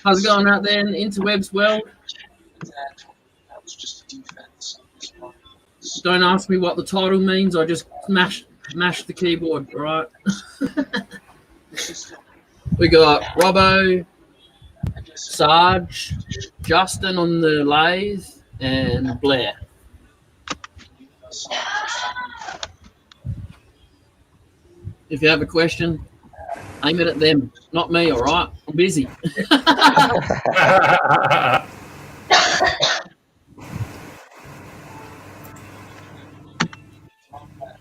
How's it going out there in the interwebs world? Don't ask me what the title means. I just mash the keyboard, right? We got Robbo, Sarge, Justin on the lathe, and Blair. If you have a question, aim it at them, not me, all right? I'm busy.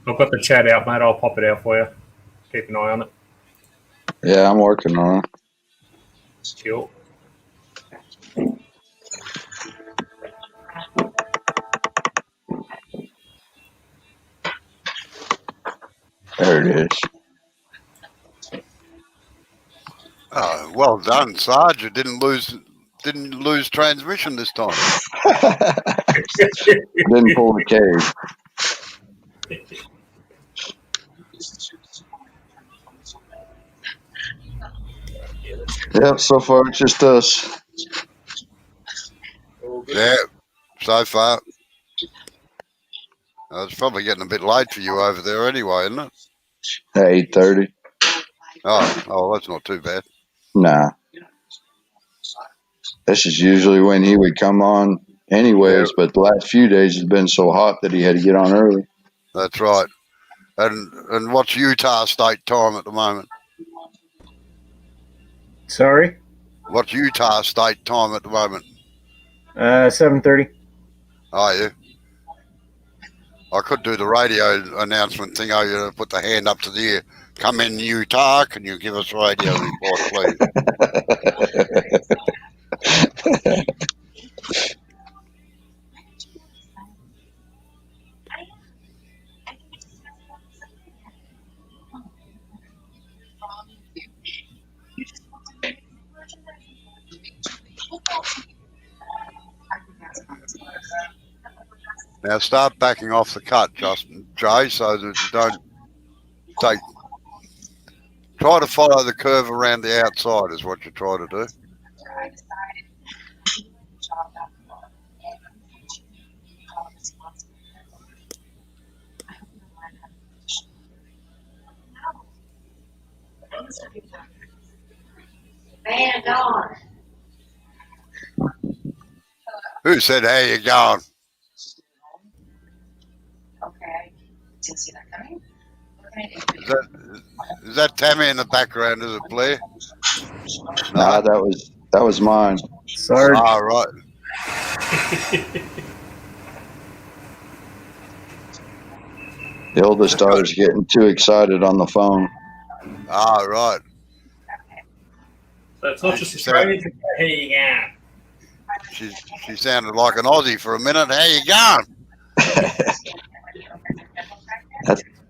I've got the chat out, mate. I'll pop it out for you. Keep an eye on it. Yeah, I'm working on it. Cool. There it is. Oh, well done, Sarge. You didn't lose transmission this time. Didn't pull the cage. Yep, so far it's just us. Yeah, so far. It's probably getting a bit late for you over there anyway, isn't it? At 8:30. Oh, that's not too bad. Nah. This is usually when he would come on anyways, but the last few days has been so hot that he had to get on early. That's right. And what's Utah State time at the moment? Sorry? What's Utah State time at the moment? 7:30. Oh, yeah. I could do the radio announcement thing. You put the hand up to the air. Come in, Utah. Can you give us radio report, please? Now start backing off the cut, Jay, so that you don't take. Try to follow the curve around the outside is what you try to do. Man, gone. Who said, "Hey, you going?" Okay. Didn't see that coming. Is that Tammy in the background? Is it Blair? Nah, that was mine. Sarge. Ah, right. The oldest daughter's getting too excited on the phone. Ah, right. So it's not just Australians. Hey, yeah. She sounded like an Aussie for a minute. How you going?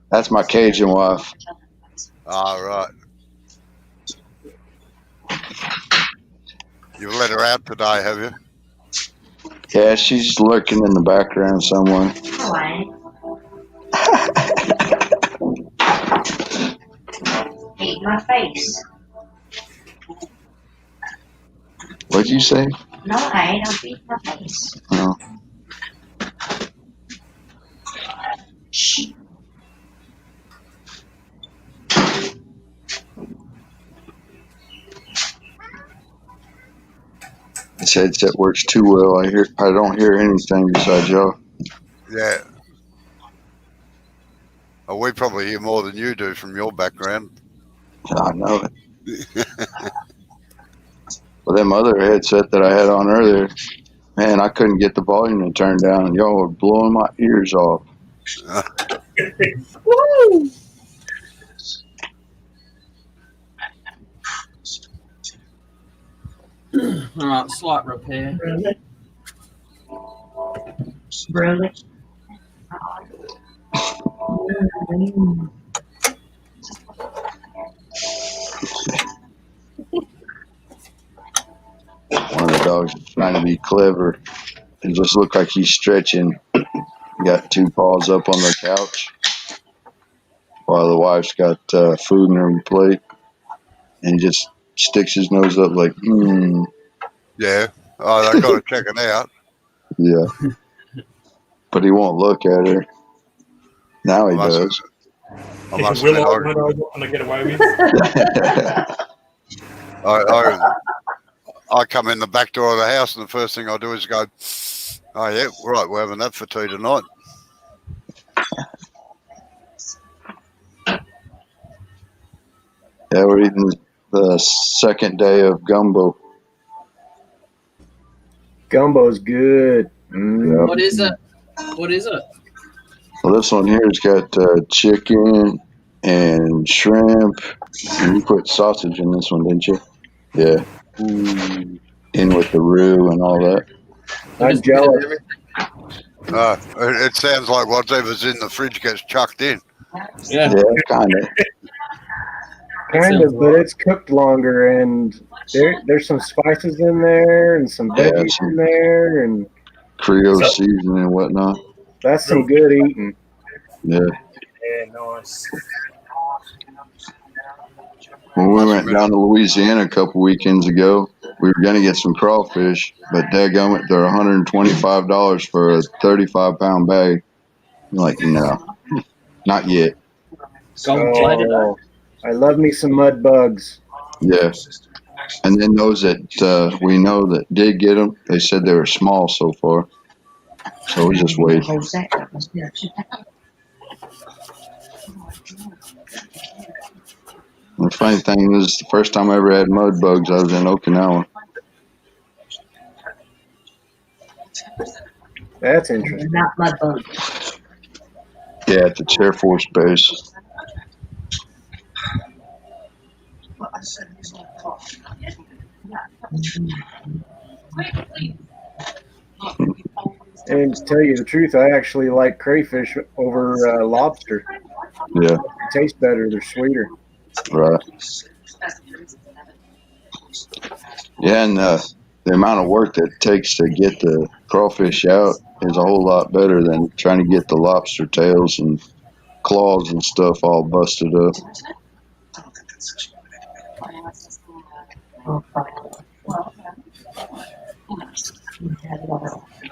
That's my Cajun wife. Ah, right. You've let her out today, have you? Yeah, she's lurking in the background somewhere. Eat my face. What'd you say? No, I ain't. I'll beat my face. Oh. Shh. This headset works too well. I don't hear anything besides y'all. Yeah. Oh, we probably hear more than you do from your background. I know it. Well, them other headset that I had on earlier, man, I couldn't get the volume to turn down, and y'all were blowing my ears off. Woo! All right, slight repair. Really? One of the dogs is trying to be clever. It just looked like he's stretching. He got two paws up on the couch. Well, while the wife's got food in her plate, and just sticks his nose up like, Yeah. Oh, they got to check it out. yeah. But he won't look at her. Now he I must does. I must Will admit, I want to get away with? I come in the back door of the house, and the first thing I do is go, "Oh yeah, right, we're having that for tea tonight." Yeah, we're eating the second day of gumbo. Gumbo's good. Mm. What is it? What is it? Well, this one here has got chicken and shrimp. And you put sausage in this one, didn't you? Yeah. In with the roux and all that. I'm Just a bit of jealous. everything. It sounds like whatever's in the fridge gets chucked in. Yeah. Yeah, kind of. Kind of, but it's cooked longer, and there's some spices in there and some Yeah, veggies some- in there, and Creole So- seasoning and whatnot. that's some good eating. Yeah. Yeah, nice. When we Must went admit down to Louisiana a couple weekends ago, we were going to get some crawfish, but dadgummit, they're $125 for a 35-pound bag. I'm like, no, not yet. Gold plated. Oh, I love me some mud bugs. Yeah. And then those that we know that did get them, they said they were small so far. So we just wait. The funny thing is, the first time I ever had mud bugs, I was in Okinawa. That's interesting. Not mud bugs. Yeah, at the Air Force Base. And to tell you the truth, I actually like crayfish over lobster. Yeah, They taste better. They're sweeter. right. Yeah, and the amount of work that it takes to get the crawfish out is a whole lot better than trying to get the lobster tails and claws and stuff all busted up.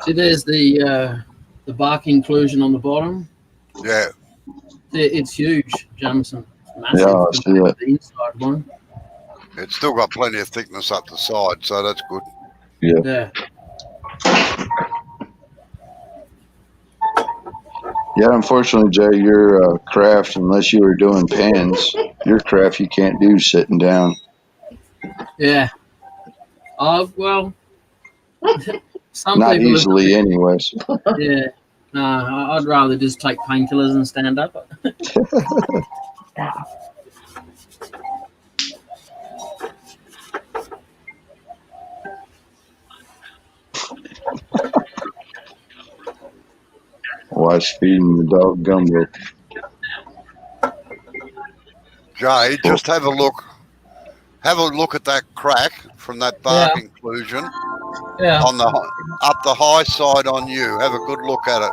See, there's the bark inclusion on the bottom. Yeah. It's huge, Jamison. Massive. Yeah, I see compared that. to the inside one. It's still got plenty of thickness up the side, so that's good. Yeah. Yeah, unfortunately, Jay, your craft, unless you were doing pans, your craft you can't do sitting down. Yeah. Well, some Not people easily, anyways. Yeah. No, I'd rather just take painkillers and stand up. Wife's feeding the dog gumbo. Jay, just have a look. Have a look at that crack from that bark inclusion Yeah. on the up the high side on you. Have a good look at it.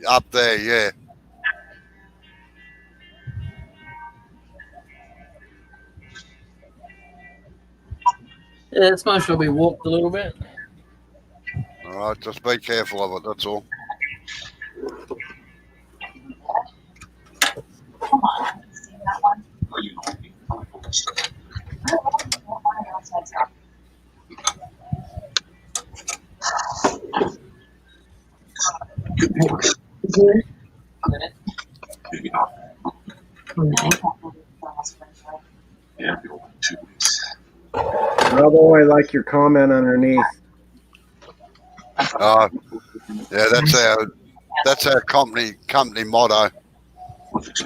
Up there, yeah. Yeah, it's most probably warped a little bit. All right, just be careful of it. That's all. Although I like your comment underneath. Yeah, that's our company motto. It's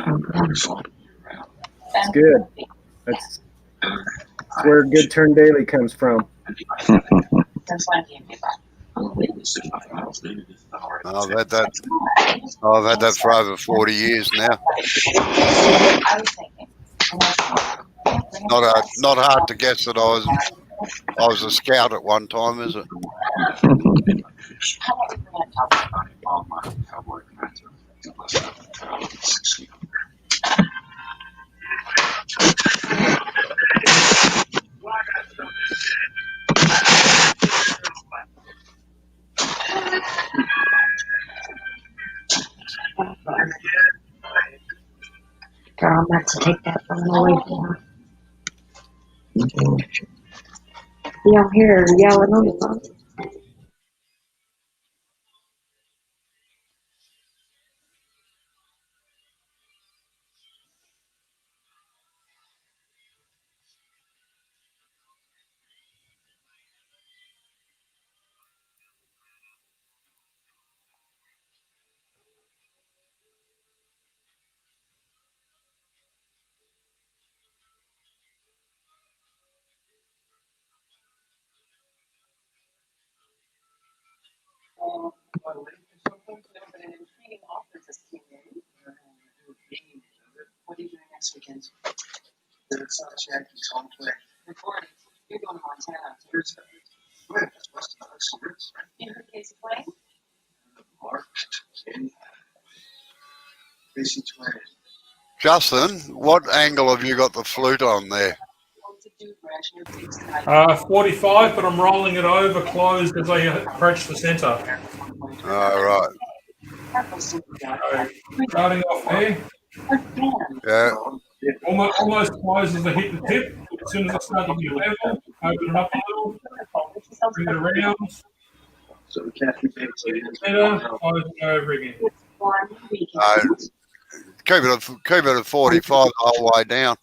good. That's where Good Turn Daily comes from. I've had that for over 40 years now. Not hard to guess that I was a scout at one time, is it? Girl, I'm about to take that phone away from her. You don't hear her yelling on the phone. Justin, what angle have you got the flute on there? 45, but I'm rolling it over closed as I approach the centre. All right. So, starting off there, Yeah. almost close as I hit the tip. As soon as I start to get level, open it up a little, bring it around, center, close it over again. Keep it at 45 the whole way down.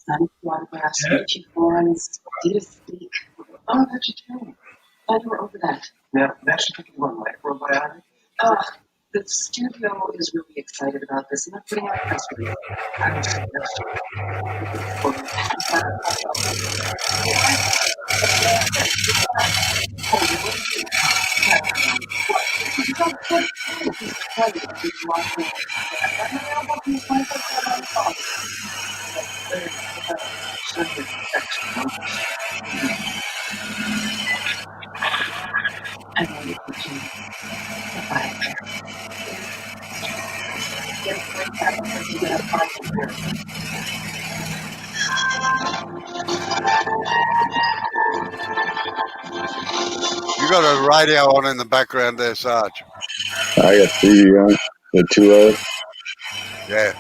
You got a radio on in the background there, Sarge. I got TV on. The 2 Yeah.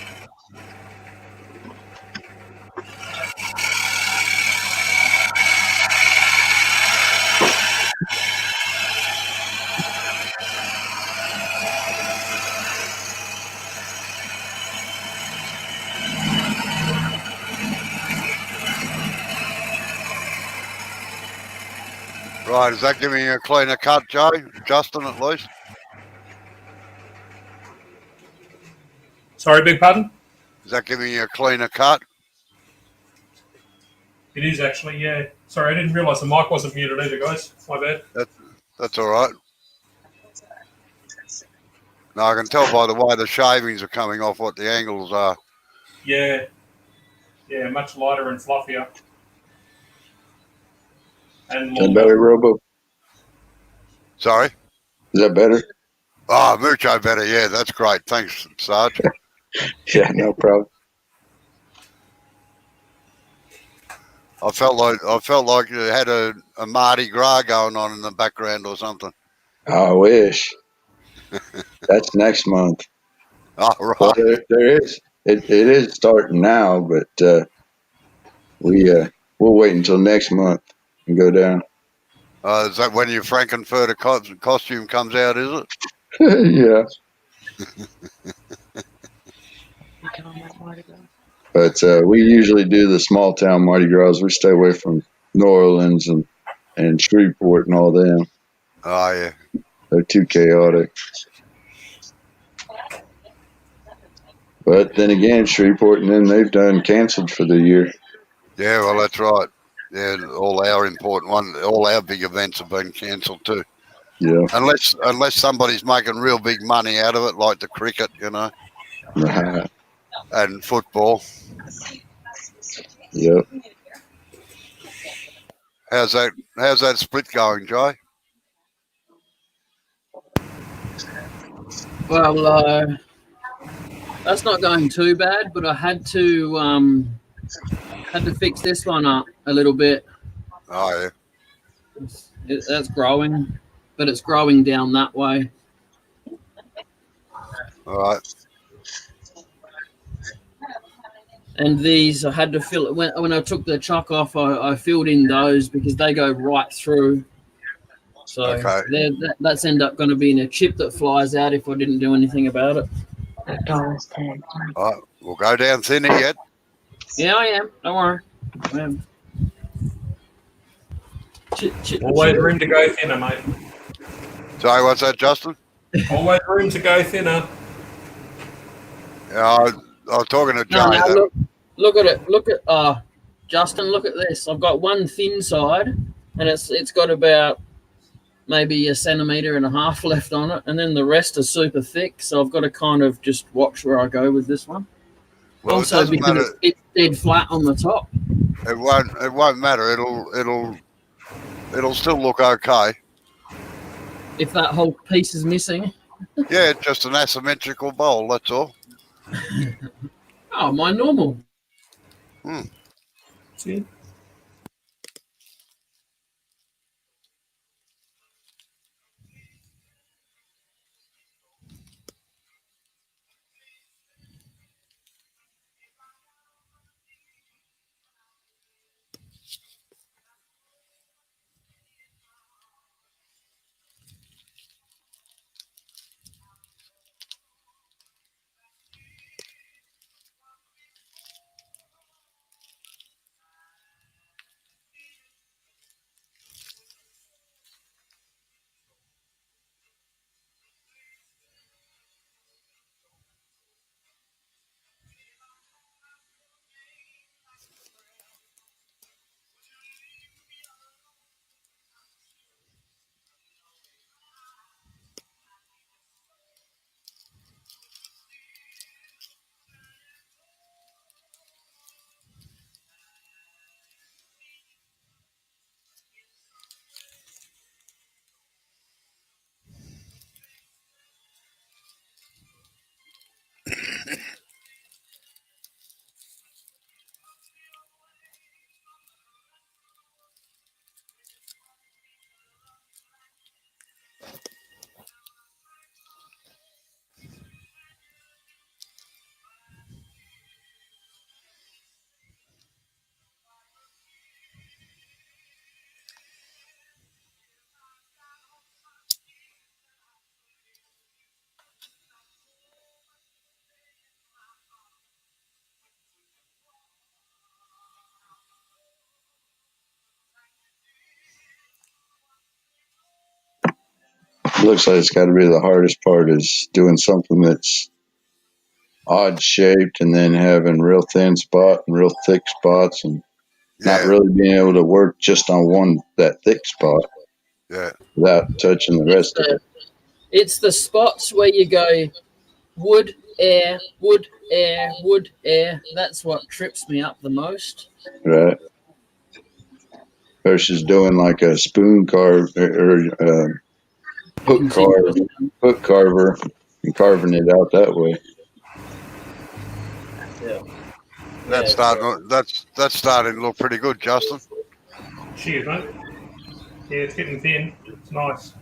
Right, is that giving you a cleaner cut, Joe? Justin, at least? Sorry, beg pardon? Is that giving you a cleaner cut? It is actually, yeah. Sorry, I didn't realise the mic wasn't muted either, guys. My bad. That's all right. No, I can tell by the way the shavings are coming off what the angles are. Yeah. Yeah, much lighter and fluffier. And Is that better, Robo? Sorry? Is that better? Oh, mucho better. Yeah, that's great. Thanks, Sarge. Yeah, no problem. I felt like you had a Mardi Gras going on in the background or something. I wish. That's next month. Oh, right. Well, there is. It is starting now, but we'll wait until next month and go down. Is that when your Frankenfurter costume comes out, is it? Yeah. But we usually do the small town Mardi Gras. We stay away from New Orleans and Shreveport and all them. Oh, yeah. They're too chaotic. But then again, Shreveport and them, they've done canceled for the year. Yeah, well, that's right. Yeah, all our important ones, all our big events have been cancelled too. Yeah. Unless somebody's making real big money out of it, like the cricket, you know, Right. and football. Yep. How's that split going, Joe? Well, that's not going too bad, but I had to fix this one up a little bit. Oh, yeah. That's growing, but it's growing down that way. All right. And these I had to fill it when I took the chuck off. I filled in those because they go right through. So Okay. that's end up going to be in a chip that flies out if I didn't do anything about it. All right, we'll go down thinner yet. Yeah, I am. Don't worry. I am. Always room to go thinner, mate. Sorry, what's that, Justin? Always room to go thinner. Yeah, I was talking to Jay. No, look at it. Look at Justin. Look at this. I've got one thin side, and it's got about maybe 1.5 centimeters left on it, and then the rest are super thick. So I've got to kind of just watch where I go with this one. Well, also, it doesn't because matter. it's dead flat on the top. It won't matter. It'll still look okay. If that whole piece is missing. Yeah, it's just an asymmetrical bowl. That's all. Oh, my normal. See? Looks like it's got to be the hardest part is doing something that's odd shaped and then having real thin spot and real thick spots and not really being able to work just on that thick spot without touching the rest of it. It's the spots where you go wood, air, wood, air, wood, air. That's what trips me up the most. Right. Versus doing like a spoon carve or hook carver and carving it out that way. Yeah. That's starting to look pretty good, Justin. Cheers, mate. Yeah, it's getting thin. It's nice.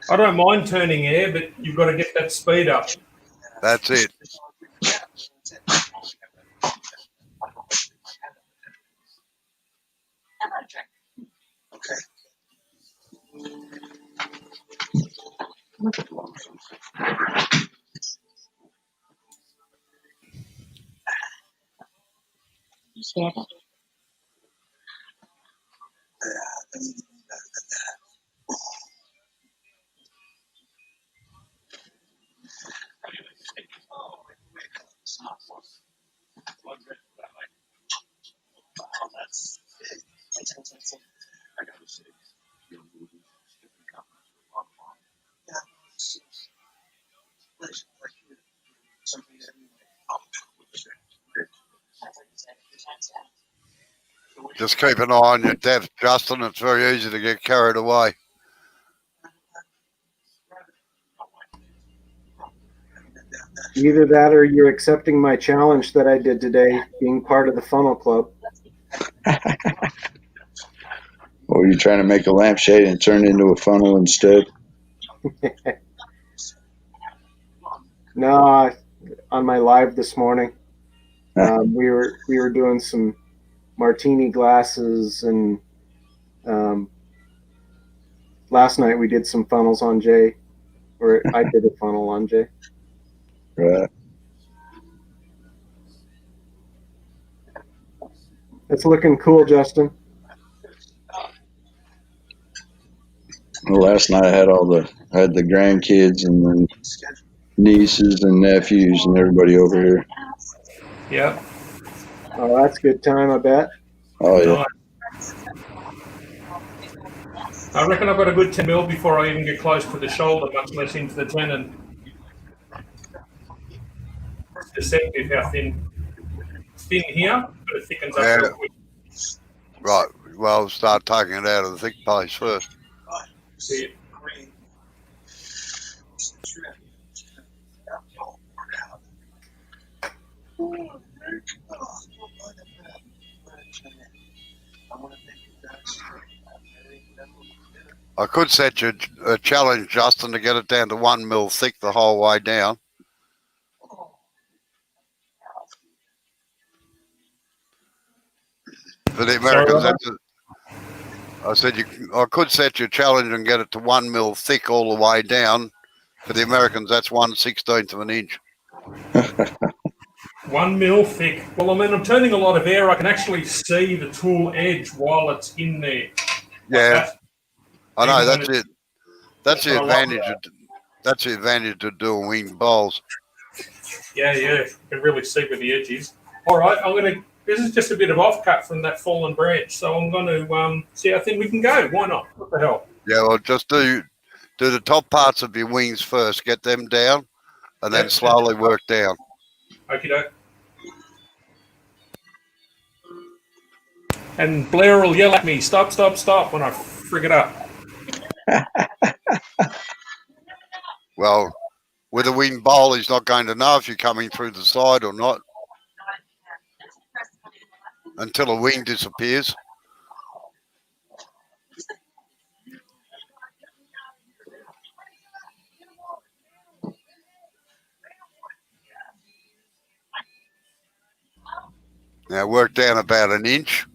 I don't mind turning air, but you've got to get that speed up. That's it. Just keep an eye on your depth, Justin. It's very easy to get carried away. Either that or you're accepting my challenge that I did today, being part of the funnel club. Or you're trying to make a lampshade and turn it into a funnel instead. No, on my live this morning, we were doing some martini glasses, and last night we did some funnels on Jay, or I did a funnel on Jay. Right. It's looking cool, Justin. Well, last night I had the grandkids and then nieces and nephews and everybody over here. Yeah. Oh, that's a good time, I bet. Oh yeah. Nice. I reckon I've got a good 10 mil before I even get close to the shoulder, much less into the tenon. It's deceptive how thin. It's thin here, but it thickens up real quick. Right. Well, start taking it out of the thick place first. See it. I could set you a challenge, Justin, to get it down to 1 mil thick the whole way down. For the Americans, I said I could set you a challenge and get it to 1 mil thick all the way down. For the Americans, that's 1/16 of an inch. 1 mil thick. Well, I mean, I'm turning a lot of air. I can actually see the tool edge while it's in there. Yeah, I know. Even That's it. That's the advantage. That's the advantage of doing wing bowls. Yeah, you can really see where the edge is. All right, this is just a bit of offcut from that fallen branch, so I'm going to see how thin we can go. Why not? What the hell? Yeah, well, just do the top parts of your wings first. Get them down, and then slowly work down. Okie doke. And Blair will yell at me, stop, stop, stop, when I frig it up. Well, with a wing bowl, he's not going to know if you're coming through the side or not until a wing disappears. Now work down about an inch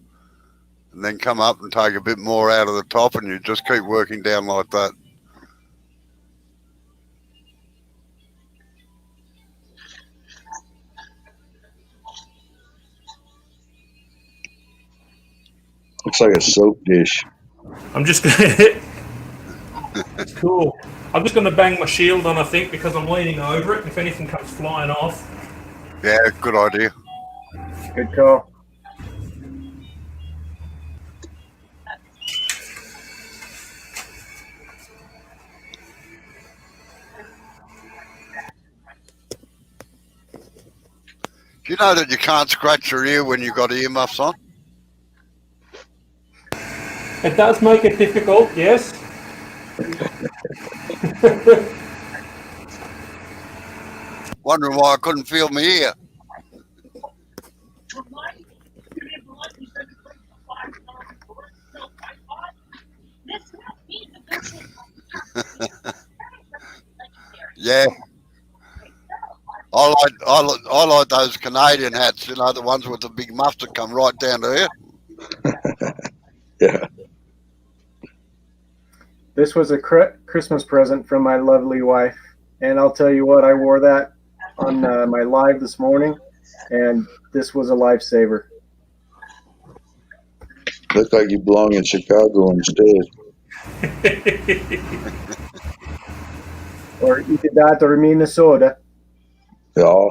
and then come up and take a bit more out of the top, and you just keep working down like that. Looks like a soap dish. I'm just going to... It's cool. I'm just going to bang my shield on, I think, because I'm leaning over it. If anything comes flying off. Yeah, good idea. Good call. Do you know that you can't scratch your ear when you've got earmuffs on? It does make it difficult, yes. Wondering why I couldn't feel my ear. Yeah. I like those Canadian hats, you know, the ones with the big muffs that come right down to here. Yeah. This was a Christmas present from my lovely wife, and I'll tell you what, I wore that on my live this morning, and this was a lifesaver. Look like you belong in Chicago instead. Or either that or Minnesota. Yeah.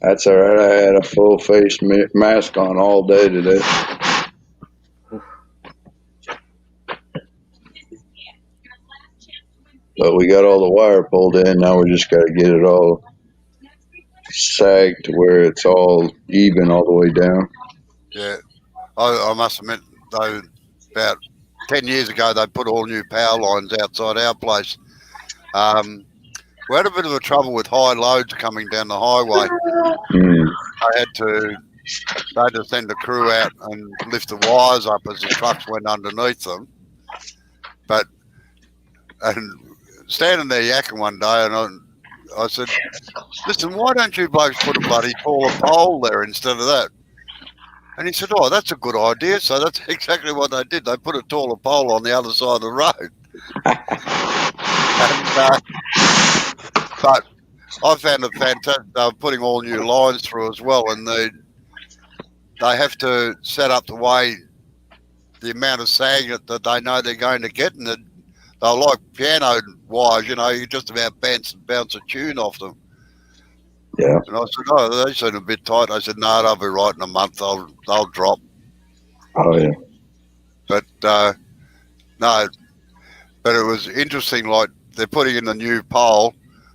That's all right. I had a full face mask on all day today. But we got all the wire pulled in. Now we just got to get it all sagged to where it's all even all the way down. Yeah. I must admit, though, about 10 years ago, they put all new power lines outside our place. We had a bit of a trouble with high loads coming down the highway. They had to send a crew out and lift the wires up as the trucks went underneath them. But and standing there yakking one day, and I said, "Listen, why don't you blokes put a bloody taller pole there instead of that?" And he said, "Oh, that's a good idea." So that's exactly what they did. They put a taller pole on the other side of the road. And, but I found it fantastic. They were putting all new lines through as well, and they have to set up the amount of sag that they know they're going to get, and they're like piano wires, you just about bounce a tune off them. Yeah. And I said, "Oh, they seem a bit tight." I said, "No, they'll be right in a month. They'll drop." Oh yeah. But no, but it was interesting. Like they're putting in the new pole.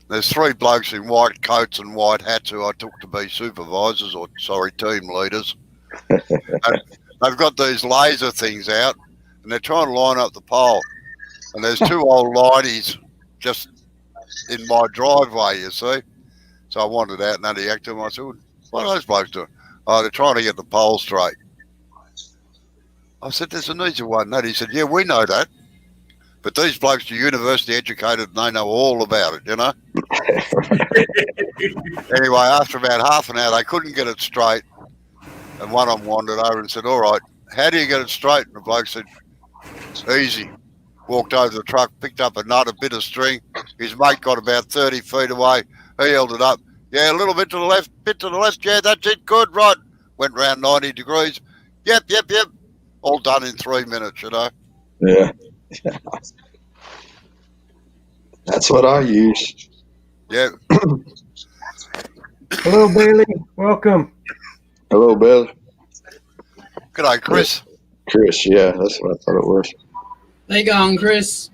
There's 3 blokes in white coats and white hats who I took to be supervisors, or sorry, team leaders. And they've got these laser things out, and they're trying to line up the pole. And there's 2 old lighties just in my driveway, you see. So I wandered out and had a yak to them. I said, "What are those blokes doing?" "Oh, they're trying to get the pole straight." I said, "There's an easy one." That he said, "Yeah, we know that. But these blokes are university educated and they know all about it, Anyway, after about half an hour, they couldn't get it straight. And one of them wandered over and said, "All right, how do you get it straight?" And the bloke said, "Easy." Walked over to the truck, picked up a nut, a bit of string. His mate got about 30 feet away. He held it up. "Yeah, a little bit to the left, bit to the left. Yeah, that's it. Good, right." Went round 90 degrees. Yep. All done in 3 minutes, Yeah. That's what I use. Yeah. Hello, Bailey. Welcome. Hello, Bill. G'day, Chris. Chris, yeah, that's what I thought it was. How you going, Chris?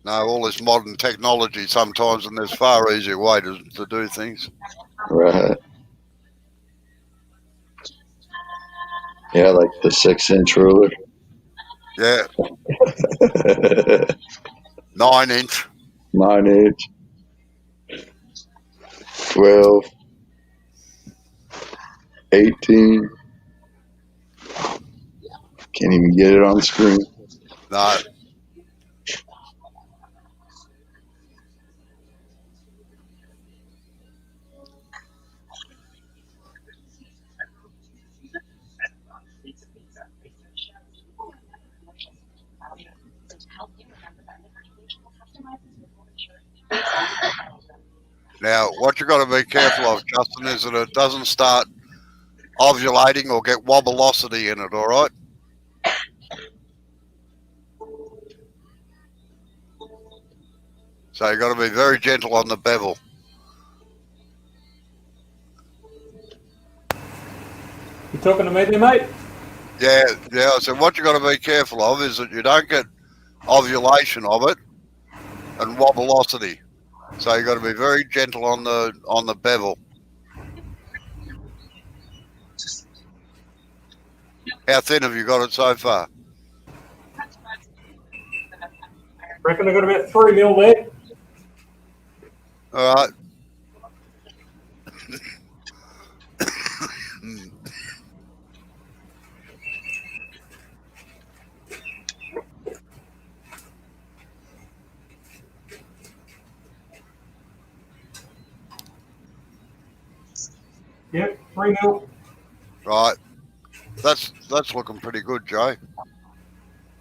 No, all this modern technology sometimes, and there's far easier way to do things. Right. Yeah, like the 6-inch ruler. Yeah. 9-inch. 9-inch. 12. 18. Can't even get it on the screen. No. Now, what you've got to be careful of, Justin, is that it doesn't start ovulating or get wobblosity in it, all right? So you've got to be very gentle on the bevel. You talking to me there, mate? Yeah. I said what you've got to be careful of is that you don't get ovulation of it and wobblosity. So you've got to be very gentle on the bevel. How thin have you got it so far? Reckon I got about 3 mil there. All right. Yep, 3 mil. Right. That's looking pretty good, Joe.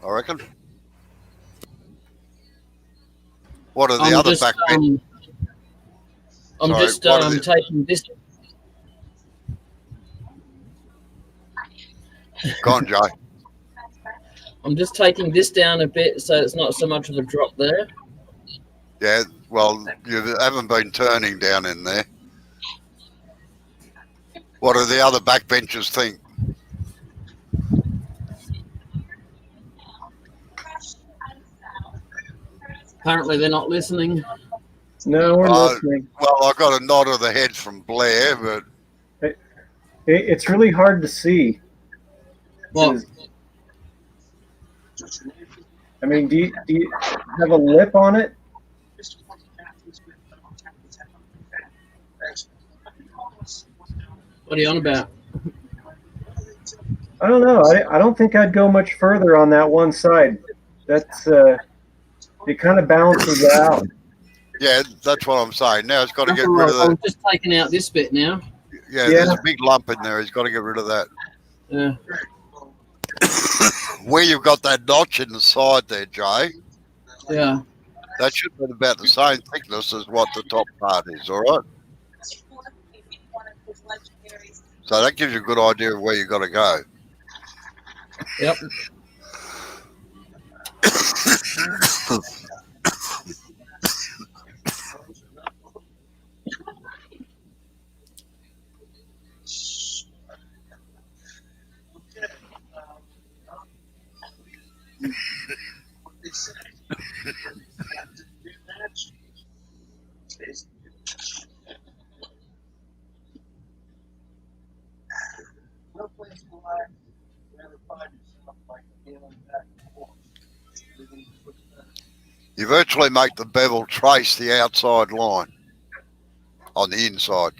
I reckon. What are the other back bends? I'm just taking this. Go on, Joe. I'm just taking this down a bit so it's not so much of a drop there. Yeah, well, you haven't been turning down in there. What do the other backbenchers think? Apparently they're not listening. No, we're listening. Well, I got a nod of the head from Blair, but It's really hard to see. Well, I mean, do you have a lip on it? what are you on about? I don't know. I don't think I'd go much further on that one side. That's it kind of balances out. Yeah, that's what I'm saying. Now it's got to That's get all rid right. of that. I'm just taking out this bit now. Yeah, Yeah. there's a big lump in there. He's got to get rid of that. Yeah. Where you've got that notch in the side there, Jay, Yeah. that should be about the same thickness as what the top part is, all right? So that gives you a good idea of where you've got to go. Yep. You virtually make the bevel trace the outside line on the inside.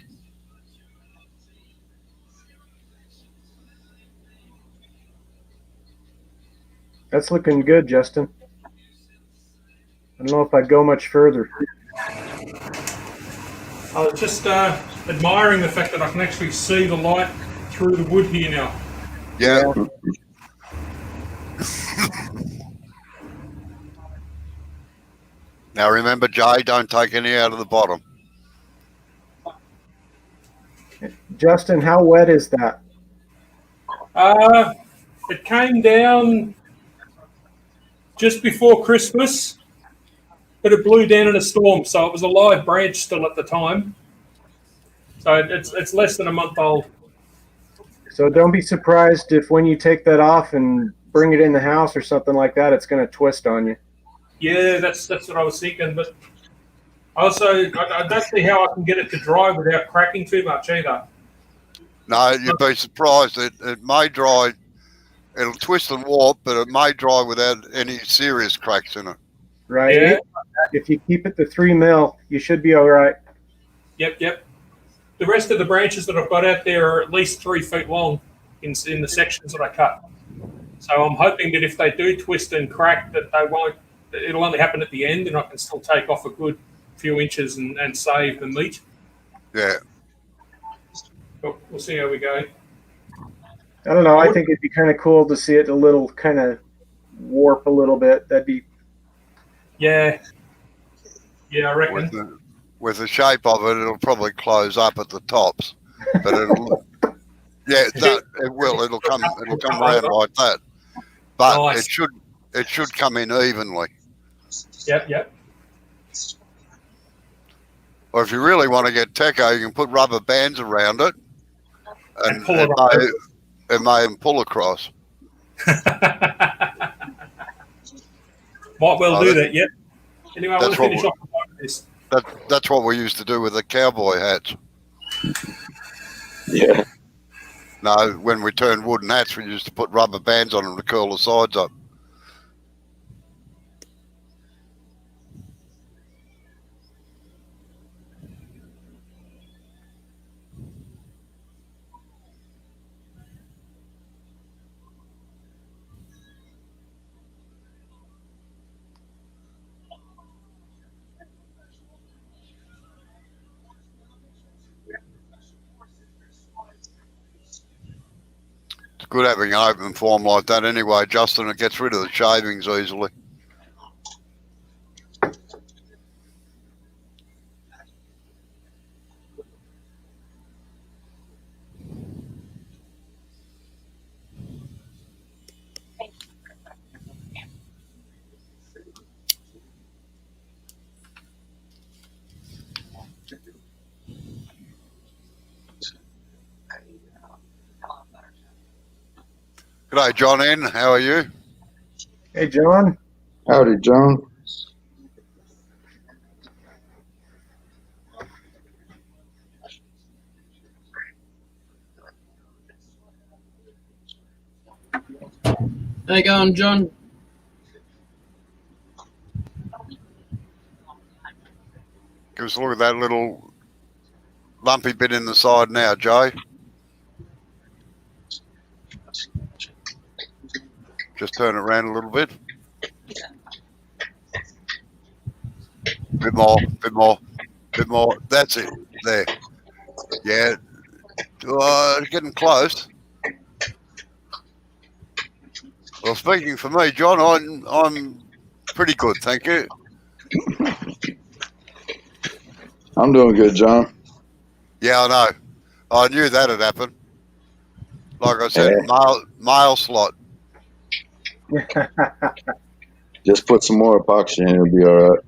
That's looking good, Justin. I don't know if I'd go much further. I was just admiring the fact that I can actually see the light through the wood here now. Yeah. Now remember, Jay, don't take any out of the bottom. Justin, how wet is that? It came down just before Christmas, but it blew down in a storm, so it was a live branch still at the time. So it's less than a month old. So don't be surprised if when you take that off and bring it in the house or something like that, it's going to twist on you. Yeah, that's what I was thinking, but also I don't see how I can get it to dry without cracking too much either. No, you'd be surprised. It may dry. It'll twist and warp, but it may dry without any serious cracks in it. Right? Yeah. If you keep it to 3 mil, you should be all right. Yep. The rest of the branches that I've got out there are at least 3 feet long in the sections that I cut. So I'm hoping that if they do twist and crack, that they won't. It'll only happen at the end, and I can still take off a good few inches and save the meat. Yeah. But we'll see how we go. I don't know. I think it'd be kind of cool to see it a little kind of warp a little bit. That'd be. Yeah, I reckon. With the shape of it, it'll probably close up at the tops, but it'll. Yeah, it will. It'll come around like that, but Nice. it should come in evenly. Yep. Or if you really want to get techo, you can put rubber bands around it, and pull it up. it may even pull across. Might well do that. Yep. Anyway, I want to finish off this. That's what we used to do with the cowboy hats. Yeah. No, when we turned wooden hats, we used to put rubber bands on them to curl the sides up. It's good having an open form like that anyway, Justin. It gets rid of the shavings easily. G'day, John N. How are you? Hey, John. Howdy, John. How you going, John? Give us a look at that little lumpy bit in the side now, Jay. Just turn it around a little bit. Bit more, bit more, bit more. That's it. There. Yeah. Getting close. Well, speaking for me, John, I'm pretty good, thank you. I'm doing good, John. Yeah, I know. I knew that'd happen. Like I said, male slot. Just put some more epoxy in, it'll be all right.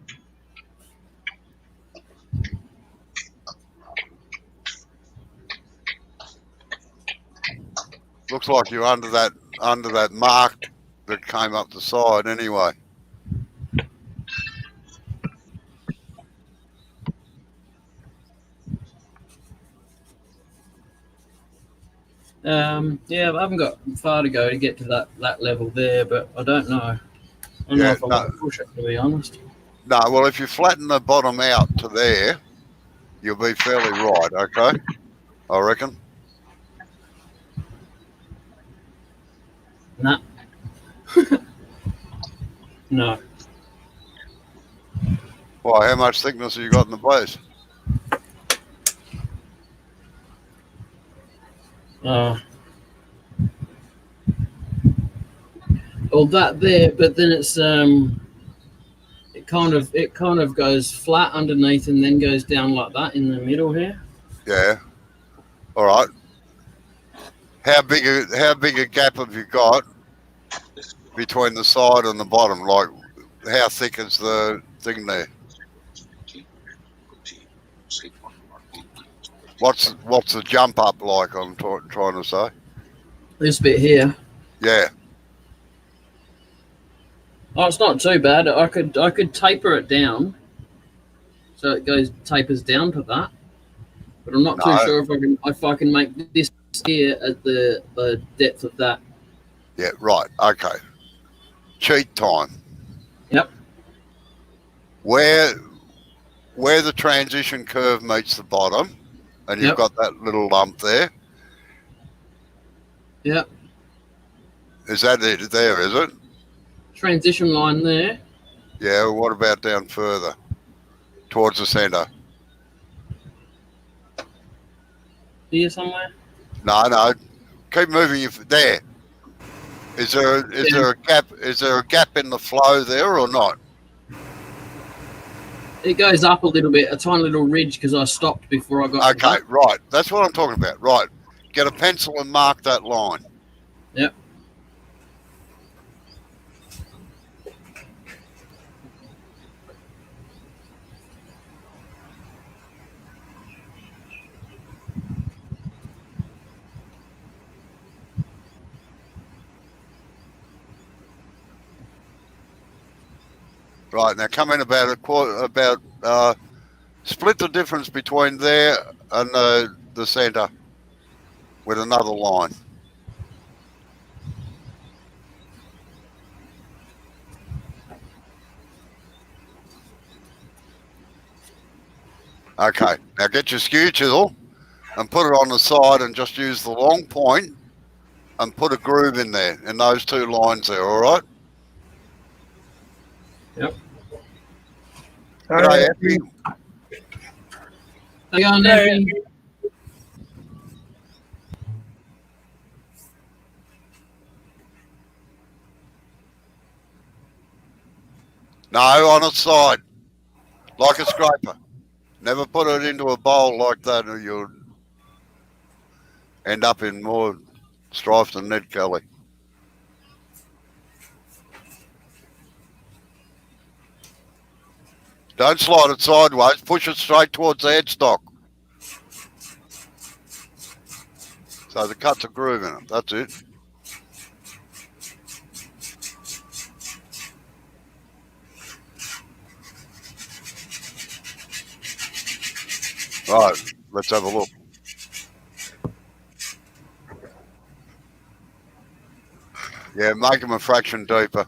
Looks like you're under that mark that came up the side anyway. Yeah, I haven't got far to go to get to that level there, but I don't know. I don't know if I want to push it, to be honest. No, well, if you flatten the bottom out to there, you'll be fairly right, okay? I reckon. Nah. No. Why, how much thickness have you got in the base? Well, that there, but then it's it kind of goes flat underneath and then goes down like that in the middle here. Yeah. All right. How big a gap have you got between the side and the bottom? Like, how thick is the thing there? What's the jump up like? I'm trying to say. This bit here. Yeah. Oh, it's not too bad. I could taper it down, so it tapers down to that. But I'm not too sure if I can make this here at the depth of that. Yeah. Right. Okay. Cheat time. Yep. Where the transition curve meets the bottom, and you've got that little lump there. Yep. Is that it there, is it? Transition line there. Yeah, well, what about down further? Towards the centre? Here somewhere? No. Keep moving there. Is there a gap? Is there a gap in the flow there or not? It goes up a little bit, a tiny little ridge, because I stopped before I got. Okay, right. That's what I'm talking about. Right. Get a pencil and mark that line. Yep. Right, now come in about split the difference between there and the centre with another line. Okay, now get your skew chisel and put it on the side and just use the long point and put a groove in there, in those two lines there, all right? Yep. All right. Hang on, Effie. No, on its side, like a scraper. Never put it into a bowl like that or you'll end up in more strife than Ned Kelly. Don't slide it sideways. Push it straight towards the headstock. So the cut's a groove in it. That's it. Right, let's have a look. Yeah, make them a fraction deeper.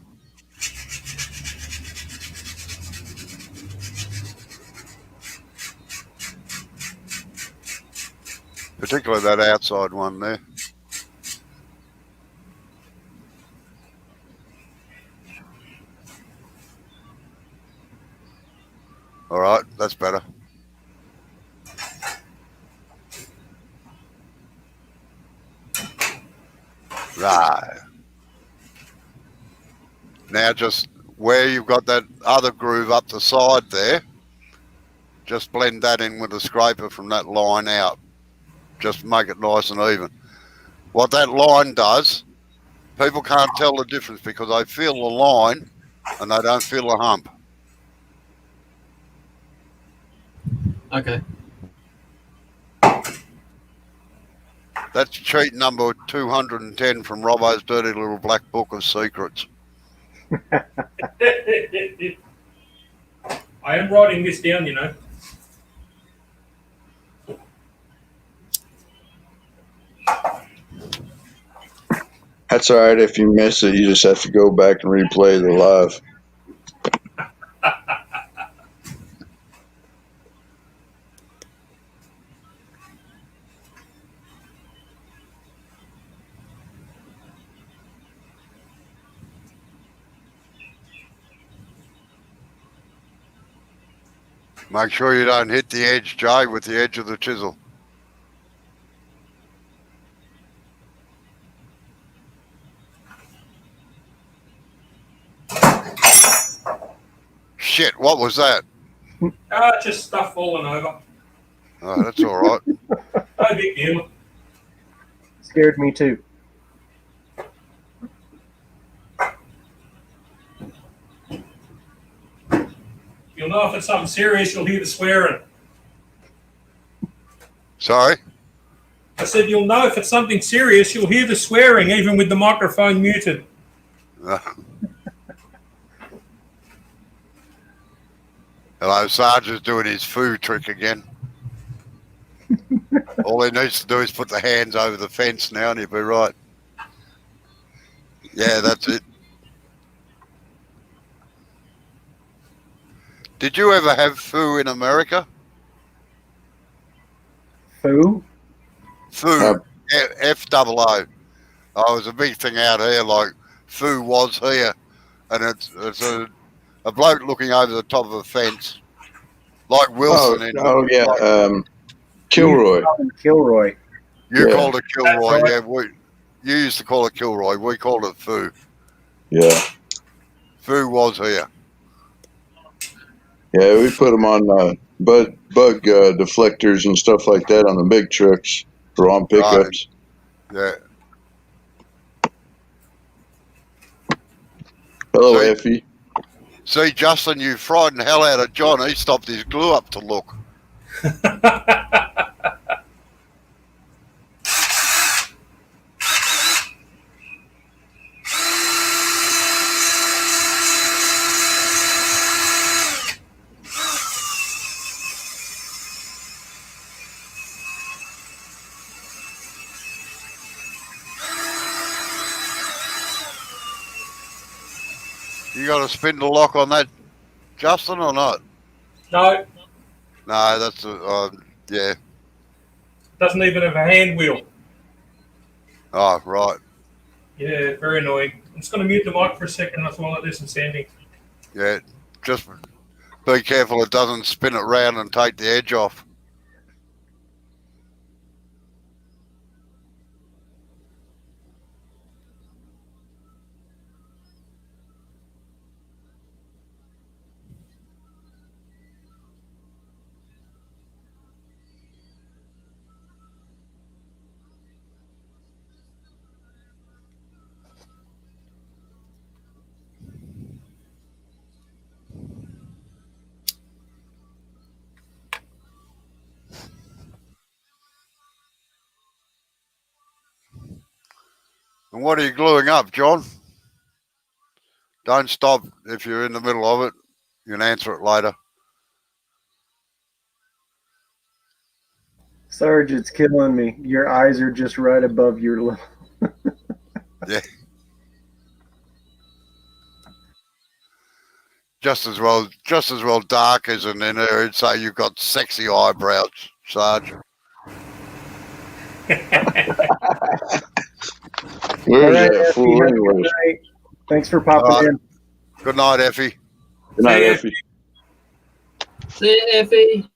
Particularly that outside one there. All right, that's better. Right. Now just where you've got that other groove up the side there, just blend that in with a scraper from that line out. Just make it nice and even. What that line does, people can't tell the difference because they feel the line and they don't feel the hump. Okay. That's cheat number 210 from Robbo's dirty little black book of secrets. I am writing this down, you know. That's all right. If you miss it, you just have to go back and replay the live. Make sure you don't hit the edge, Jay, with the edge of the chisel. Shit, what was that? Just stuff falling over. Oh, that's all right. No big deal. Scared me too. You'll know if it's something serious, you'll hear the swearing. Sorry? I said you'll know if it's something serious, you'll hear the swearing even with the microphone muted. Hello, Sarge's doing his foo trick again. All he needs to do is put the hands over the fence now and he'll be right. Yeah, that's it. Did you ever have foo in America? Foo? Foo, F-O-O. Oh, it was a big thing out here, like foo was here. And it's a bloke looking over the top of a fence, like Wilson. Kilroy. Kilroy. You Yeah. called it Kilroy, yeah. You used to call it Kilroy. We called it foo. Yeah. Foo was here. Yeah, we put them on bug deflectors and stuff like that on the big trucks for on pickups. Yeah. Hello, Effie. See, Justin, you frightened the hell out of John. He stopped his glue up to look. You got a spindle lock on that, Justin, or not? No, No, that's yeah. doesn't even have a hand wheel. Oh, right. Yeah, very annoying. I'm just going to mute the mic for a second while I do some sanding. Yeah, just be careful it doesn't spin it round and take the edge off. And what are you gluing up, John? Don't stop if you're in the middle of it. You can answer it later. Sarge, it's killing me. Your eyes are just right above your little. Yeah. Just as well dark as in there, it'd say you've got sexy eyebrows, Sarge. Where's All right, that Effie, fool have a good anyways? night. Thanks for popping in. Good night, Effie. Good night, See ya. Effie. See you, Effie.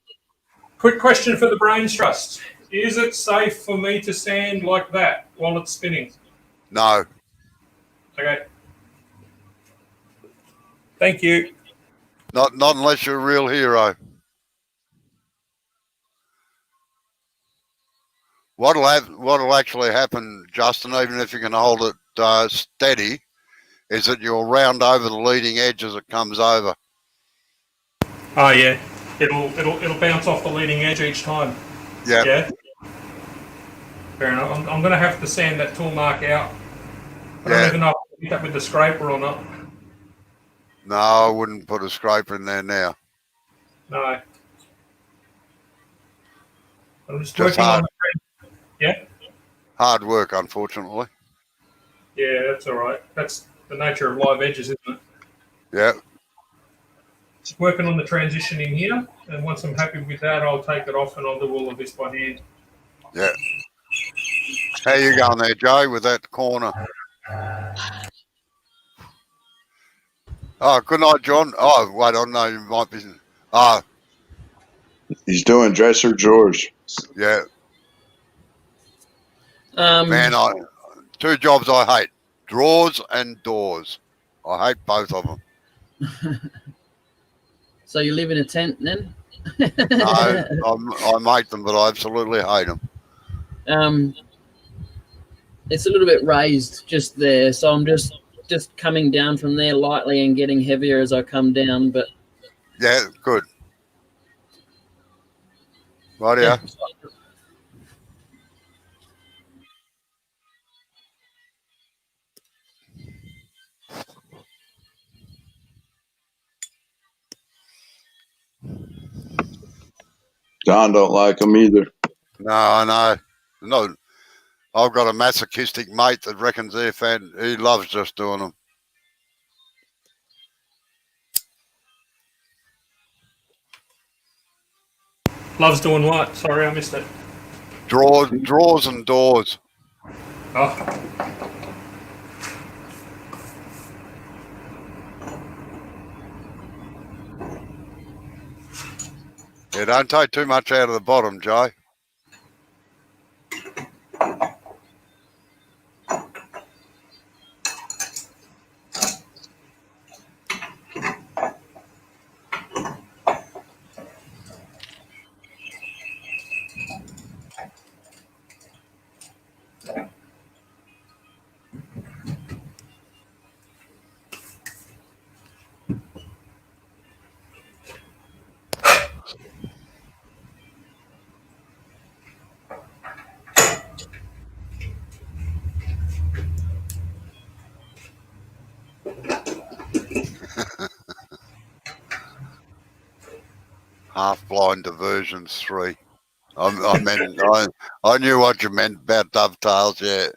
Quick question for the Brains Trust. Is it safe for me to stand like that while it's spinning? No. Okay. Thank you. Not unless you're a real hero. What'll actually happen, Justin, even if you can hold it steady, is that you'll round over the leading edge as it comes over. Oh yeah. It'll bounce off the leading edge each time. Yep. Yeah. Fair enough. I'm going to have to sand that tool mark out. I don't even know if I did that with the scraper or not. No, I wouldn't put a scraper in there now. No. I'm just Just working hard. on the Yeah? Hard work, unfortunately. Yeah, that's all right. That's the nature of live edges, isn't it? Yeah. Just working on the transition in here, and once I'm happy with that, I'll take it off and I'll do all of this by hand. Yeah. How you going there, Joe, with that corner? Oh, good night, John. Oh, wait, I don't know. You might be. Oh, He's doing dresser drawers. yeah. Um, Man, two jobs I hate: drawers and doors. I hate both of them. so you live in a tent then? No, I make them, but I absolutely hate them. It's a little bit raised just there, so I'm just coming down from there lightly and getting heavier as I come down. But Yeah, good. Right, yeah. John don't like them either. No, I know. No, I've got a masochistic mate that reckons they're fan. He loves just doing them. Loves doing what? Sorry, I missed it. Drawers and doors. Oh. Yeah, don't take too much out of the bottom, Joe. Half-blind diversions 3. I knew what you meant about dovetails, yeah.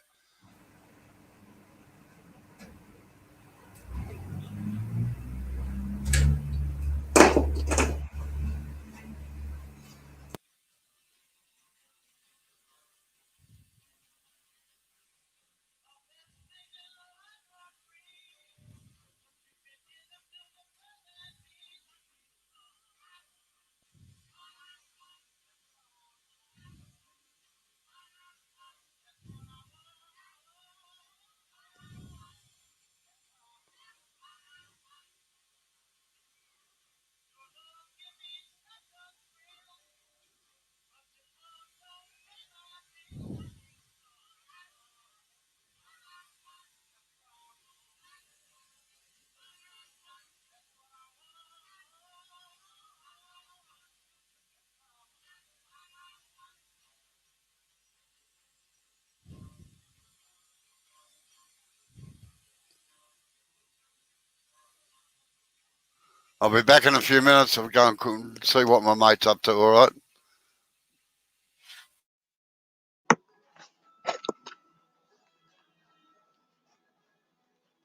I'll be back in a few minutes. I'll go and see what my mate's up to, all right?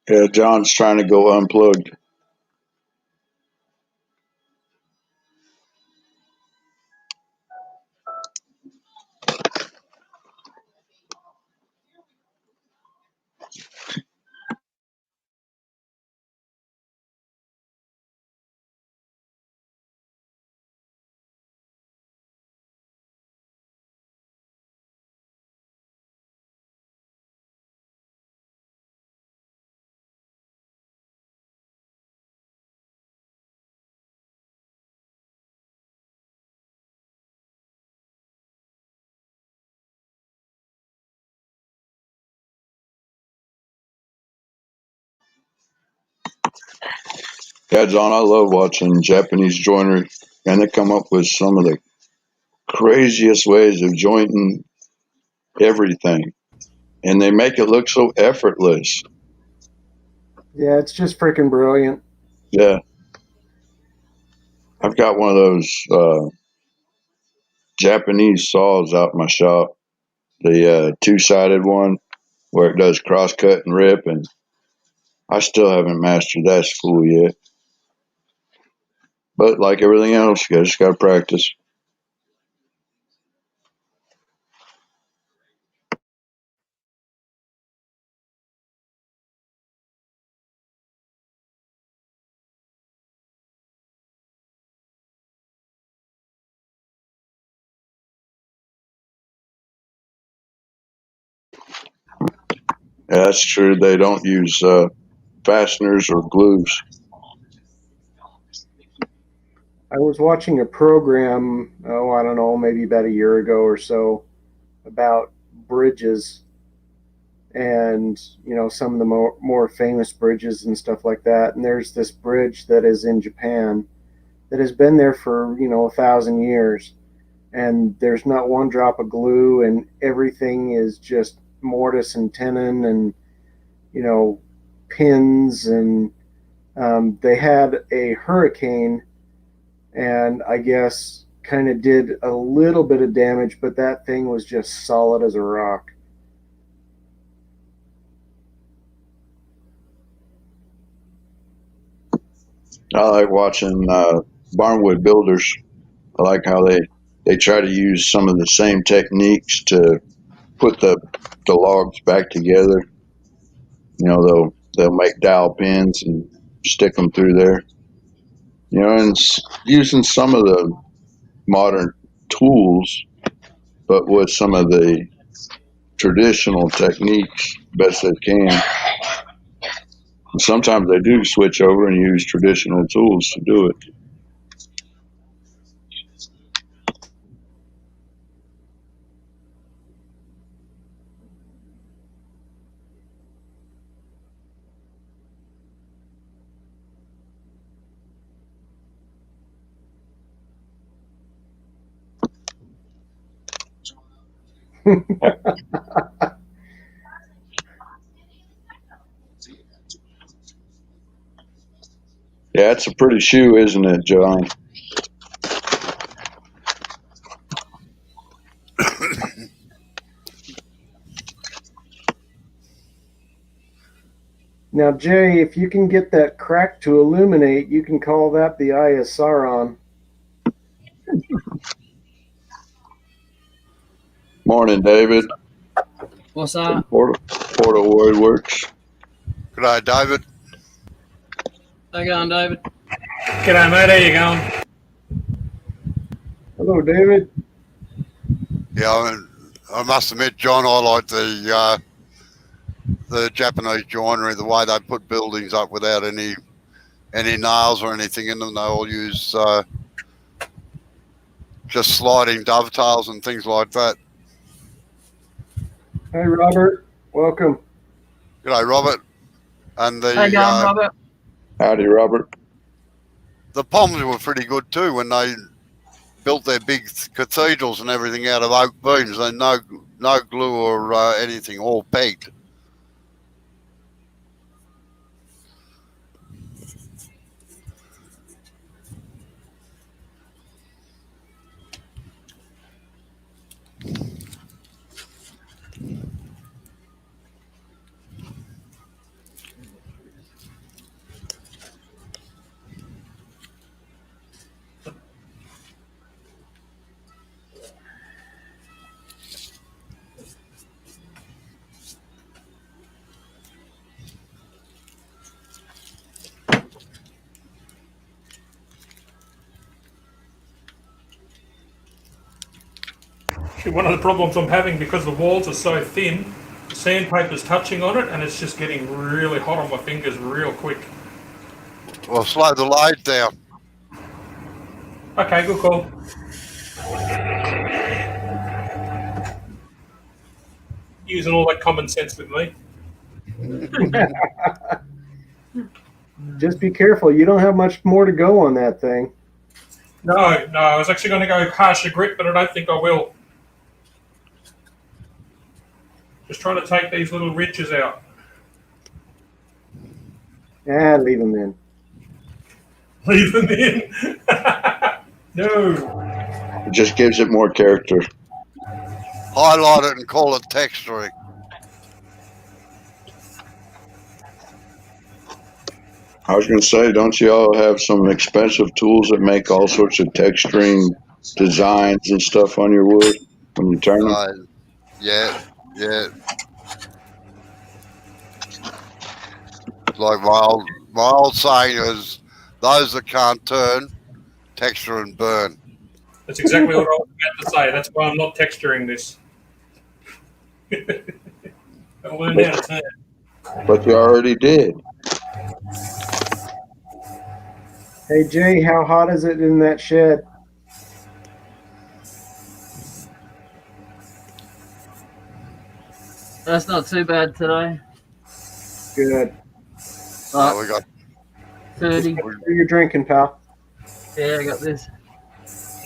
Yeah, John's trying to go unplugged. Yeah, John, I love watching Japanese joinery, and they come up with some of the craziest ways of jointing everything, and they make it look so effortless. Yeah, it's just freaking brilliant. Yeah, I've got one of those Japanese saws out in my shop, the two-sided one where it does cross cut and rip, and I still haven't mastered that spool yet. But like everything else, you just got to practice. Yeah, that's true. They don't use fasteners or glues. I was watching a program, oh, I don't know, maybe about a year ago or so, about bridges and, you know, some of the more famous bridges and stuff like that. And there's this bridge that is in Japan that has been there for, you know, 1,000 years. And there's not one drop of glue, and everything is just mortise and tenon and, you know, pins. And they had a hurricane, and I guess kind of did a little bit of damage, but that thing was just solid as a rock. I like watching barnwood builders. I like how they try to use some of the same techniques to put the logs back together. You know, they'll make dowel pins and stick them through there. You know, and using some of the modern tools, but with some of the traditional techniques best they can. And sometimes they do switch over and use traditional tools to do it. Yeah, it's a pretty shoe, isn't it, John? Now, Jay, if you can get that crack to illuminate, you can call that the Eye of Sauron. Morning, David. What's that? Portal Woodworks. Good day, David. How you going, David? G'day, mate. How you going? Hello, David. Yeah, I must admit, John, I like the Japanese joinery, the way they put buildings up without any nails or anything in them. They all use just sliding dovetails and things like that. Hi, Robert. Welcome. G'day, Robert. And How you going, Robert? Howdy, Robert. the Poms were pretty good too when they built their big cathedrals and everything out of oak beams. They no glue or anything, all pegged. One of the problems I'm having, because the walls are so thin, the sandpaper's touching on it and it's just getting really hot on my fingers real quick. Well, slow the load down. Okay, good call. Using all that common sense with me. Just be careful. You don't have much more to go on that thing. No, I was actually going to go harsher grit, but I don't think I will. Just trying to take these little ridges out. Leave them in. Leave them in. No. It just gives it more character. Highlight it and call it texturing. I was going to say, don't you all have some expensive tools that make all sorts of texturing designs and stuff on your wood when you turn them? Yeah. Like my old saying is, those that can't turn, texture and burn. That's exactly what I was about to say. That's why I'm not texturing this. I'll learn how to turn. But you already did. Hey, Jay, how hot is it in that shed? That's not too bad today. Good. We got 30. What are you drinking, pal? Yeah, I got this.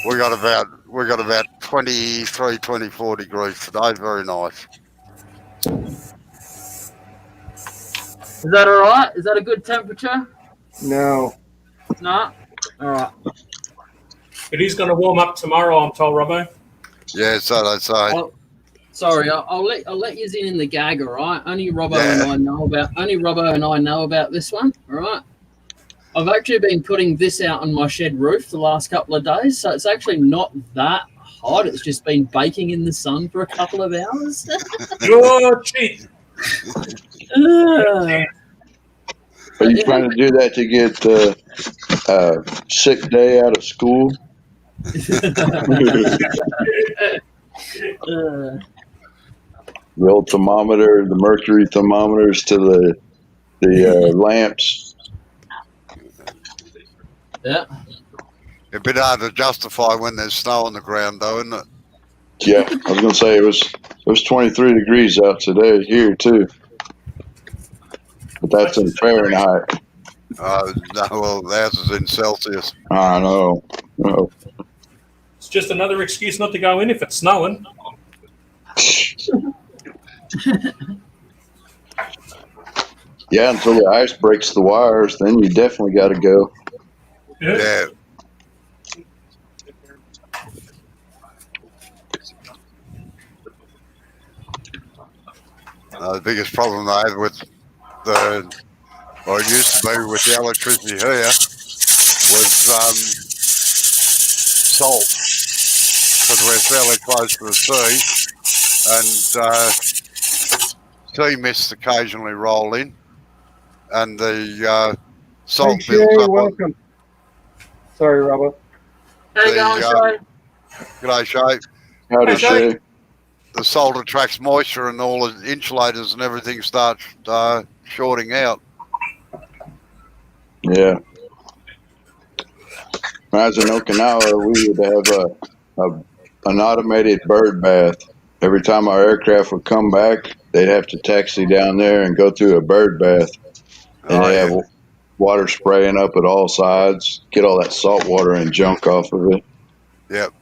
we got about 23, 24 degrees today. Very nice. Is that all right? Is that a good temperature? No. No? All right. It is going to warm up tomorrow, I'm told, Robbo. Yeah, so they say. Sorry, I'll let you in the gag, all right? Only Robbo and I know about this one, all right? I've actually been putting this out on my shed roof the last couple of days, so it's actually not that hot. It's just been baking in the sun for a couple of hours. You're cheap. Are you trying to do that to get sick day out of school? The old thermometer, the mercury thermometers to the lamps. Yeah. A bit hard to justify when there's snow on the ground, though, isn't it? Yeah, I was gonna say it was 23 degrees out today here too, but that's in Fahrenheit. No, well, ours is in Celsius. I know. No. It's just another excuse not to go in if it's snowing. Yeah, until the ice breaks the wires, then you definitely got to go. Yeah. The biggest problem I have with or it used to be with the electricity here was salt, because we're fairly close to the sea, and sea mists occasionally roll in, and the salt Hey, builds Shay, up. welcome. Sorry, Robbo. How you going, Shay? G'day, Shay. Howdy, Hey, Shay. The salt attracts moisture, and all the insulators and everything start shorting out. Yeah. When I was in Okinawa, we would have an automated bird bath. Every time our aircraft would come back, they'd have to taxi down there and go through a bird bath. And they have water spraying up at all sides, get all that salt water and junk off of it. Yep.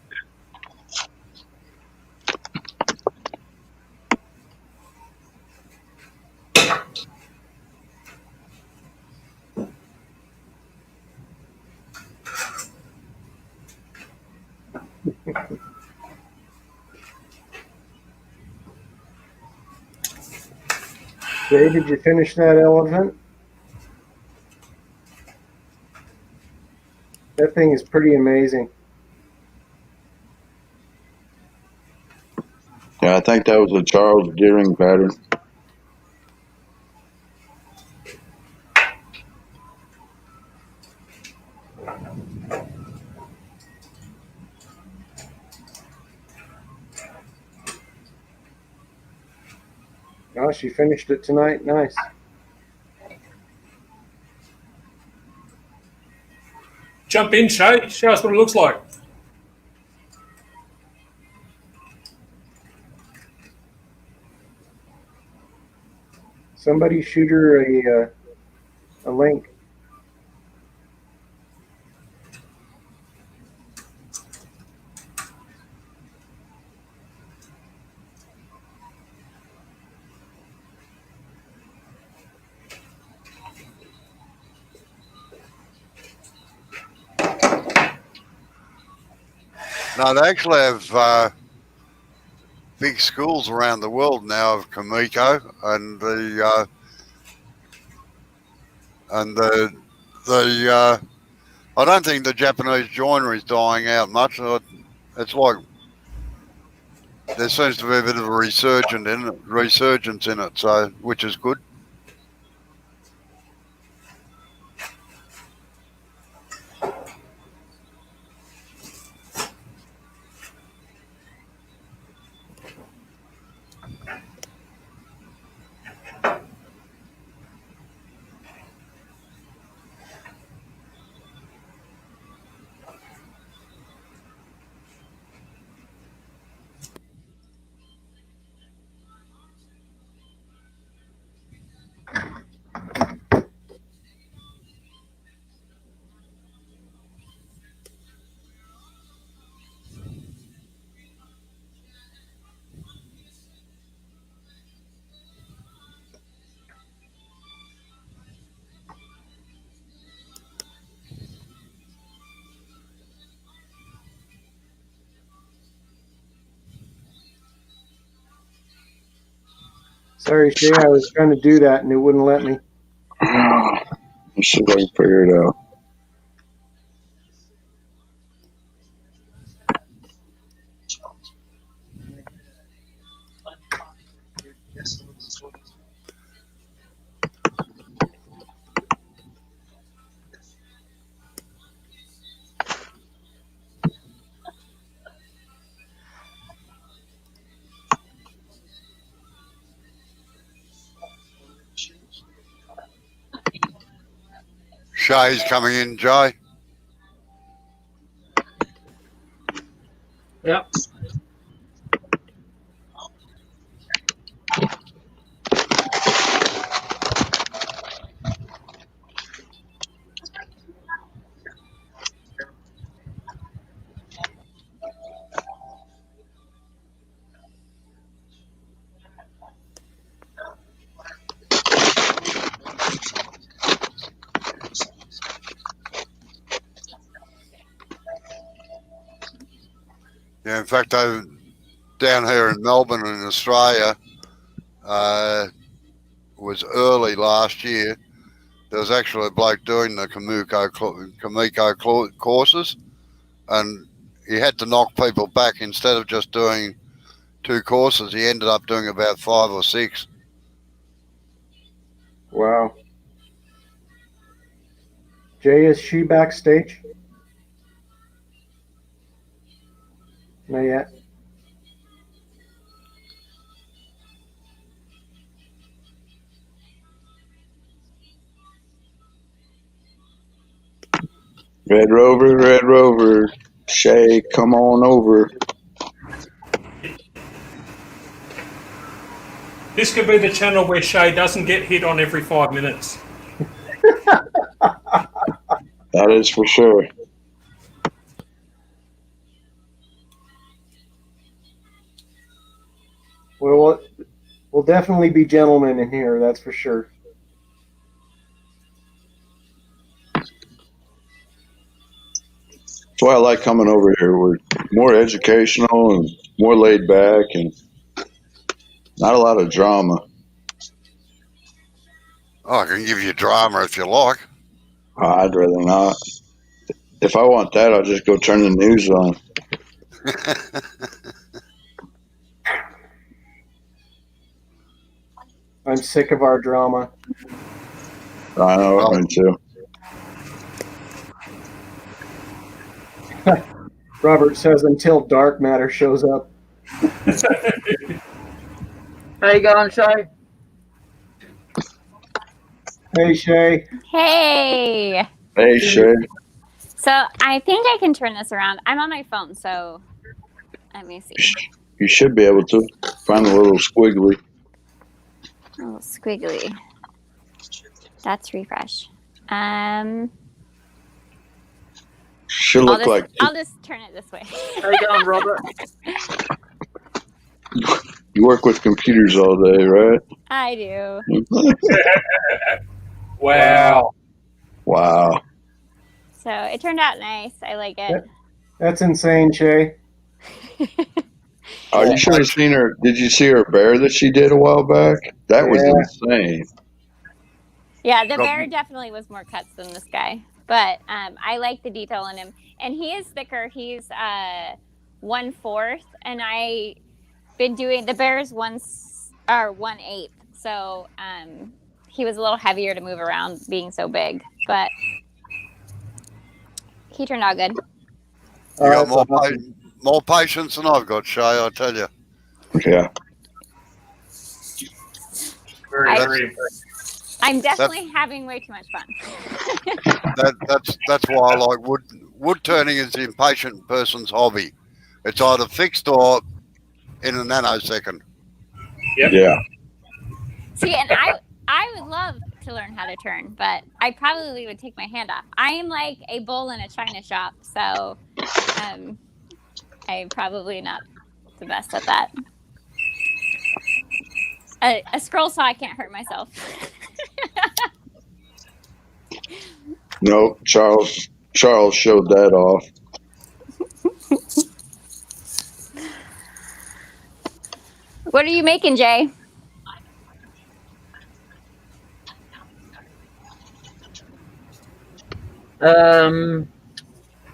Jay, did you finish that elephant? That thing is pretty amazing. Yeah, I think that was a Charles Deering pattern. Oh, she finished it tonight. Nice. Jump in, Shay. Show us what it looks like. Somebody shoot her a link. No, they actually have big schools around the world now of Kamiko, and the I don't think the Japanese joinery is dying out much. It's like there seems to be a bit of a resurgence in it, so which is good. Sorry, Shay, I was trying to do that and it wouldn't let me. Let's see if I can figure it out. Shay's coming in, Jay. Yep. Yeah, in fact, down here in Melbourne in Australia, was early last year. There was actually a bloke doing the Kamiko courses, and he had to knock people back. Instead of just doing 2 courses, he ended up doing about 5 or 6. Wow. Jay, is she backstage? Not yet. Red Rover, Shay, come on over. This could be the channel where Shay doesn't get hit on every 5 minutes. That is for sure. Well, we'll definitely be gentlemen in here, that's for sure. That's why I like coming over here. We're more educational and more laid back and not a lot of drama. Oh, I can give you drama if you like. I'd rather not. If I want that, I'll just go turn the news on. I'm sick of our drama. I know, Oh. me too. Robert says until dark matter shows up. How you going, Shay? Hey, Shay. Hey. Hey, Shay. So I think I can turn this around. I'm on my phone, so let me see. You should be able to. Find a little squiggly. A little squiggly. That's refresh. Should look like I'll just turn it this way. How you going, Robert? you work with computers all day, right? I do. Wow. Wow. So it turned out nice. I like it. That's insane, Shay. Oh, you should have seen her. Did you see her bear that she did a while back? That was insane. Yeah, the bear definitely was more cuts than this guy, but I like the detail in him, and he is thicker. He's 1/4, and I been doing the bear's 1/8, so he was a little heavier to move around, being so big, but he turned out good. You got more patience than I've got, Shay, I tell you. Yeah. Very impressive. I'm definitely having way too much fun. That's why I like wood. Wood turning is the impatient person's hobby. It's either fixed or in a nanosecond. Yep. Yeah. See, and I would love to learn how to turn, but I probably would take my hand off. I am like a bull in a china shop, so I'm probably not the best at that. A scroll saw, I can't hurt myself. No, Charles showed that off. What are you making, Jay?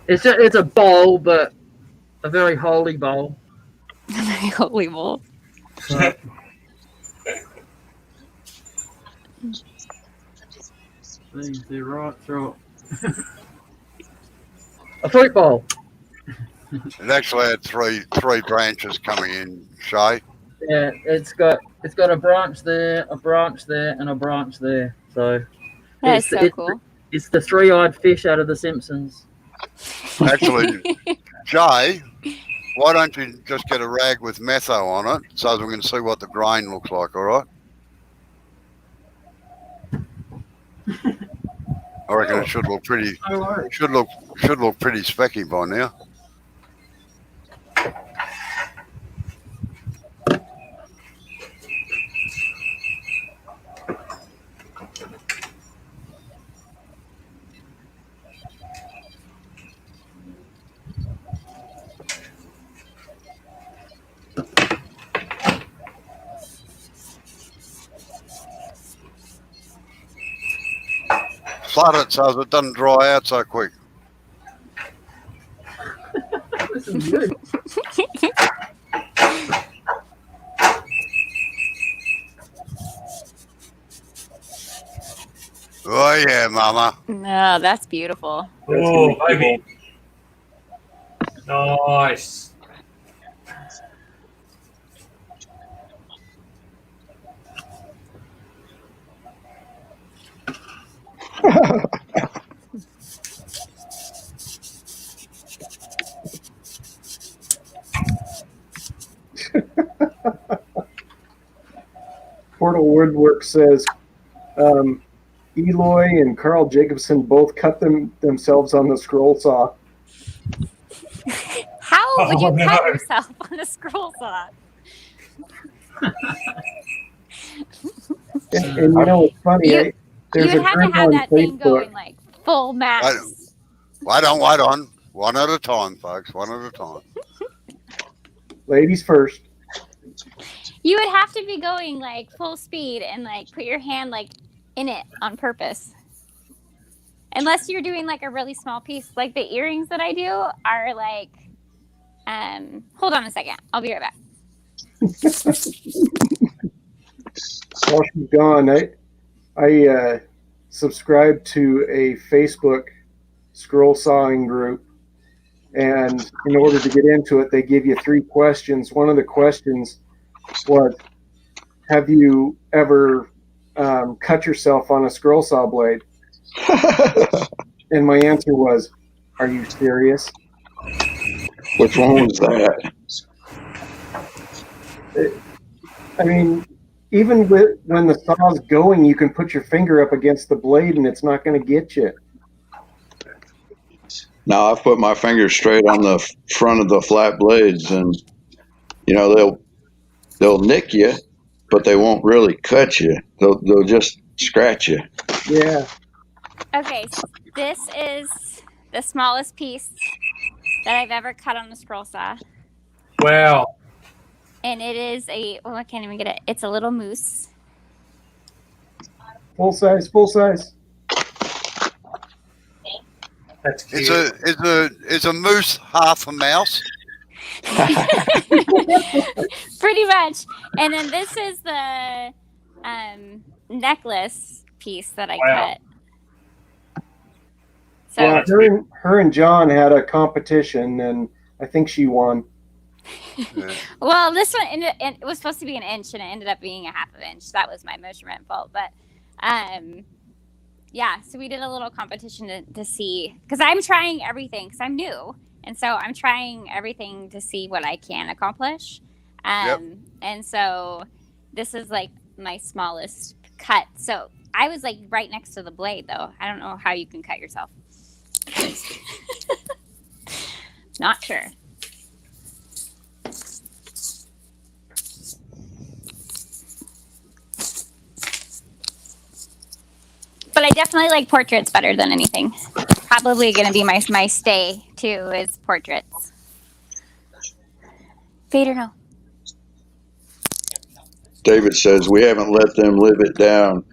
It's a bowl, but a very holy bowl. Holy bowl. They're right through it. A fruit bowl. It actually had three branches coming in, Shay. Yeah, it's got a branch there, a branch there, and a branch there. So that is so cool. It's the three-eyed fish out of The Simpsons. Actually, Jay, why don't you just get a rag with metho on it so that we can see what the grain looks like, all right? I reckon it should look pretty. Should look pretty specky by now. Flood it so that it doesn't dry out so quick. This is good. Oh yeah, Mama. No, that's beautiful. Oh, baby. Nice. Portal Woodwork says Eloy and Carl Jacobson both cut themselves on the scroll saw. How would you cut yourself on a scroll saw? And you know what's funny? You'd have to have that thing going like full max. Wait on. One at a time, folks. One at a time. Ladies first. You would have to be going like full speed and like put your hand like in it on purpose. Unless you're doing like a really small piece. Like the earrings that I do are like, hold on a second. I'll be right back. While she's gone, I subscribed to a Facebook scroll sawing group, and in order to get into it, they give you 3 questions. One of the questions was, have you ever cut yourself on a scroll saw blade? And my answer was, are you serious? Which one was that? I mean, even when the saw's going, you can put your finger up against the blade and it's not going to get you. No, I've put my finger straight on the front of the flat blades, and you know they'll nick you, but they won't really cut you. They'll just scratch you. Yeah. Okay, so this is the smallest piece that I've ever cut on the scroll saw. Wow. And it is I can't even get it. It's a little moose. Full size, full size. That's cute. Is a moose half a mouse? Pretty much. And then this is the necklace piece that I cut. So Yeah, her and John had a competition, and I think she won. Yeah. well, this one it was supposed to be an inch, and it ended up being a half of an inch. That was my measurement fault, but yeah. So we did a little competition to see, because I'm trying everything because I'm new, and so I'm trying everything to see what I can accomplish. And so this is like my smallest cut. So I was like right next to the blade, though. I don't know how you can cut yourself. Not sure. But I definitely like portraits better than anything. Probably going to be my stay, too, is portraits. Vader, no. David says, we haven't let them live it down.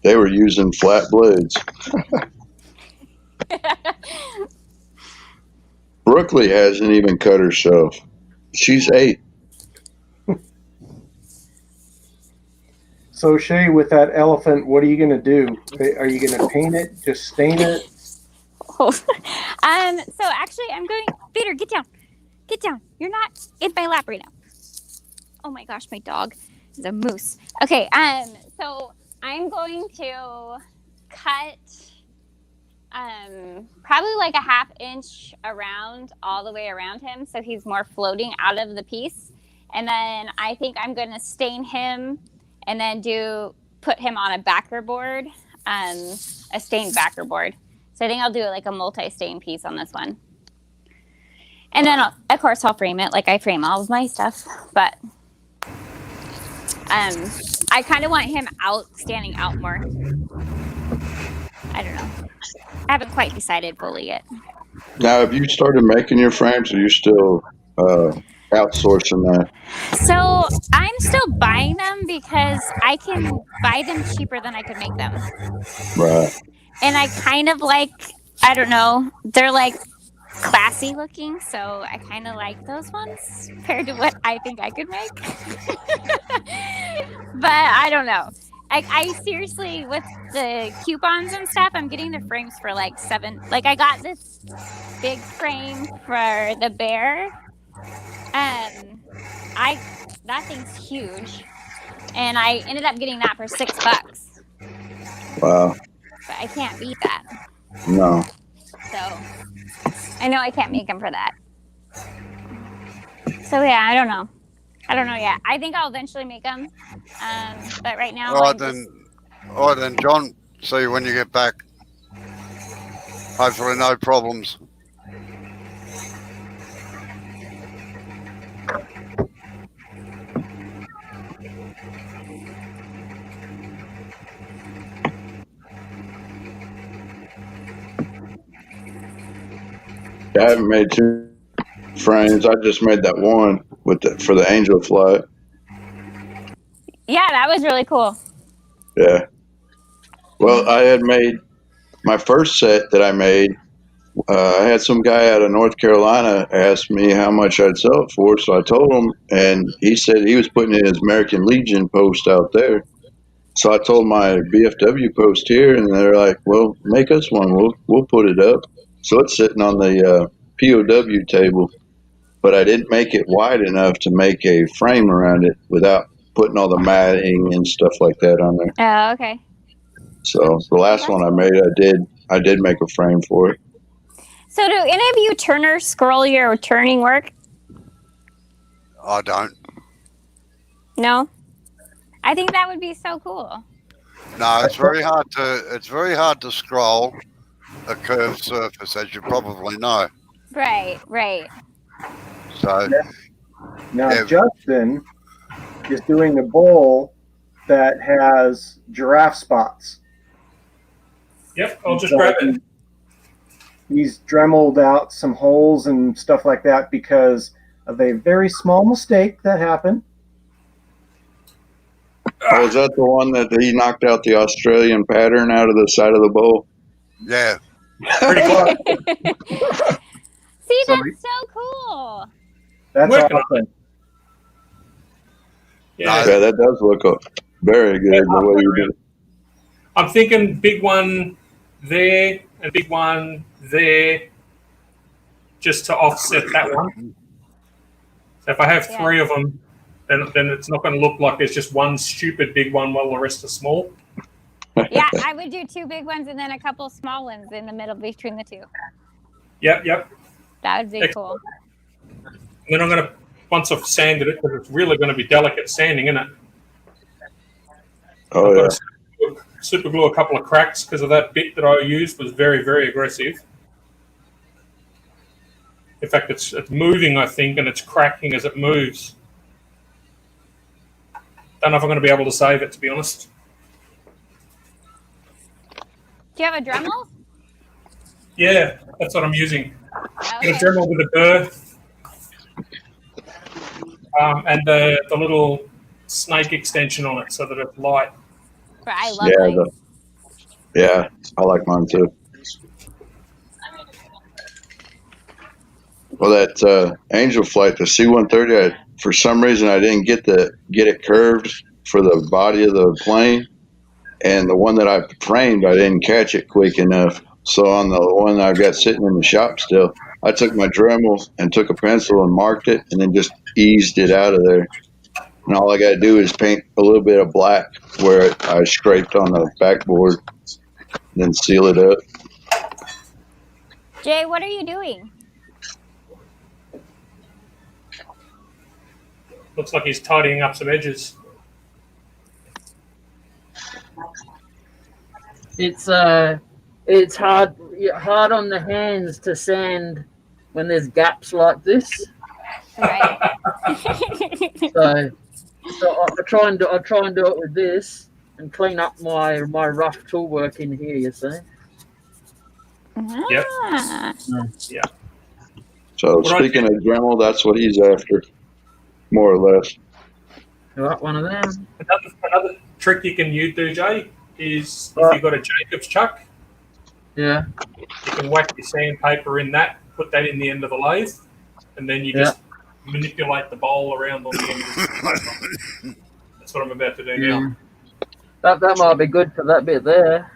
They were using flat blades. Brooklyn hasn't even cut herself. She's 8. So Shay, with that elephant, what are you going to do? Are you going to paint it? Just stain it? So actually, I'm going. Vader, get down. Get down. You're not in my lap right now. Oh my gosh, my dog is a moose. Okay. So I'm going to cut probably like a half inch around, all the way around him, so he's more floating out of the piece. And then I think I'm going to stain him, and then put him on a backer board, a stained backer board. So I think I'll do like a multi-stain piece on this one. And then, of course, I'll frame it like I frame all of my stuff. But I kind of want him standing out more. I don't know. I haven't quite decided fully yet. Now, have you started making your frames, or are you still outsourcing that? So I'm still buying them because I can buy them cheaper than I could make them. Right. And I kind of like, I don't know, they're like classy looking, so I kind of like those ones compared to what I think I could make. But I don't know. I seriously, with the coupons and stuff, I'm getting the frames for like $7. Like I got this big frame for the bear. That thing's huge, and I ended up getting that for $6. Wow. But I can't beat that. No. So I know I can't make them for that. So yeah, I don't know yet. I think I'll eventually make them. But right now, All right, then, John. See you when you get back. Hopefully, no problems. I haven't made 2 frames. I just made that one for the angel flight. Yeah, that was really cool. Yeah. Well, I had made my first set that I made. I had some guy out of North Carolina ask me how much I'd sell it for, so I told him, and he said he was putting in his American Legion post out there. So I told my BFW post here, and they're like, "Well, make us one. We'll put it up." So it's sitting on the POW table, but I didn't make it wide enough to make a frame around it without putting all the matting and stuff like that on there. Oh, okay. So the last one I made, I did make a frame for it. So do any of you turners scroll your turning work? I don't. No? I think that would be so cool. No, it's very hard to scroll a curved surface, as you probably know. Right. So Now, Yeah. Justin is doing a bowl that has giraffe spots. Yep, I'll just grab it. He's dremeled out some holes and stuff like that because of a very small mistake that happened. Oh, is that the one that he knocked out the Australian pattern out of the side of the bowl? Yeah. Pretty close. See, So- that's so cool. That's Working on awesome. Yeah. Yeah, that does look very good the way you did it. I'm thinking big one there and big one there, just to offset that one. So if I have Yeah. 3 of them, then it's not going to look like there's just one stupid big one while the rest are small. Yeah, I would do 2 big ones and then a couple small ones in the middle between the 2. Yep. That would be cool. And then I'm going to, once I've sanded it, because it's really going to be delicate sanding, isn't it? Oh, I've yeah. got to super glue a couple of cracks because of that bit that I used was very, very aggressive. In fact, it's moving, I think, and it's cracking as it moves. Don't know if I'm going to be able to save it, to be honest. Do you have a Dremel? Yeah, that's what I'm using. Okay. A Dremel with a burr. And the little snake extension on it so that it's light. I love Yeah, lights. Yeah, I like mine too. Well, that Angel Flight, the C-130, for some reason I didn't get it curved for the body of the plane, and the one that I framed, I didn't catch it quick enough. So on the one I've got sitting in the shop still, I took my Dremel and took a pencil and marked it, and then just eased it out of there. And all I got to do is paint a little bit of black where I scraped on the backboard, then seal it up. Jay, what are you doing? Looks like he's tidying up some edges. It's hard on the hands to sand when there's gaps like this. Right. So I try and do it with this and clean up my rough tool work in here. You see. Yep. Ah. So What speaking of Dremel, that's what he's after, more or less. You like one of them? Another trick you can do, Jay, is if you've got a Jacob's chuck, Yeah. you can whack your sandpaper in that, put that in the end of the lathe, and then you just manipulate the bowl around on the end of the That's what I'm about to do now. That might be good for that bit there.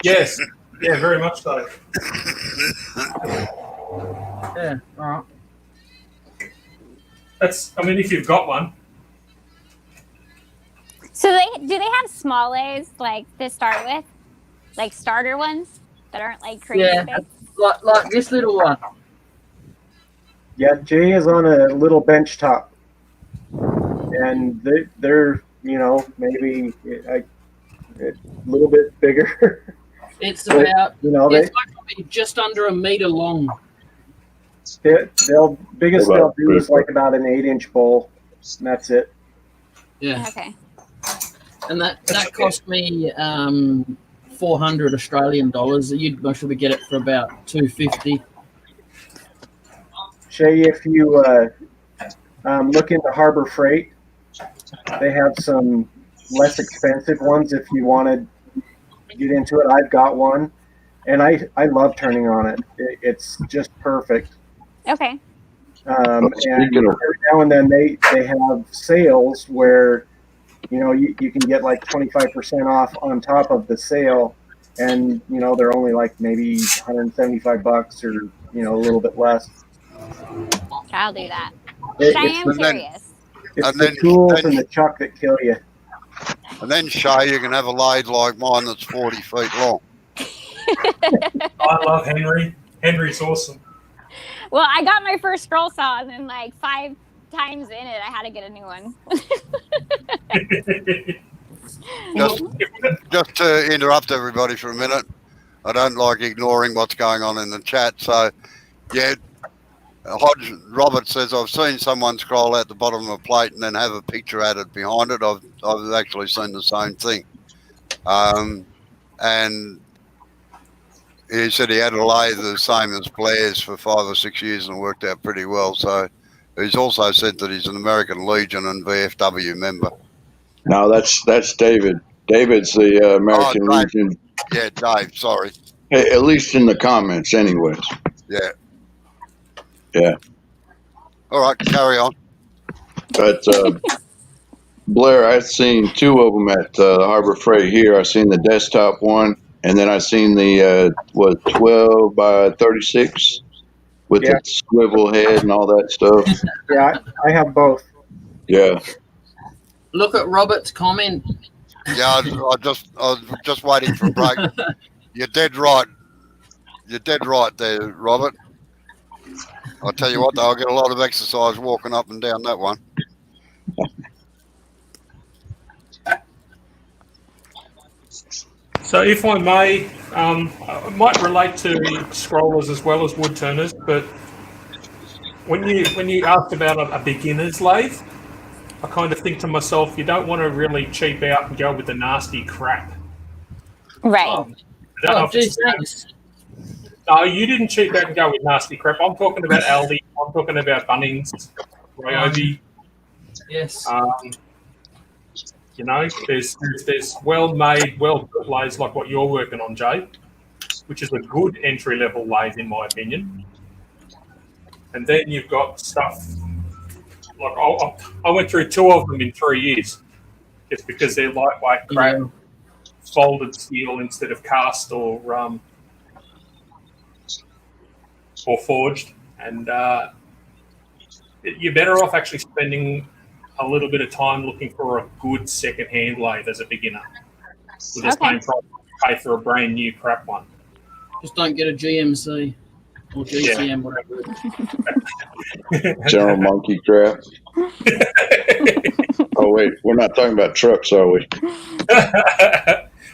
Yes. Yeah, very much so. Yeah. All right. If you've got one. So do they have small lathes like to start with, like starter ones that aren't like crazy Yeah. big? Like this little one. Yeah, Jay is on a little bench top, and they're maybe a little bit bigger. It's about It's like just under a meter long. they'll do is like about an 8-inch bowl, and that's it. Yeah. Okay. And that cost me 400 Australian dollars. You'd most probably get it for about 250. Shay, if you look into Harbor Freight, they have some less expensive ones if you want to get into it. I've got one, and I love turning on it. It's just perfect. Okay. And every now and then they have sales where you can get like 25% off on top of the sale, and they're only like maybe $175 or a little bit less. I'll do that. It- I it's am the- curious. It's And the then- tools then- and the chuck that kill you. And then, Shay, you can have a lathe like mine that's 40 feet long. I love Henry. Henry's awesome. Well, I got my first scroll saw, and then like 5 times in it, I had to get a new one. Just to interrupt everybody for a minute, I don't like ignoring what's going on in the chat. So, yeah, Hodge Robert says, I've seen someone scroll out the bottom of a plate and then have a picture added behind it. I've actually seen the same thing. And he said he had a lathe the same as Blair's for 5 or 6 years and it worked out pretty well. So he's also said that he's an American Legion and VFW member. No, that's David. David's the American Dave. Legion. Yeah, Dave, sorry. Hey, at least in the comments, anyways. Yeah. Yeah. All right, carry on. But Blair, I've seen 2 of them at Harbor Freight here. I've seen the desktop one, and then I've seen the 12 by 36 with the swivel head and all that stuff. Yeah, I have both. Yeah. Look at Robert's comment. Yeah, I was just waiting for a break. You're dead right. You're dead right there, Robert. I'll tell you what, though, I'll get a lot of exercise walking up and down that one. So if I may, it might relate to scrollers as well as wood turners, but when you asked about a beginner's lathe, I kind of think to myself, you don't want to really cheap out and go with the nasty crap. Right. Geez, thanks. No, you didn't cheap out and go with nasty crap. I'm talking about Aldi. I'm talking about Bunnings, Ryobi. Yes. You know, there's well-made, well-built lathes like what you're working on, Jay, which is a good entry-level lathe in my opinion. And then you've got stuff like I went through 2 of them in 3 years, just because they're lightweight crap, folded steel instead of cast or forged, and you're better off actually spending a little bit of time looking for a good second-hand lathe as a beginner. With the same price you pay for a brand new crap one. Just don't get a GMC or GCM, whatever. General Monkey crap. Oh, wait, we're not talking about trucks, are we?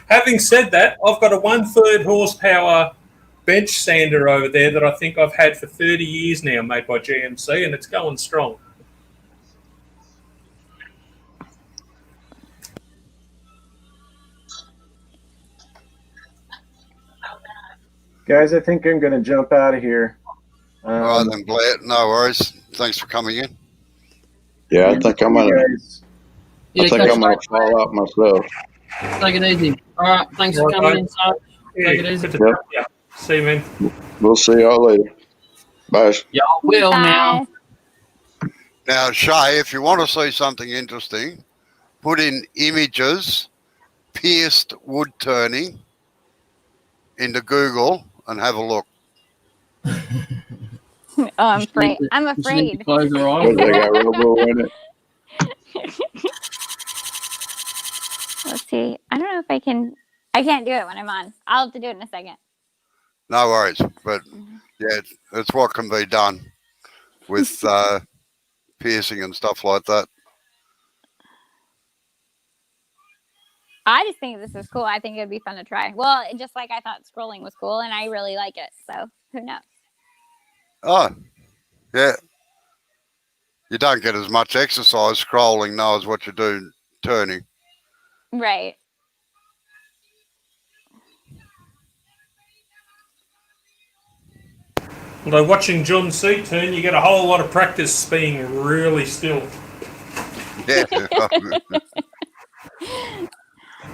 Having said that, I've got a 1/3 horsepower bench sander over there that I think I've had for 30 years now, made by GMC, and it's going strong. Guys, I think I'm going to jump out of here. All right, then, Blair. No worries. Thanks for coming in. Yeah, I think I'm going to fall out myself. Take it easy. All right, thanks for coming in, Sarge. Take it easy. Yeah. See you, man. We'll see y'all later. Bye. Y'all will now. Now, Shay, if you want to see something interesting, put in images, pierced wood turning into Google and have a look. Oh, I'm afraid. I'm afraid. Because they got robo in it. Let's see. I don't know if I can. I can't do it when I'm on. I'll have to do it in a second. No worries. But, yeah, it's what can be done with piercing and stuff like that. I just think this is cool. I think it'd be fun to try. Well, just like I thought scrolling was cool, and I really like it. So who knows? Oh, yeah. You don't get as much exercise scrolling now as what you do turning. Right. Although watching John C turn, you get a whole lot of practice being really still. Yeah.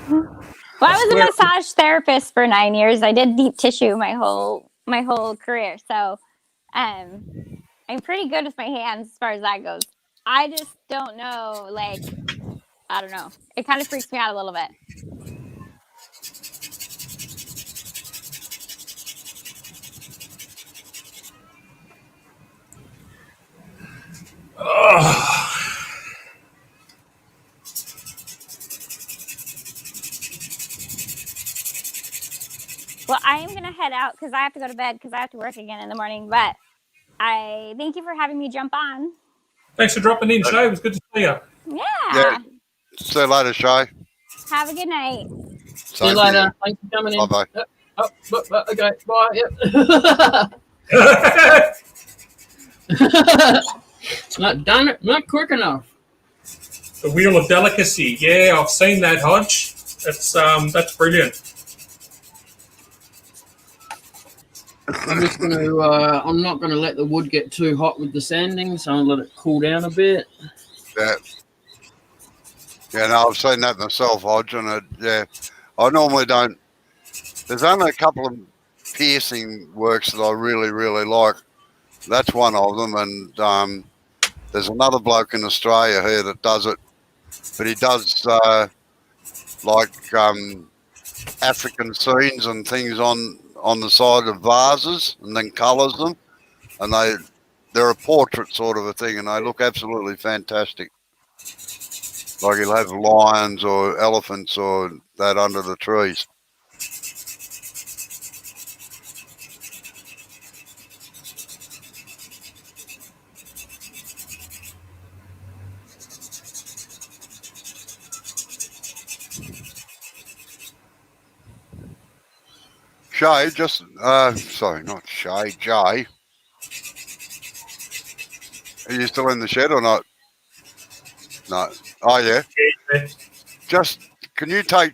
Well, I was a massage therapist for 9 years. I did deep tissue my whole career, so I'm pretty good with my hands as far as that goes. I just don't know, like, I don't know. It kind of freaks me out a little bit. Well, I am going to head out because I have to go to bed because I have to work again in the morning. But I thank you for having me jump on. Thanks for dropping in, Shay. It was good to see you. Yeah. See you later, Shay. Have a good night. See you later. Thanks for coming in. Bye-bye. Okay, bye. Yep. Not done it. Not quick enough. The Wheel of Delicacy. Yeah, I've seen that, Hodge. That's brilliant. I'm just going to, I'm not going to let the wood get too hot with the sanding, so I'll let it cool down a bit. Yeah. Yeah, no, I've seen that myself, Hodge, and I normally don't. There's only a couple of piercing works that I really, really like. That's one of them, and there's another bloke in Australia here that does it, but he does African scenes and things on the side of vases, and then colours them, and they're a portrait sort of a thing, and they look absolutely fantastic. Like he'll have lions or elephants or that under the trees. Shay, sorry, not Shay, Jay. Are you still in the shed or not? No. Oh, yeah. Just, can you take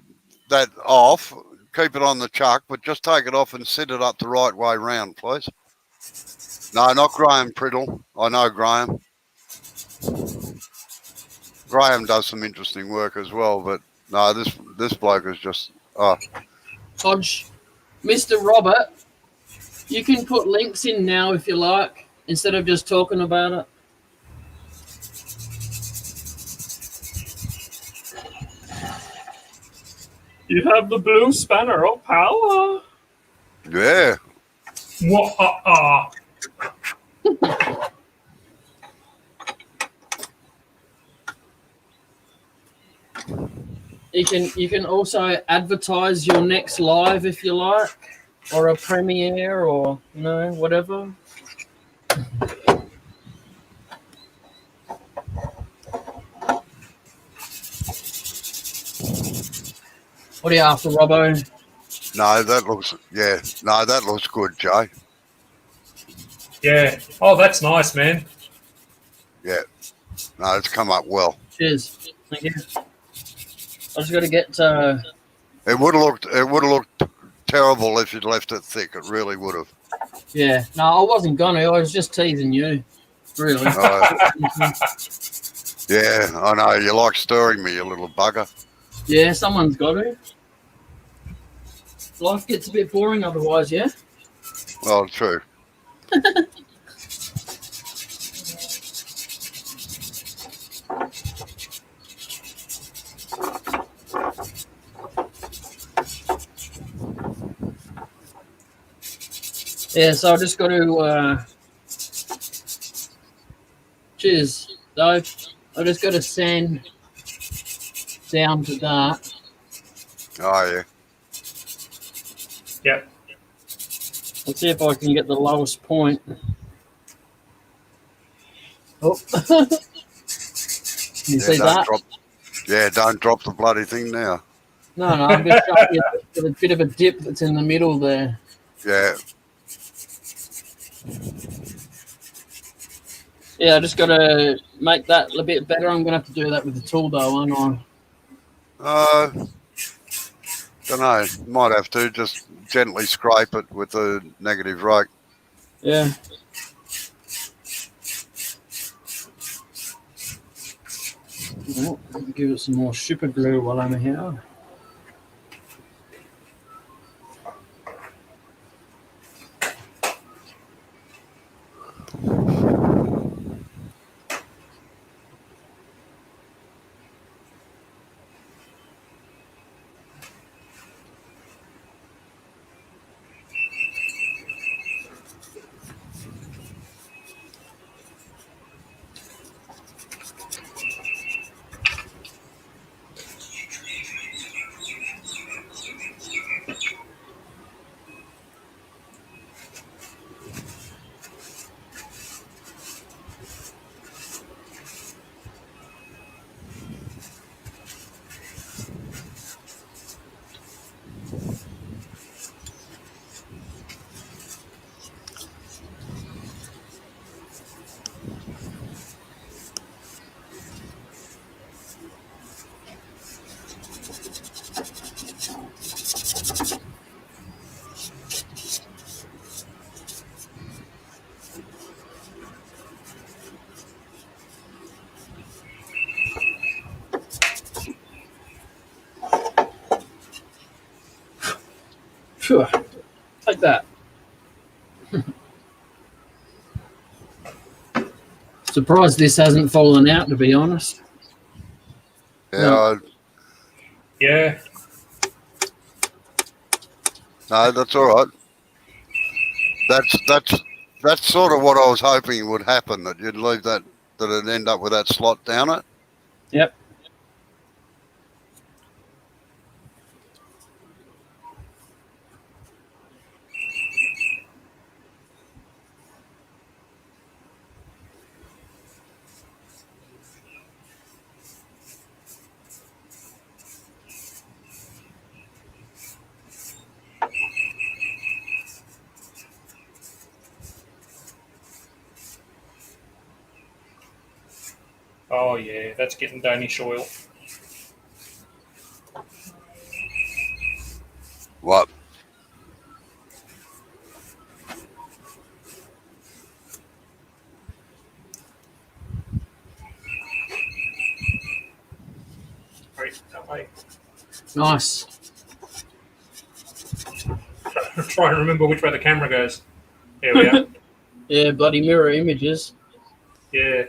that off, keep it on the chuck, but just take it off and sit it up the right way round, please? No, not Graham Priddle. I know Graham. Graham does some interesting work as well, but no, this bloke is just, Hodge, Mr. Robert, you can put links in now if you like, instead of just talking about it. You have the blue spanner of power. yeah. You can also advertise your next live if you like, or a premiere, or whatever. What are you after, Robbo? No, that looks good, Jay. Yeah. Oh, that's nice, man. Yeah. No, it's come up well. Cheers. Thank you. I just got to get. It would have looked terrible if you'd left it thick. It really would have. Yeah. No, I wasn't gonna. I was just teasing you. Really. Yeah, I know. You like stirring me, you little bugger. Yeah, someone's got to. Life gets a bit boring otherwise, yeah? Well, true. Yeah, so I just got to. Cheers, Dave. I just got to sand down to that. Oh, yeah. Yep. Let's see if I can get the lowest point. Oh. You see that? Don't drop the bloody thing now. No, I'm just showing you a bit of a dip that's in the middle there. Yeah. Yeah, I just got to make that a bit better. I'm going to have to do that with the tool, though, aren't I? Don't know. Might have to just gently scrape it with a negative rake. Yeah. Well, give it some more super glue while I'm here. Phew. Take that. Surprised this hasn't fallen out, to be honest. Yeah, Yeah. no, that's all right. That's sort of what I was hoping would happen, that you'd leave that it'd end up with that slot down it. Yep. Oh, yeah, that's getting Danish oil. What? Right, that way. Nice. I'm trying to remember which way the camera goes. There we are. Yeah, bloody mirror images. Yeah.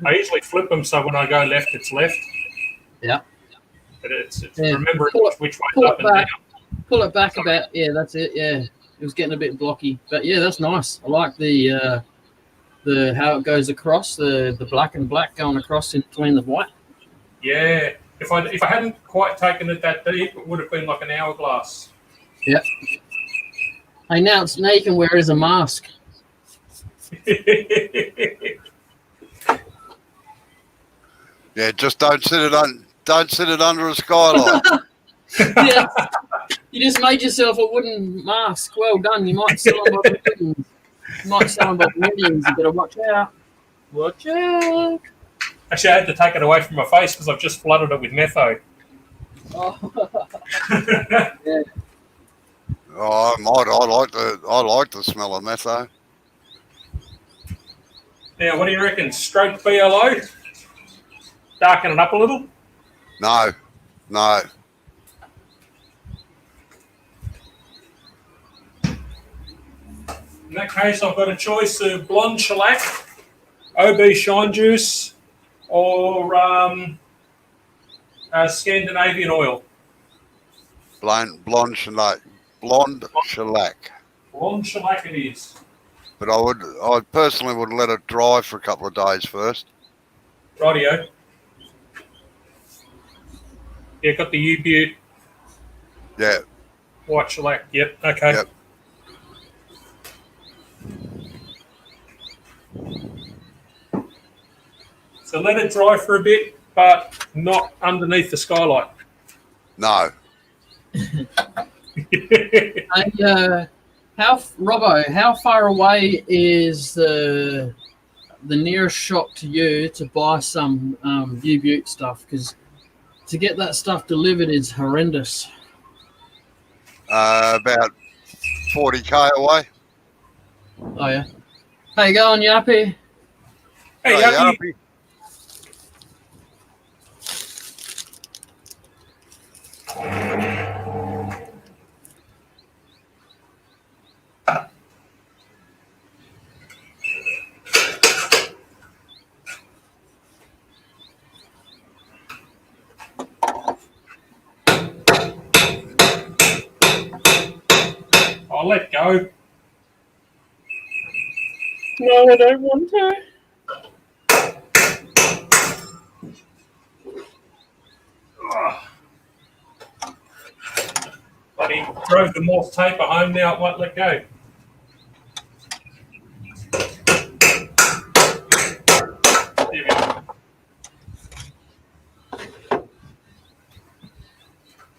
I usually flip them so when I go left, it's left. Yeah. But it's Yeah. remembering Pull which way pull up it and back. down. Pull it back about, yeah, that's it, yeah. It was getting a bit blocky. But yeah, that's nice. I like the how it goes across, the black and black going across in between the white. Yeah. If I hadn't quite taken it that deep, it would have been like an hourglass. Yep. Hey, now you can wear it as a mask. Yeah, just don't sit it under a skylight. Yeah. You just made yourself a wooden mask. Well done. You might sell them by the millions. You might sell them by the millions. You better watch out. Watch out. Actually, I had to take it away from my face because I've just flooded it with metho. Oh. Yeah. Oh, I might. I like the smell of metho. Now, what do you reckon? Straight BLO? Darken it up a little? No. In that case, I've got a choice of blonde shellac, OB shine juice, or Scandinavian oil. Blonde shellac. Blonde shellac. Blonde shellac it is. But I personally would let it dry for a couple of days first. Rightio. Yeah, got the U-Butte. Yeah. White shellac. Yep. Okay. Yep. So let it dry for a bit, but not underneath the skylight. No. Hey, Robbo, how far away is the nearest shop to you to buy some U-Butte stuff? Because to get that stuff delivered is horrendous. About 40k away. Oh yeah. How you going, Yappy? Hey, Oh, Yuppie. Yuppie. I'll let go. No, I don't want to. Buddy, drove the Morse taper home, now it won't let go. There we go.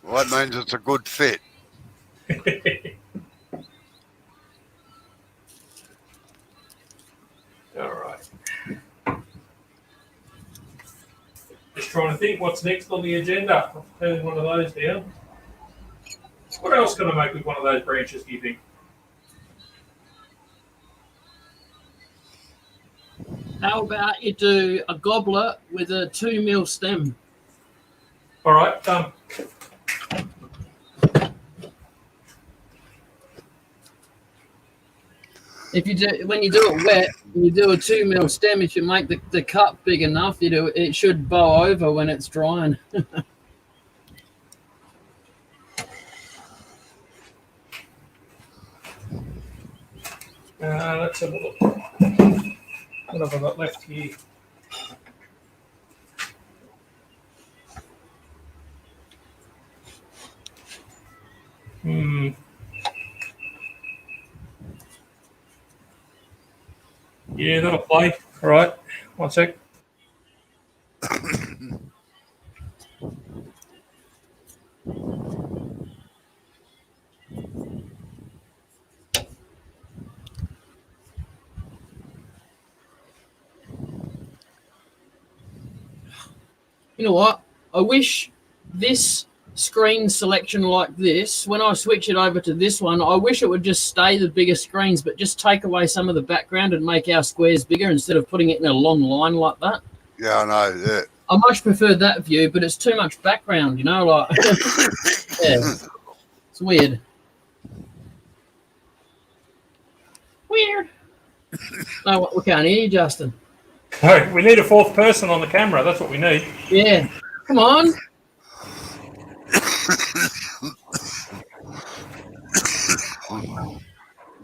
Well, that means it's a good fit. All right. Just trying to think what's next on the agenda. I'll turn one of those down. What else can I make with one of those branches, do you think? How about you do a goblet with a 2 mil stem? All right, done. if you do when you do it wet, and you do a 2 mil stem, if you make the cup big enough, it should bow over when it's drying. Let's have a look. What have I got left here? Yeah, that'll play. All right. 1 sec. You know what? I wish this screen selection like this, when I switch it over to this one, I wish it would just stay the bigger screens, but just take away some of the background and make our squares bigger instead of putting it in a long line like that. Yeah, I know. Yeah. I much prefer that view, but it's too much background, like yeah, it's weird. Weird. No, we can't hear you, Justin. No, we need a fourth person on the camera. That's what we need. Yeah, come on.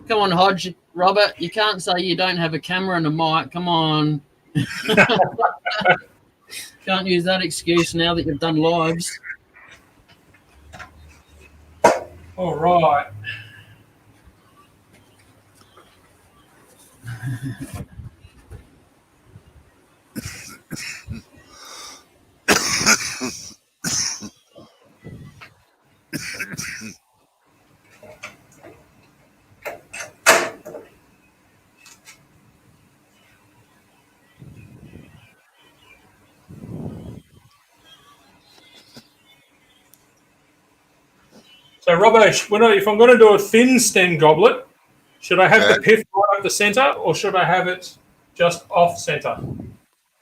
Come on, Hodge. Robert, you can't say you don't have a camera and a mic. Come on. Can't use that excuse now that you've done lives. All right. So, Robbo, if I'm going to do a thin stem goblet, should I have the pith right up the centre or should I have it just off centre?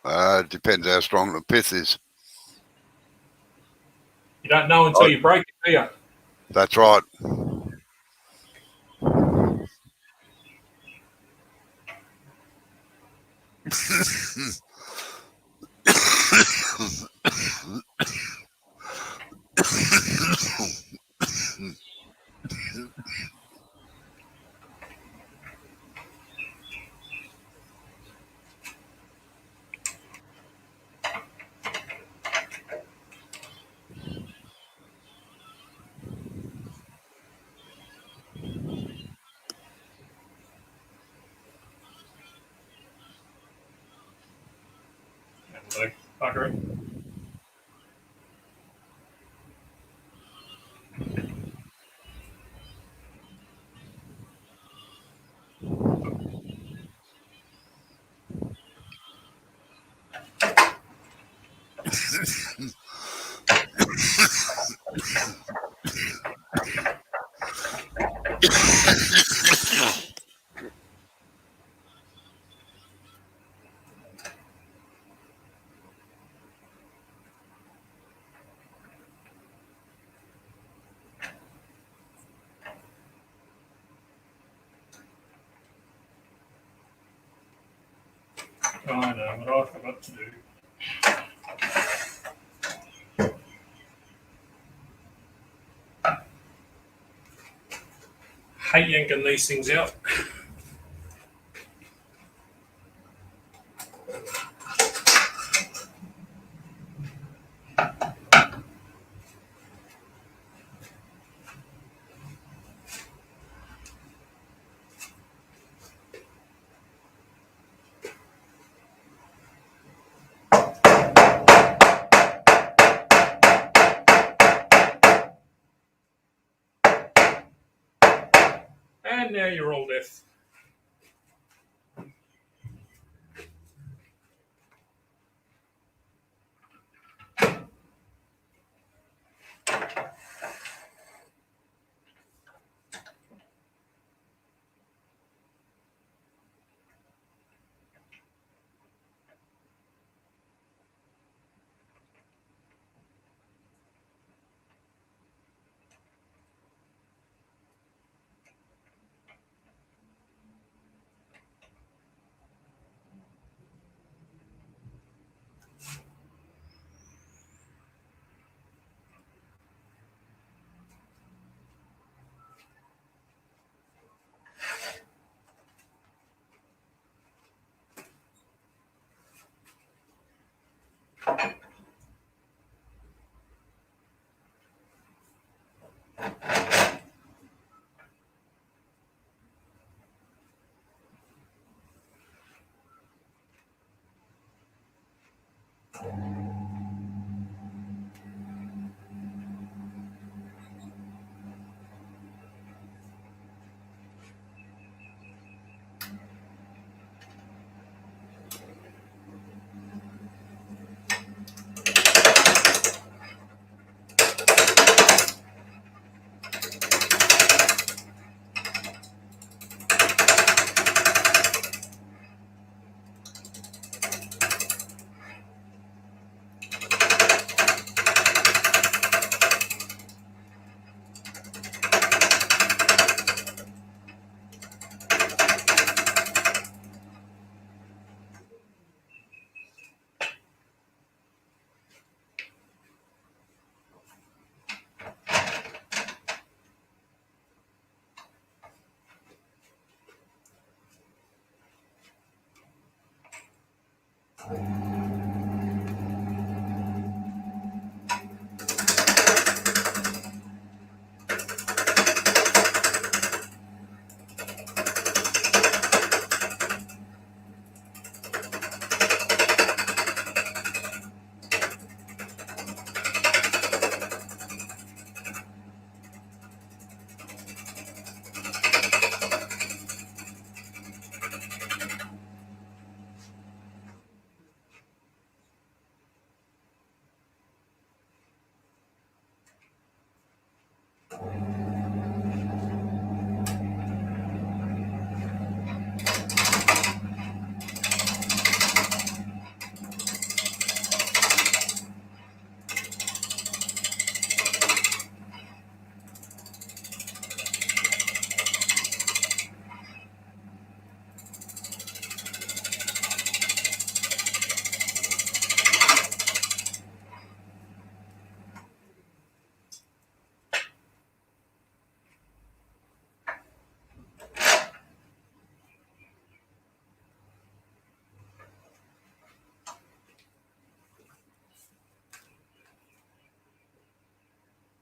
It depends how strong the pith is. You don't know until you break it, do you? That's right. Bugger it. Oh, I know what I forgot to do. Hate yanking these things out. And now you're all deaf.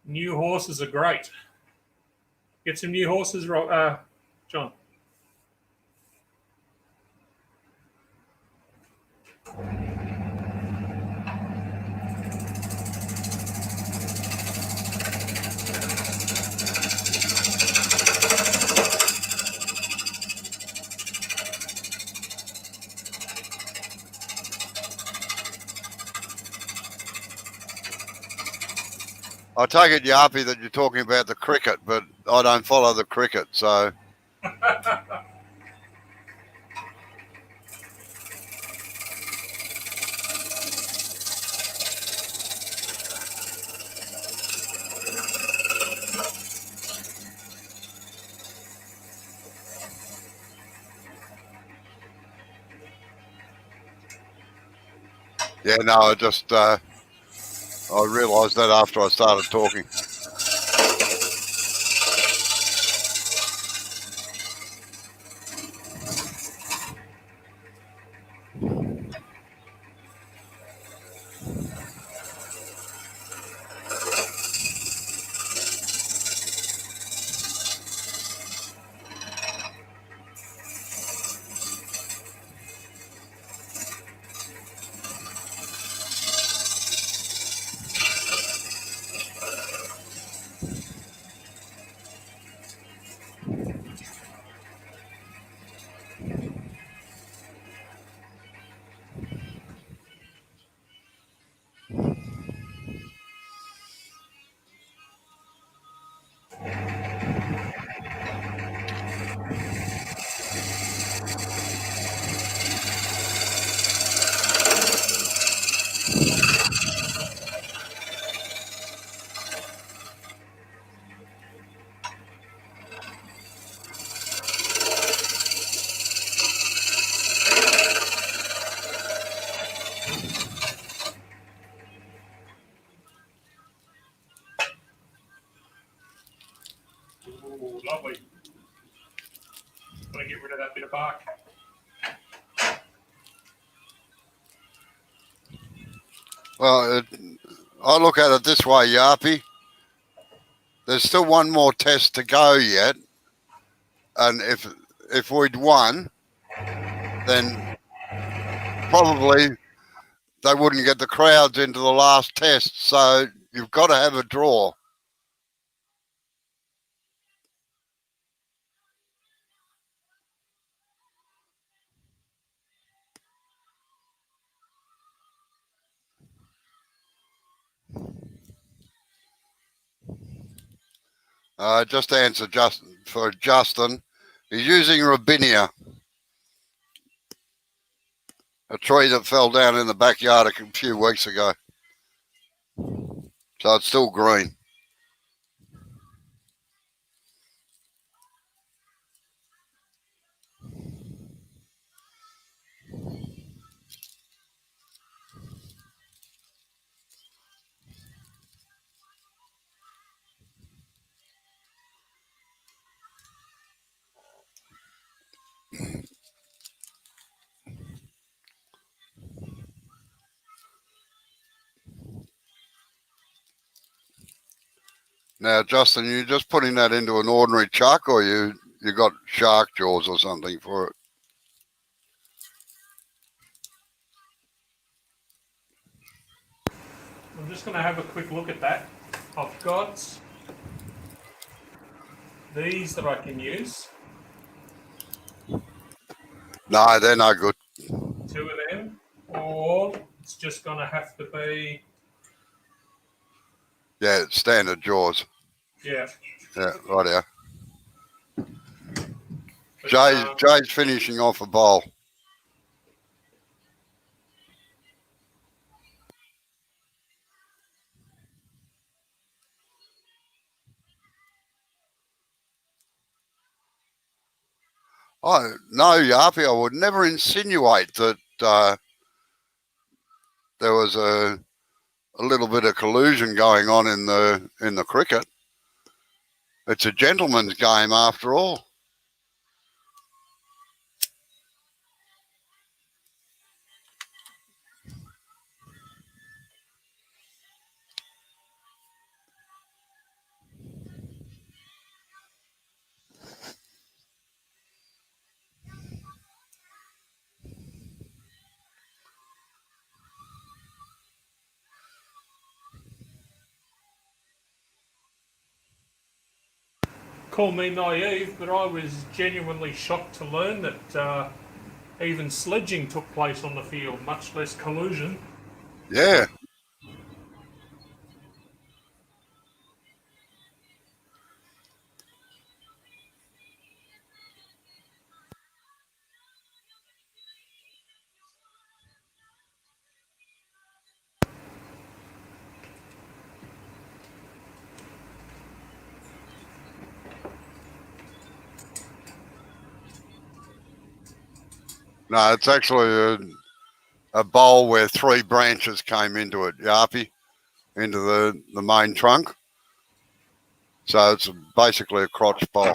New horses are great. Get some new horses, John. I take it, Yarpy, that you're talking about the cricket, but I don't follow the cricket, so. Yeah, no, I just, I realised that after I started talking. Ooh, lovely. Want to get rid of that bit of bark. Well, I look at it this way, Yarpy. There's still one more test to go yet. And if we'd won, then probably they wouldn't get the crowds into the last test. So you've got to have a draw. Just to answer for Justin, he's using Robinia, a tree that fell down in the backyard a few weeks ago. So it's still green. Now, Justin, you just putting that into an ordinary chuck, or you got shark jaws or something for it? I'm just going to have a quick look at that. I've got these that I can use. No, they're no good. 2 of them, or it's just going to have to be. Yeah, standard jaws. Yeah. Yeah, right here. But, Jay's finishing off a bowl. Oh, no, Yarpy, I would never insinuate that there was a little bit of collusion going on in the cricket. It's a gentleman's game after all. call me naive, but I was genuinely shocked to learn that even sledging took place on the field, much less collusion. Yeah. No, it's actually a bowl where 3 branches came into it, Yarpy, into the main trunk. So it's basically a crotch bowl.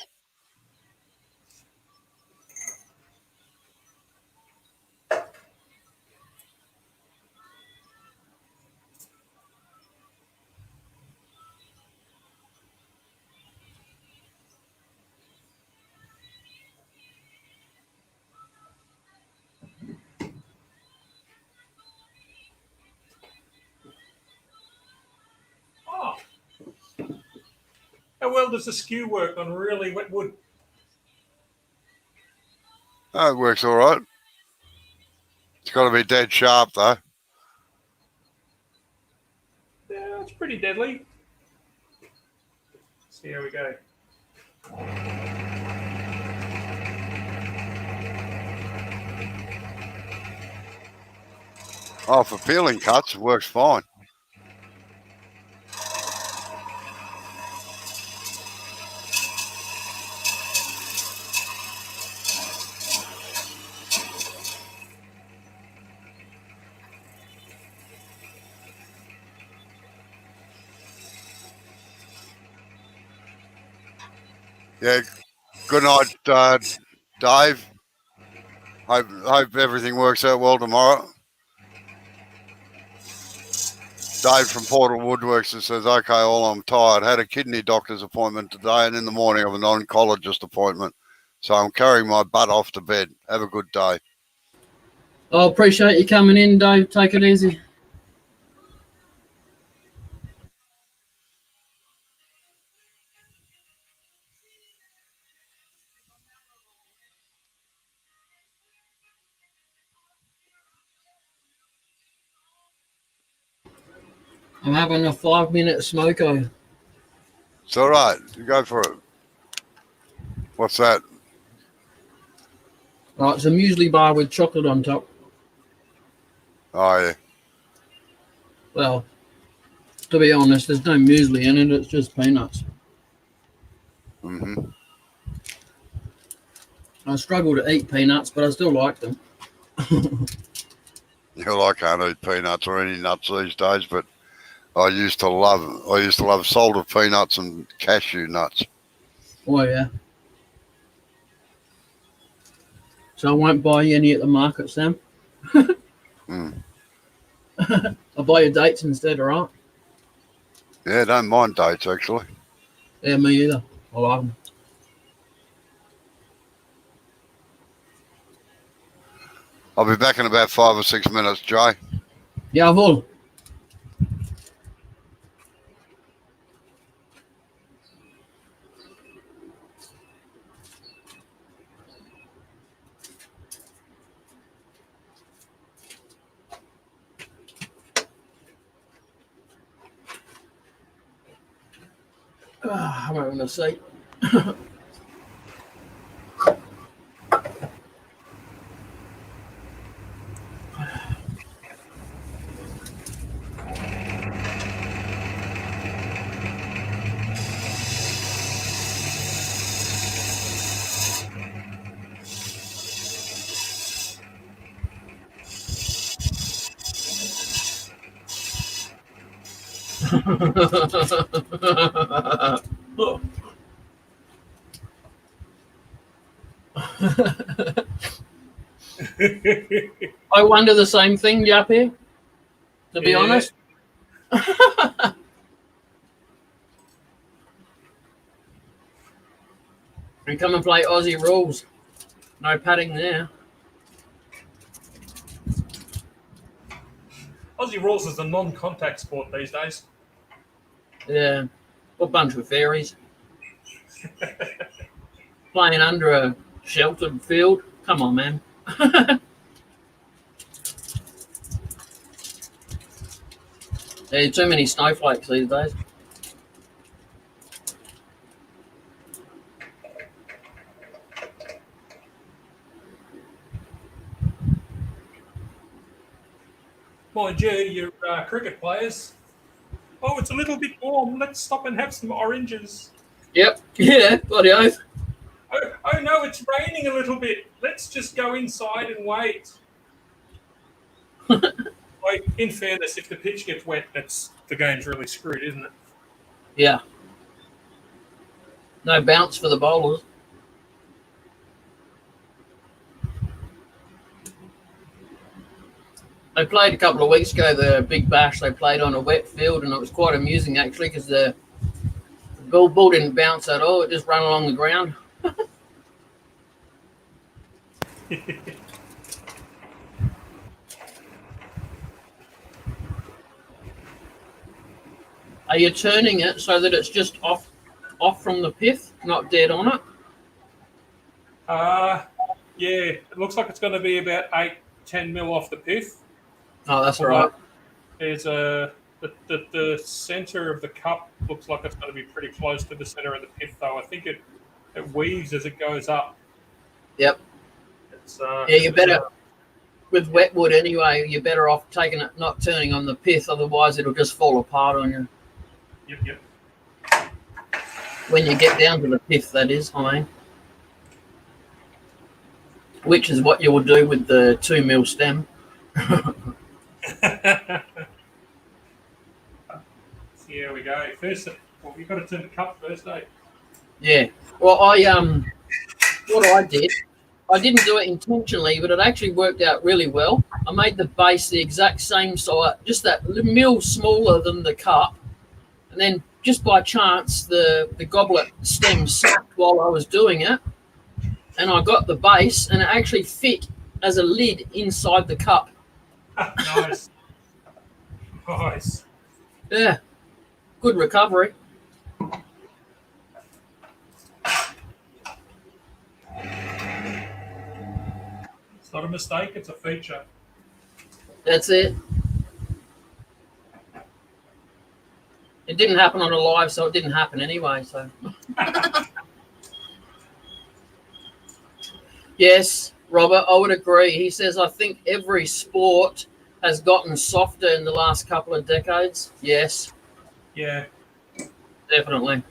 Oh. How well does the skew work on really wet wood? Oh, it works all right. It's got to be dead sharp, though. Yeah, it's pretty deadly. See how we go. Oh, for peeling cuts, it works fine. Yeah, good night, Dave. Hope everything works out well tomorrow. Dave from Portal Woodworks says, okay, I'm tired. Had a kidney doctor's appointment today, and in the morning I have an oncologist appointment. So I'm carrying my butt off to bed. Have a good day. I appreciate you coming in, Dave. Take it easy. I'm having a 5-minute smoko. It's all right. You go for it. What's that? Right, it's a muesli bar with chocolate on top. Oh, yeah. Well, to be honest, there's no muesli in it. It's just peanuts. Mm-hmm. I struggle to eat peanuts, but I still like them. Hell, I can't eat peanuts or any nuts these days, but I used to love salted peanuts and cashew nuts. Oh, yeah. So I won't buy you any at the market, Sam. I'll buy you dates instead, all right? Yeah, don't mind dates, actually. Yeah, me either. I like them. I'll be back in about 5 or 6 minutes, Jay. Yeah, I've I'm having a seat. I wonder the same thing, Yappy, to be honest. And come and play Aussie rules. No padding there. Aussie rules is a non-contact sport these days. Yeah. A bunch of fairies. Playing under a sheltered field. Come on, man. There are too many snowflakes these days. Mind you, your cricket players. Oh, it's a little bit warm. Let's stop and have some oranges. Yep. Yeah, bloody oath. Oh no, it's raining a little bit. Let's just go inside and wait. Like, in fairness, if the pitch gets wet, the game's really screwed, isn't it? Yeah. No bounce for the bowlers. They played a couple of weeks ago, the Big Bash. They played on a wet field, and it was quite amusing, actually, because the ball didn't bounce at all. It just ran along the ground. Are you turning it so that it's just off from the pith, not dead on it? Yeah, it looks like it's going to be about 8-10 mil off the pith. Oh, that's right. There's the center of the cup looks like it's going to be pretty close to the center of the pith, though. I think it weaves as it goes up. Yep. Yeah, you better, with wet wood anyway, you're better off taking it, not turning on the pith, otherwise it'll just fall apart on you. Yep. When you get down to the pith, that is, I mean. Which is what you will do with the 2 mil stem. Here we go. First, you've got to turn the cup first, eh? Yeah. Well, what I did, I didn't do it intentionally, but it actually worked out really well. I made the base the exact same size, just that mil smaller than the cup. And then just by chance, the goblet stem sucked while I was doing it. And I got the base, and it actually fit as a lid inside the cup. Nice. Nice. Yeah, good recovery. It's not a mistake, it's a feature. That's it. It didn't happen on a live, so it didn't happen anyway. So yes, Robert, I would agree. He says, I think every sport has gotten softer in the last couple of decades. Yes, Yeah. definitely.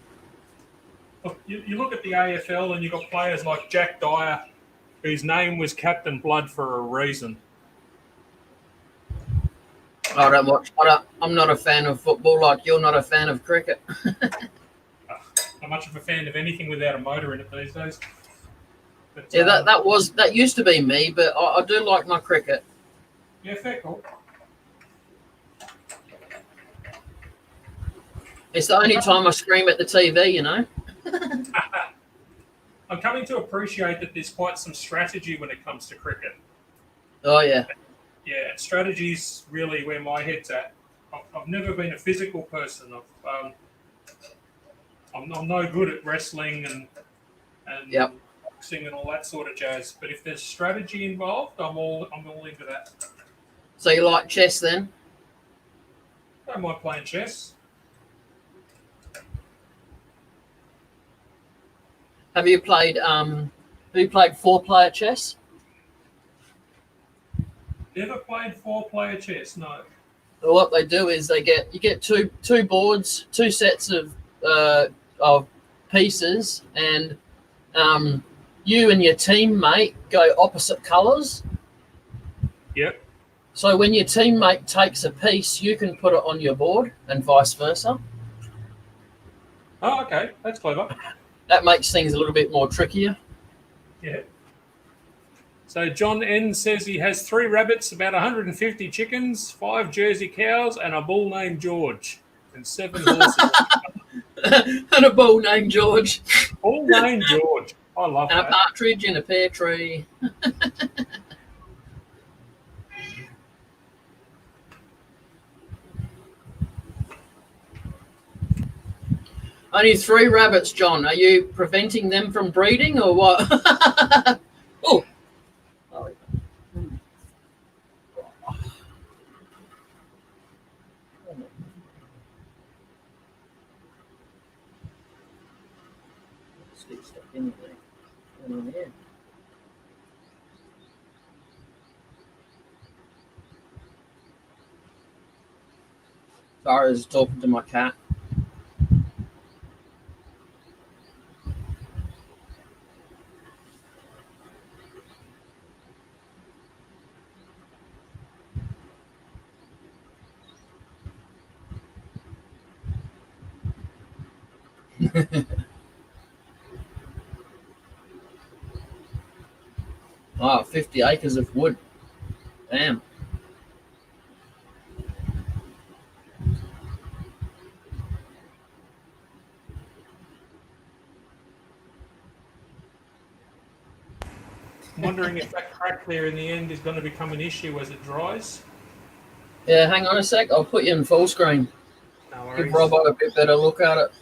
Look, you look at the AFL and you've got players like Jack Dyer, whose name was Captain Blood for a reason. I don't watch. I'm not a fan of football like you're not a fan of cricket. Not much of a fan of anything without a motor in it these days. But, Yeah, that used to be me, but I do like my cricket. Yeah, fair call. It's the only time I scream at the TV, you know. I'm coming to appreciate that there's quite some strategy when it comes to cricket. Oh yeah. Yeah, strategy's really where my head's at. I've never been a physical person. I'm no good at wrestling and Yep. boxing and all that sort of jazz. But if there's strategy involved, I'm all into that. So you like chess then? Don't mind playing chess. Have you played 4-player chess? Never played 4-player chess. No. So what they do is you get two boards, two sets of pieces, and you and your teammate go opposite colours. Yep. So when your teammate takes a piece, you can put it on your board, and vice versa. Oh, okay. That's clever. That makes things a little bit more trickier. Yeah. So John N says he has 3 rabbits, about 150 chickens, 5 Jersey cows, and a bull named George, and 7 horses. And a bull named George. Bull named George. I love And that. a partridge in a pear tree. Only 3 rabbits, John. Are you preventing them from breeding or what? Oh. Stick stuck in there. What's going on here? Sorry, I was talking to my cat. Wow, 50 acres of wood. Damn. I'm wondering if that crack there in the end is going to become an issue as it dries. Yeah, hang on a sec. I'll put you in full screen. No Give worries. Robbo a bit better look at it.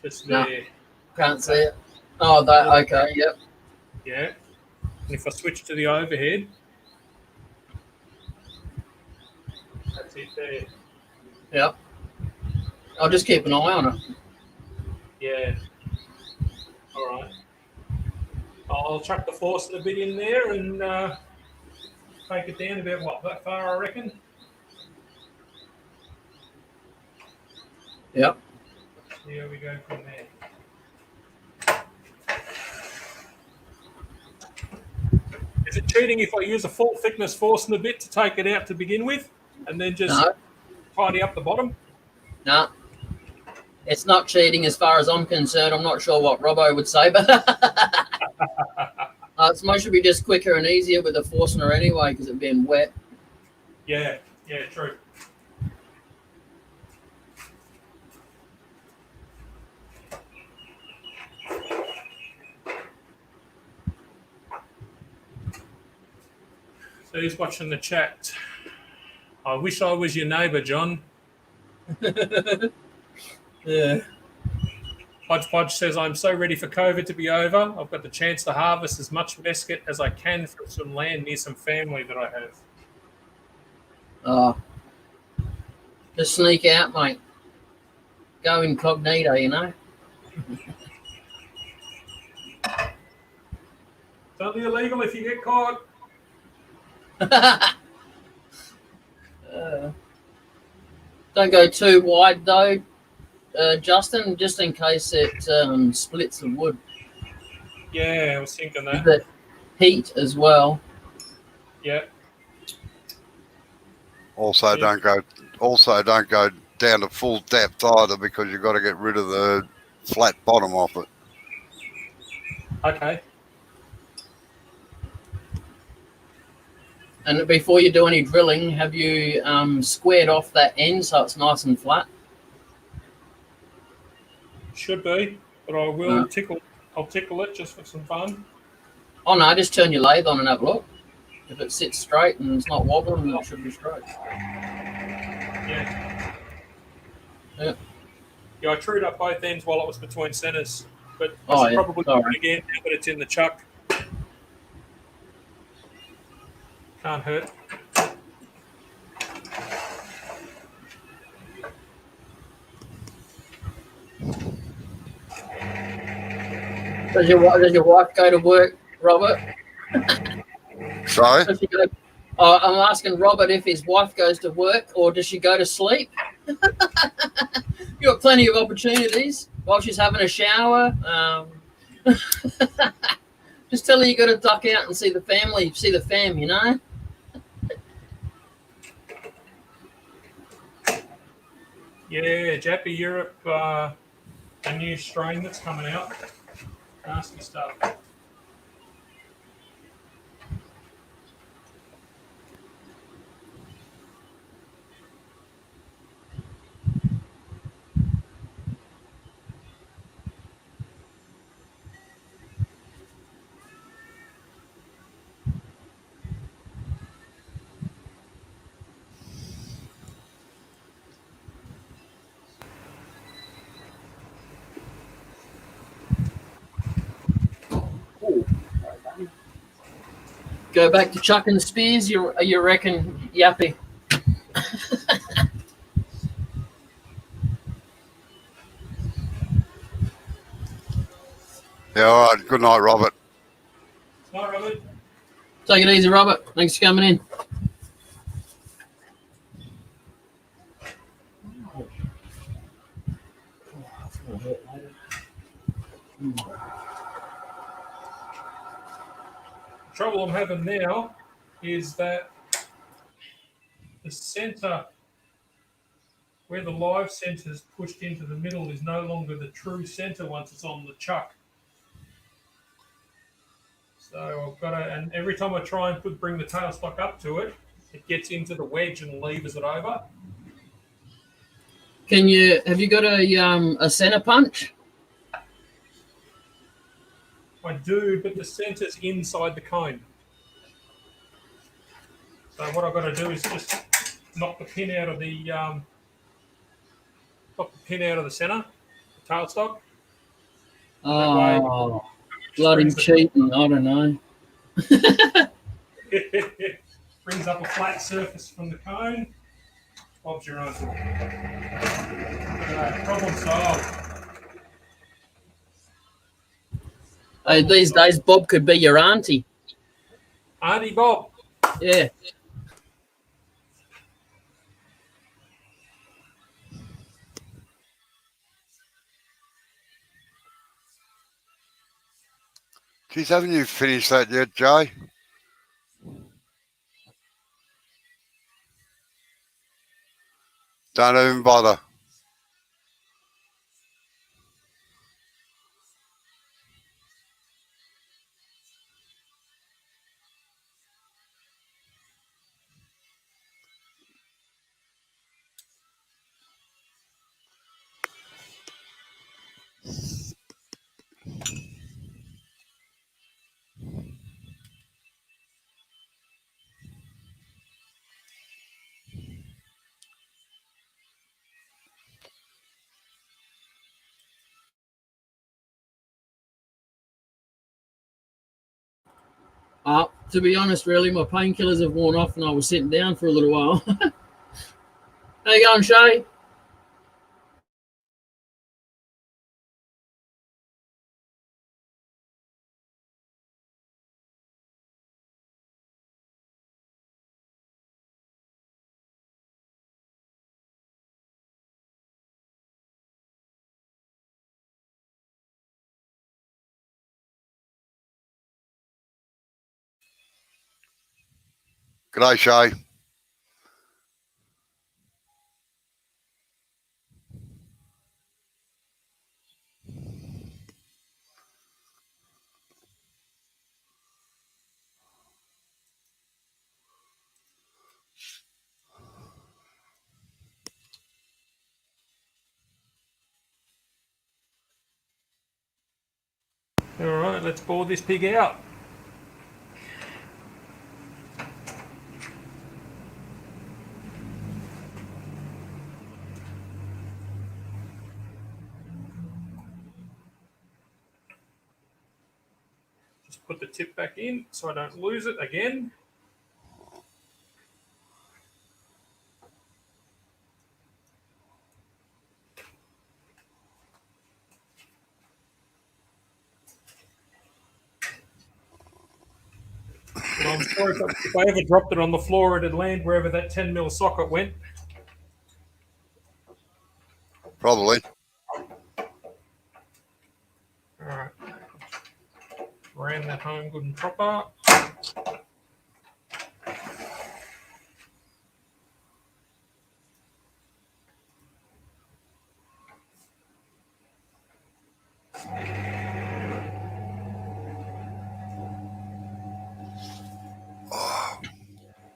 Just No. there. Can't see it. Oh, that, okay, yep. Yeah. And if I switch to the overhead, that's it there. Yep. I'll just keep an eye on it. Yeah. All right. I'll chuck the force a bit in there and take it down about what, that far, I reckon? Yep. See how we go from there. Is it cheating if I use a full thickness force in the bit to take it out to begin with and then just No, tidy up the bottom? no. It's not cheating as far as I'm concerned. I'm not sure what Robbo would say, but it's most should be just quicker and easier with a Forstner anyway because it's being wet. Yeah, true. So he's watching the chat. I wish I was your neighbour, John. Yeah. Podge Podge says, I'm so ready for COVID to be over. I've got the chance to harvest as much mesquite as I can from some land near some family that I have. Oh. Just sneak out, mate. Go incognito, you know. It's only illegal if you get caught. Don't go too wide though, Justin, just in case it splits the wood. Yeah, I was thinking that. The heat as well. Yeah. Also, Yeah. don't go down to full depth either, because you've got to get rid of the flat bottom off it. Okay. And before you do any drilling, have you squared off that end so it's nice and flat? Should be, but I will tickle. I'll tickle it just for some fun. Oh no, just turn your lathe on and have a look. If it sits straight and it's not wobbling, then it should be straight. Yeah. Yeah. Yeah, I trued up both ends while it was between centres, but I Oh, should yeah. probably do it again now that it's in the chuck. Can't hurt. Does your wife go to work, Robert? Sorry? Does she go, I'm asking Robert if his wife goes to work or does she go to sleep? You've got plenty of opportunities while she's having a shower. Just tell her you got to duck out and see the family, see the fam, you know? Yeah, Jappy Europe, a new strain that's coming out. Nasty stuff. Go back to chucking spears, you reckon, Yappy? Yeah, all right. Good night, Robert. Night, Robert. Take it easy, Robert. Thanks for coming in. The trouble I'm having now is that the centre, where the live centre is pushed into the middle, is no longer the true centre once it's on the chuck. So I've got to, and every time I try and bring the tailstock up to it, it gets into the wedge and levers it over. Have you got a center punch? I do, but the centre's inside the cone. So what I've got to do is just knock the pin out of the centre, the tailstock. Oh, bloody cheating! I don't know. Brings up a flat surface from the cone. Bob's your answer. Problem solved. Hey, these days, Bob could be your auntie. Auntie Bob. Yeah. Geez, haven't you finished that yet, Jay? Don't even bother. To be honest, really, my painkillers have worn off and I was sitting down for a little while. How you going, Shay? G'day, Shay. All right, let's bore this pig out. Just put the tip back in so I don't lose it again. Well, I'm sure if I ever dropped it on the floor, it'd land wherever that 10mm socket went. Probably. All right. Ran that home good and proper.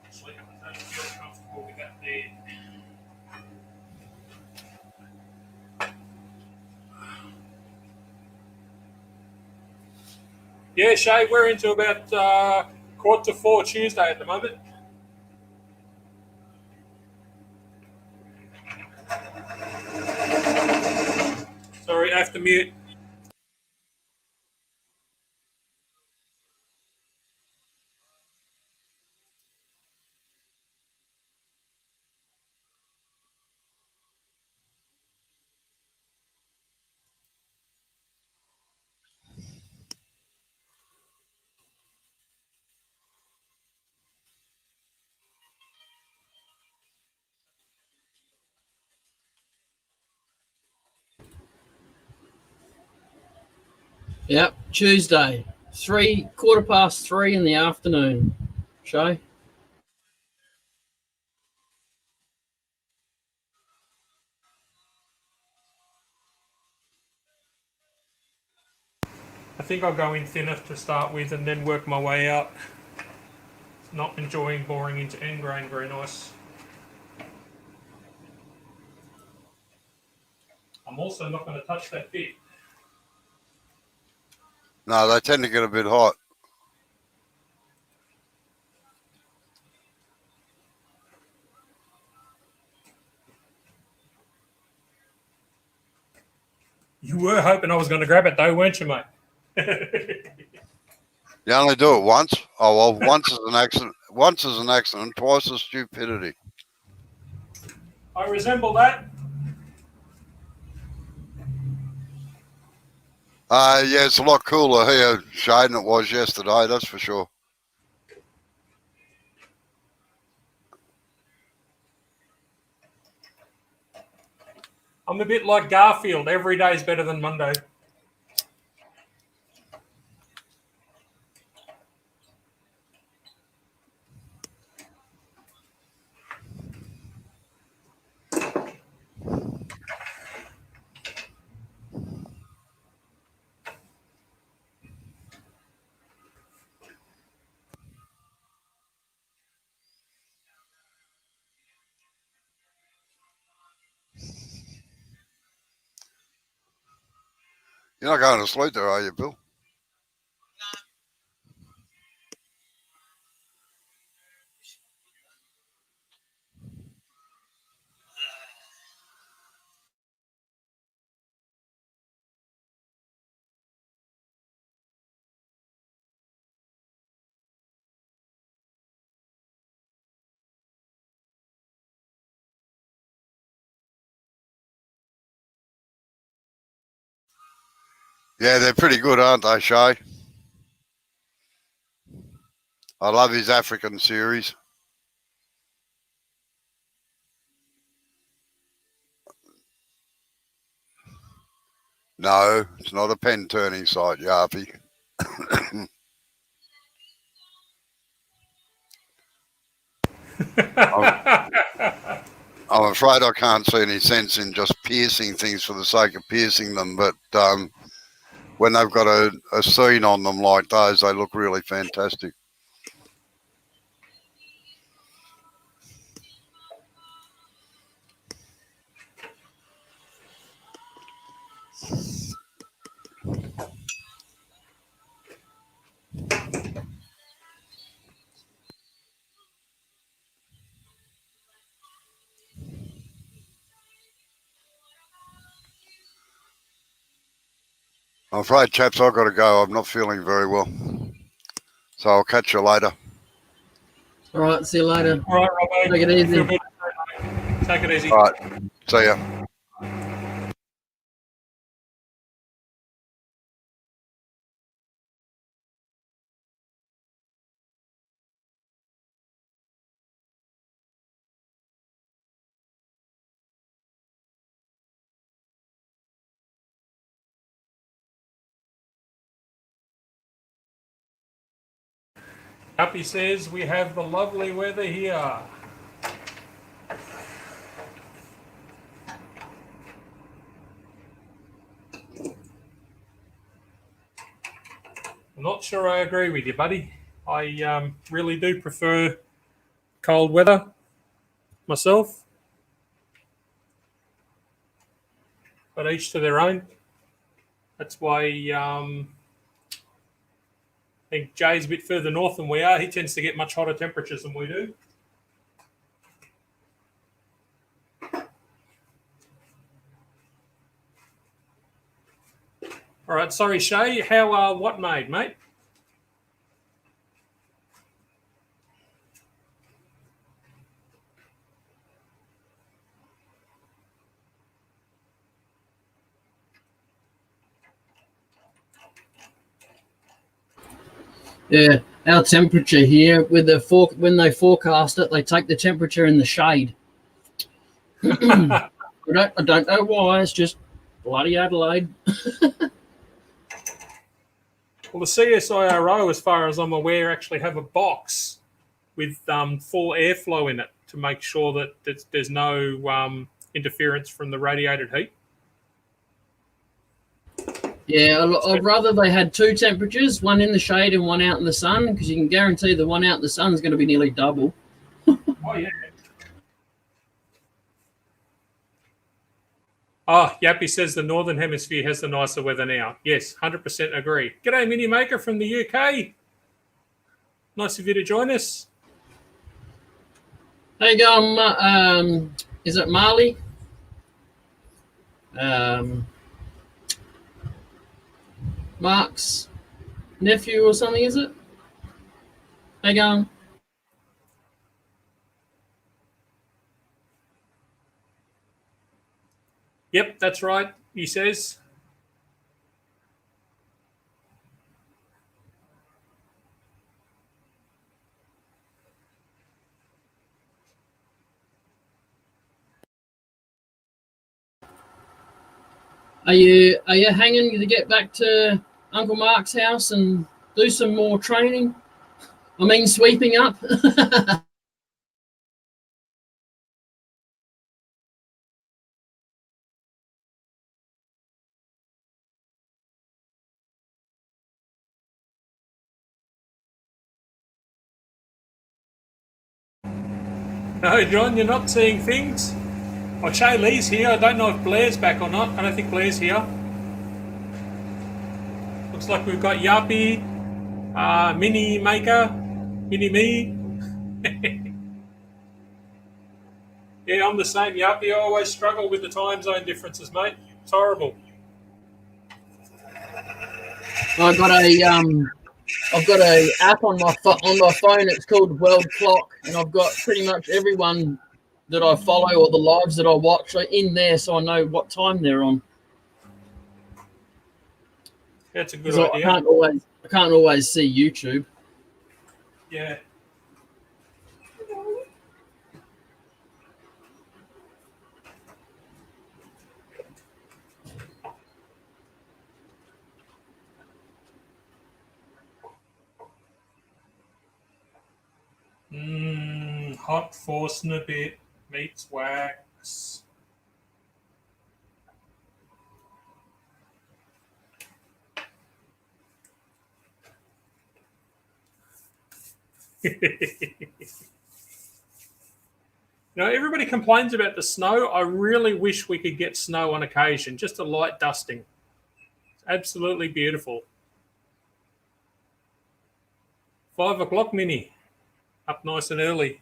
Actually, I don't feel comfortable with that there. Yeah, Shay, we're into about 3:45 Tuesday at the moment. Sorry, I have to mute. Yep, Tuesday, 3:15 in the afternoon. Shay? I think I'll go in thinner to start with and then work my way out. Not enjoying boring into end grain very nice. I'm also not going to touch that bit. No, they tend to get a bit hot. You were hoping I was going to grab it though, weren't you, mate? You only do it once. Oh well, once is an accident. Once is an accident. Twice is stupidity. I resemble that. Yeah, it's a lot cooler here, Shane, than it was yesterday. That's for sure. I'm a bit like Garfield. Every day is better than Monday. You're not going to sleep there, are you, Bill? Yeah, they're pretty good, aren't they, Shay? I love his African series. No, it's not a pen turning site, Yarpy. I'm afraid I can't see any sense in just piercing things for the sake of piercing them, but when they've got a scene on them like those, they look really fantastic. I'm afraid, chaps, I've got to go. I'm not feeling very well. So I'll catch you later. All right, see you later. All right, Robbo. Take it easy. Feel good. Take it easy. All right, see ya. Happy says we have the lovely weather here. I'm not sure I agree with you, buddy. I really do prefer cold weather myself. But each to their own. That's why I think Jay's a bit further north than we are. He tends to get much hotter temperatures than we do. All right, sorry, Shay. How what made, mate? Yeah, our temperature here with the when they forecast it, they take the temperature in the shade. I don't know why. It's just bloody Adelaide. Well, the CSIRO, as far as I'm aware, actually have a box with full airflow in it to make sure that there's no interference from the radiated heat. Yeah, I'd rather they had two temperatures, one in the shade and one out in the sun, because you can guarantee the one out in the sun is going to be nearly double. Oh, yeah. Oh, Yappy says the Northern Hemisphere has the nicer weather now. Yes, 100% agree. G'day, Mini Maker from the UK. Nice of you to join us. How you going, is it Marley? Mark's nephew or something, is it? How you going? Yep, that's right, he says. Are you hanging to get back to Uncle Mark's house and do some more training? I mean, sweeping up. No, John, you're not seeing things. Oh, Shay Lee's here. I don't know if Blair's back or not. I don't think Blair's here. Looks like we've got Yappy, Mini Maker, Mini Me. Yeah, I'm the same, Yappy. I always struggle with the time zone differences, mate. It's horrible. I've got a app on my phone. It's called World Clock, and I've got pretty much everyone that I follow or the lives that I watch are in there, so I know what time they're on. That's a good So idea. I can't always see YouTube. Yeah. Hot Forstner bit meets wax. Everybody complains about the snow. I really wish we could get snow on occasion, just a light dusting. It's absolutely beautiful. 5 o'clock, Minnie. Up nice and early.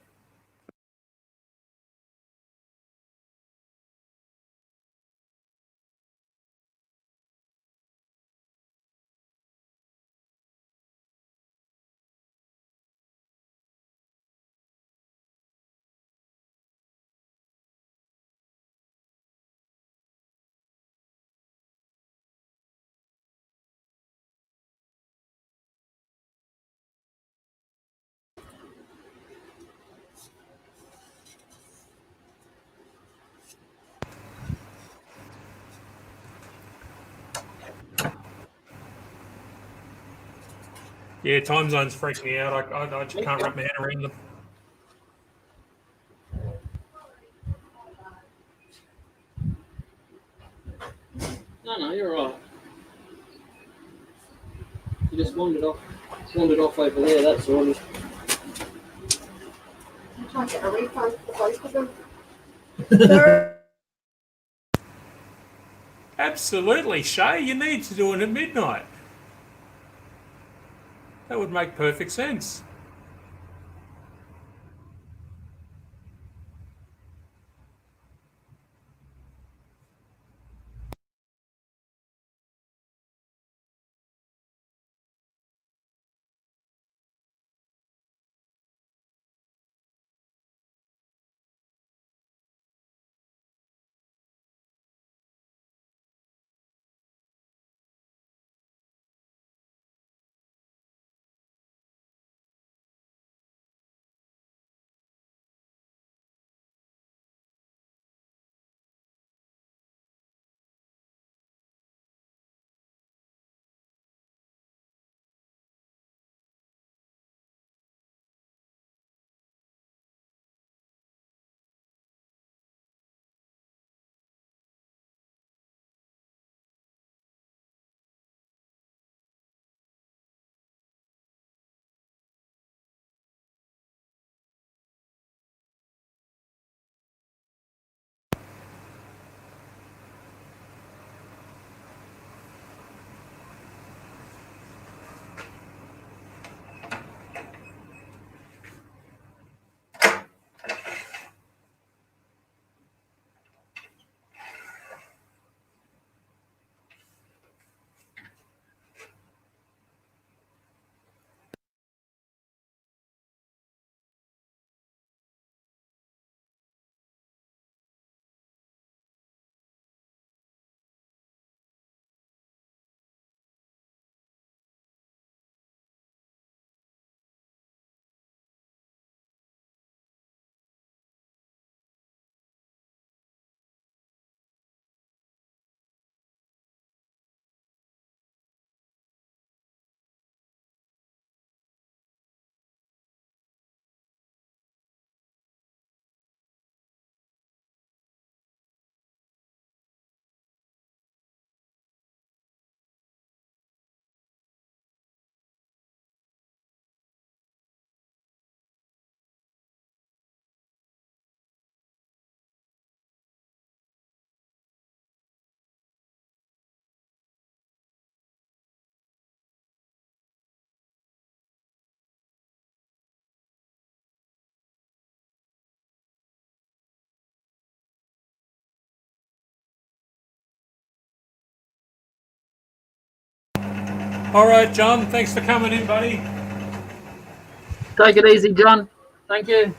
Yeah, time zones freak me out. I just can't wrap my head around them. No, you're right. You just wandered off over there. That's all. I'm trying to get a refund for both of them. Absolutely, Shay. You need to do it at midnight. That would make perfect sense. All right, John. Thanks for coming in, buddy. Take it easy, John. Thank you.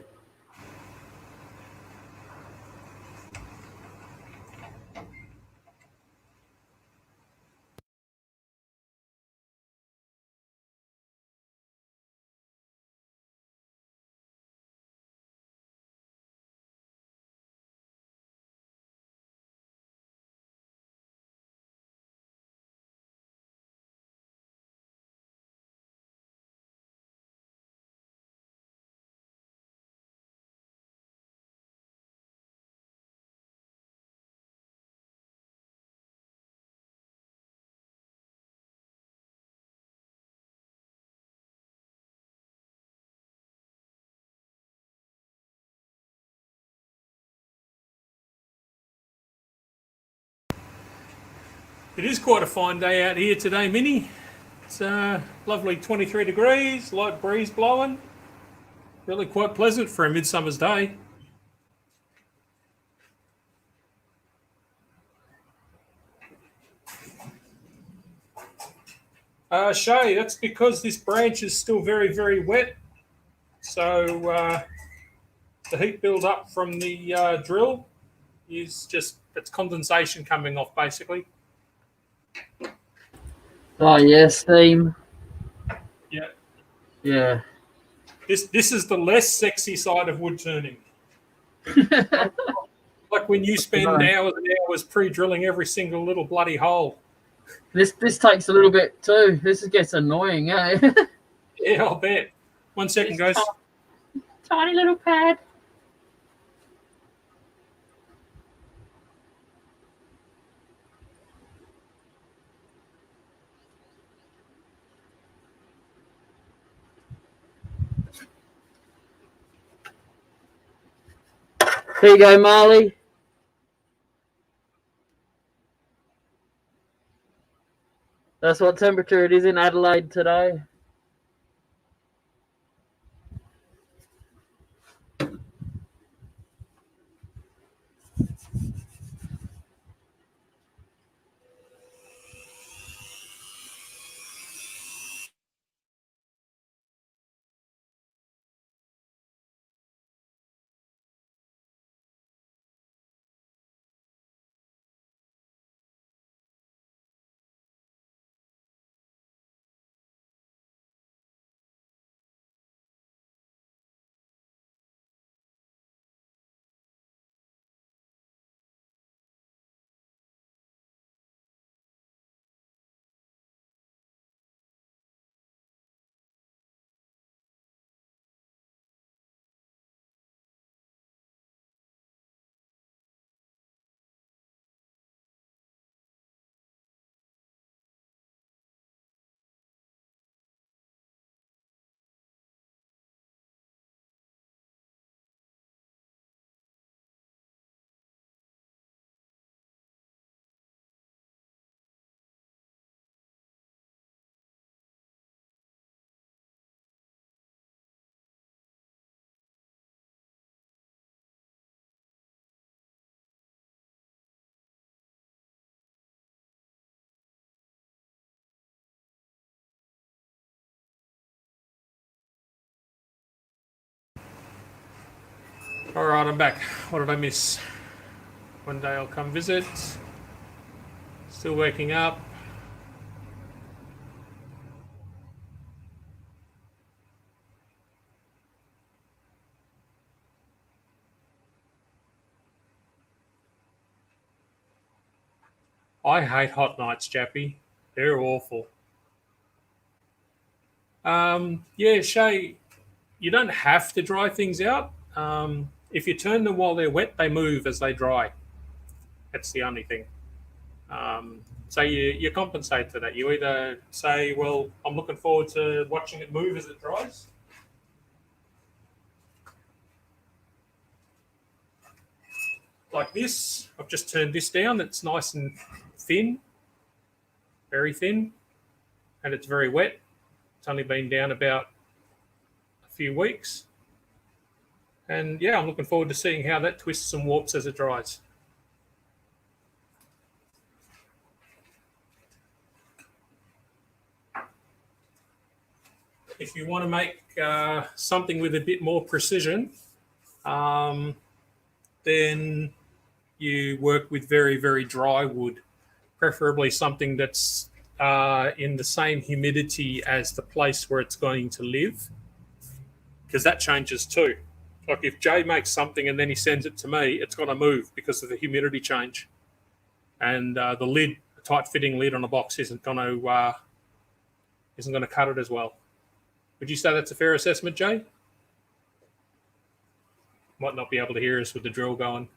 It is quite a fine day out here today, Minnie. It's lovely 23 degrees, light breeze blowing. Really quite pleasant for a midsummer's day. Shay, that's because this branch is still very, very wet. So the heat build up from the drill is just, it's condensation coming off basically. Oh yeah, steam. Yeah. Yeah. This is the less sexy side of wood turning. Like when you spend hours and hours pre-drilling every single little bloody hole. This takes a little bit too. This gets annoying, eh? Yeah, I'll bet. 1 second, guys. Tiny little pad. Here you go, Marley. That's what temperature it is in Adelaide today. All right, I'm back. What did I miss? One day I'll come visit. Still waking up. I hate hot nights, Jappy. They're awful. Yeah, Shay, you don't have to dry things out. If you turn them while they're wet, they move as they dry. That's the only thing. So you compensate for that. You either say, well, I'm looking forward to watching it move as it dries. Like this, I've just turned this down. It's nice and thin, very thin, and it's very wet. It's only been down about a few weeks. And yeah, I'm looking forward to seeing how that twists and warps as it dries. If you want to make something with a bit more precision, then you work with very, very dry wood, preferably something that's in the same humidity as the place where it's going to live, because that changes too. Like if Jay makes something and then he sends it to me, it's going to move because of the humidity change. And the lid, a tight-fitting lid on a box isn't going to cut it as well. Would you say that's a fair assessment, Jay? Might not be able to hear us with the drill going.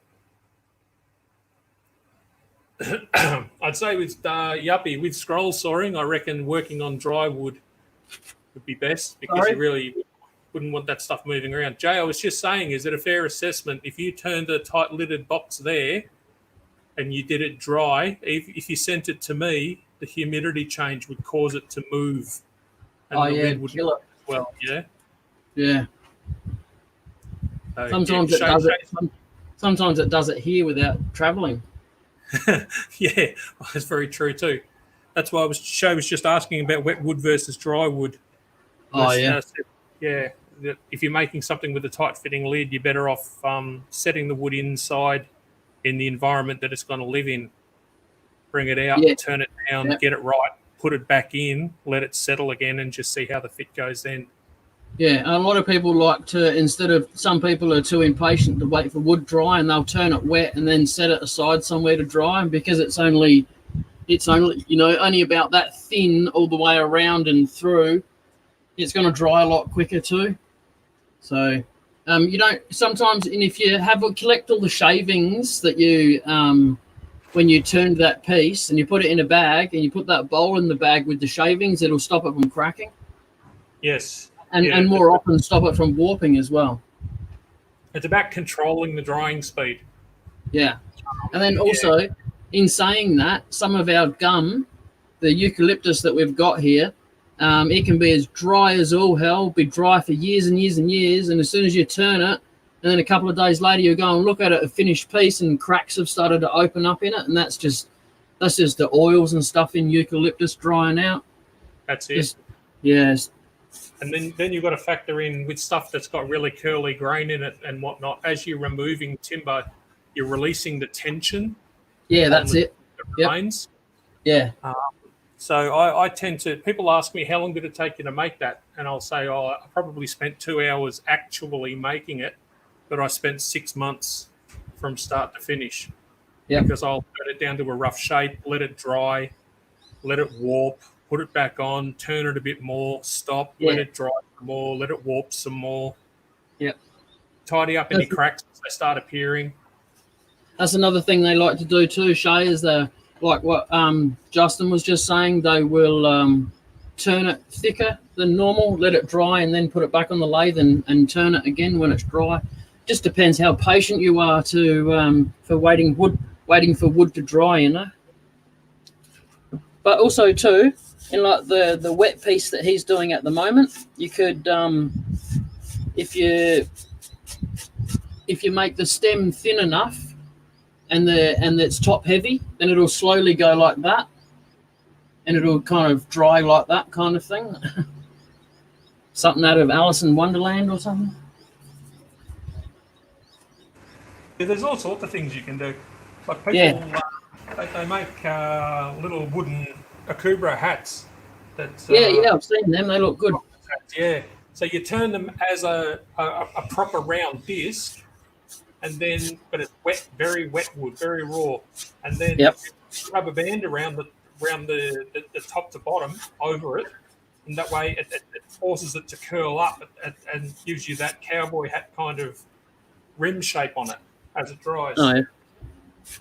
I'd say with Yuppie, with scroll sawing, I reckon working on dry wood would be best because you really wouldn't want that stuff moving around. Jay, I was just saying, is it a fair assessment if you turned a tight-lidded box there and you did it dry, if you sent it to me, the humidity change would cause it to move. And the lid would kill it. as well, yeah? Yeah. So, Sometimes it does it. Sometimes it does it here without travelling. Yeah, that's very true too. That's why Shay was just asking about wet wood versus dry wood. Oh, yeah. Yeah. If you're making something with a tight fitting lid, you're better off setting the wood inside in the environment that it's going to live in. Bring it out, turn it down, get it right, put it back in, let it settle again, and just see how the fit goes then. Yeah, a lot of people like to, instead of, some people are too impatient to wait for wood dry, and they'll turn it wet and then set it aside somewhere to dry. And because it's only only about that thin all the way around and through, it's going to dry a lot quicker too. So you don't sometimes, and if you collect all the shavings that you when you turned that piece and you put it in a bag and you put that bowl in the bag with the shavings, it'll stop it from cracking. Yes. And more often stop it from warping as well. It's about controlling the drying speed. Yeah. And then also, in saying that, some of our gum, the eucalyptus that we've got here, it can be as dry as all hell, be dry for years and years and years, and as soon as you turn it, and then a couple of days later you go and look at it, a finished piece, and cracks have started to open up in it, and that's just the oils and stuff in eucalyptus drying out. That's it. Yes. And then you've got to factor in with stuff that's got really curly grain in it and whatnot. As you're removing timber, you're releasing the tension. Yeah, that's it. Remains. Yeah. So I tend to, people ask me, how long did it take you to make that? And I'll say, I probably spent 2 hours actually making it, but I spent 6 months from start to finish. Yeah. Because I'll put it down to a rough shape, let it dry, let it warp, put it back on, turn it a bit more, stop, let it dry some more, let it warp some more. Yep. Tidy up any cracks as they start appearing. That's another thing they like to do too, Shay, is like what Justin was just saying, they will turn it thicker than normal, let it dry, and then put it back on the lathe and turn it again when it's dry. Just depends how patient you are for waiting for wood to dry, But also too, in like the wet piece that he's doing at the moment, you could if you make the stem thin enough and it's top heavy, then it'll slowly go like that, and it'll kind of dry like that kind of thing. Something out of Alice in Wonderland or something. Yeah, there's all sorts of things you can do. Like people, they make little wooden Akubra hats. I've seen them. They look good. Yeah. So you turn them as a proper round disc, and then, but it's wet, very wet wood, very raw, and then rub a band around the top to bottom over it, and that way it forces it to curl up and gives you that cowboy hat kind of rim shape on it as it dries. Oh, yeah.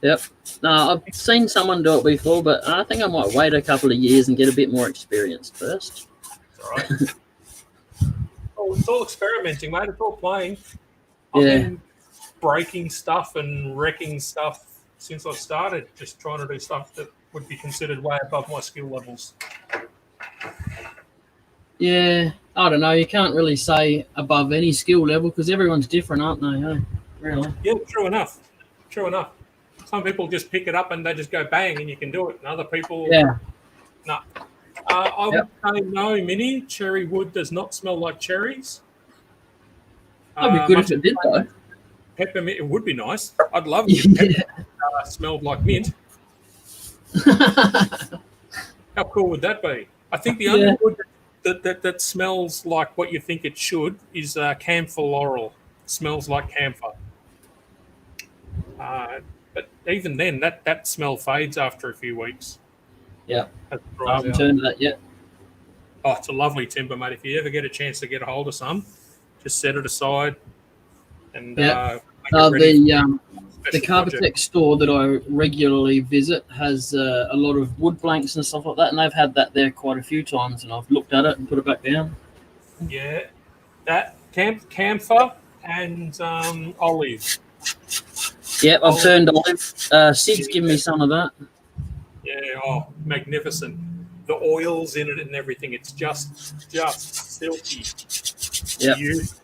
Yep. No, I've seen someone do it before, but I think I might wait a couple of years and get a bit more experience first. All right. It's all experimenting, mate. It's all playing. Yeah. I've been breaking stuff and wrecking stuff since I started, just trying to do stuff that would be considered way above my skill levels. Yeah, I don't know. You can't really say above any skill level because everyone's different, aren't they? Hey? Really? Yeah, true enough. True enough. Some people just pick it up and they just go bang and you can do it. And other people, no. I would say no, Minnie. Cherry wood does not smell like cherries. That'd be good if it did, though. Peppermint, it would be nice. I'd love it if peppermint smelled like mint. How cool would that be? I think the only wood that smells like what you think it should is camphor laurel. It smells like camphor. But even then, that smell fades after a few weeks. Yeah. I haven't turned to that yet. Oh, it's a lovely timber, mate. If you ever get a chance to get a hold of some, just set it aside. And the Carpetech store that I regularly visit has a lot of wood blanks and stuff like that, and they've had that there quite a few times, and I've looked at it and put it back down. Yeah, that camphor and olive. Yep, I've turned olive. Sid's given me some of that. Yeah, oh, magnificent. The oils in it and everything. It's just silky. Yep. Beautiful.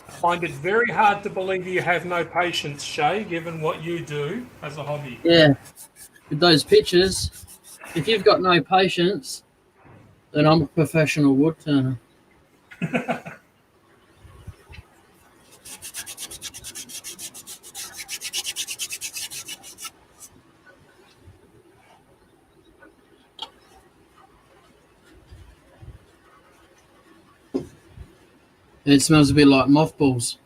I find it very hard to believe you have no patience, Shay, given what you do as a hobby. Yeah, with those pictures, if you've got no patience, then I'm a professional wood turner. It smells a bit like mothballs.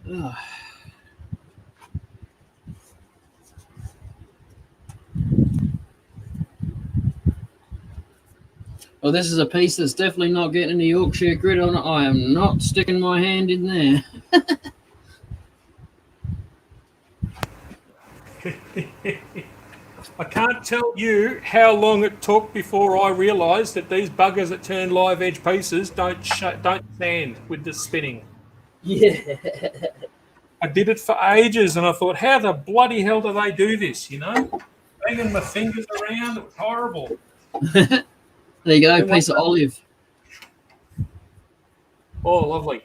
Ugh. Well, this is a piece that's definitely not getting the Yorkshire Grit on it. I am not sticking my hand in there. I can't tell you how long it took before I realised that these buggers that turn live edge pieces don't stand with the spinning. Yeah. I did it for ages, and I thought, how the bloody hell do they do this? You know, banging my fingers around, it was horrible. There you go, piece of olive. Oh, lovely.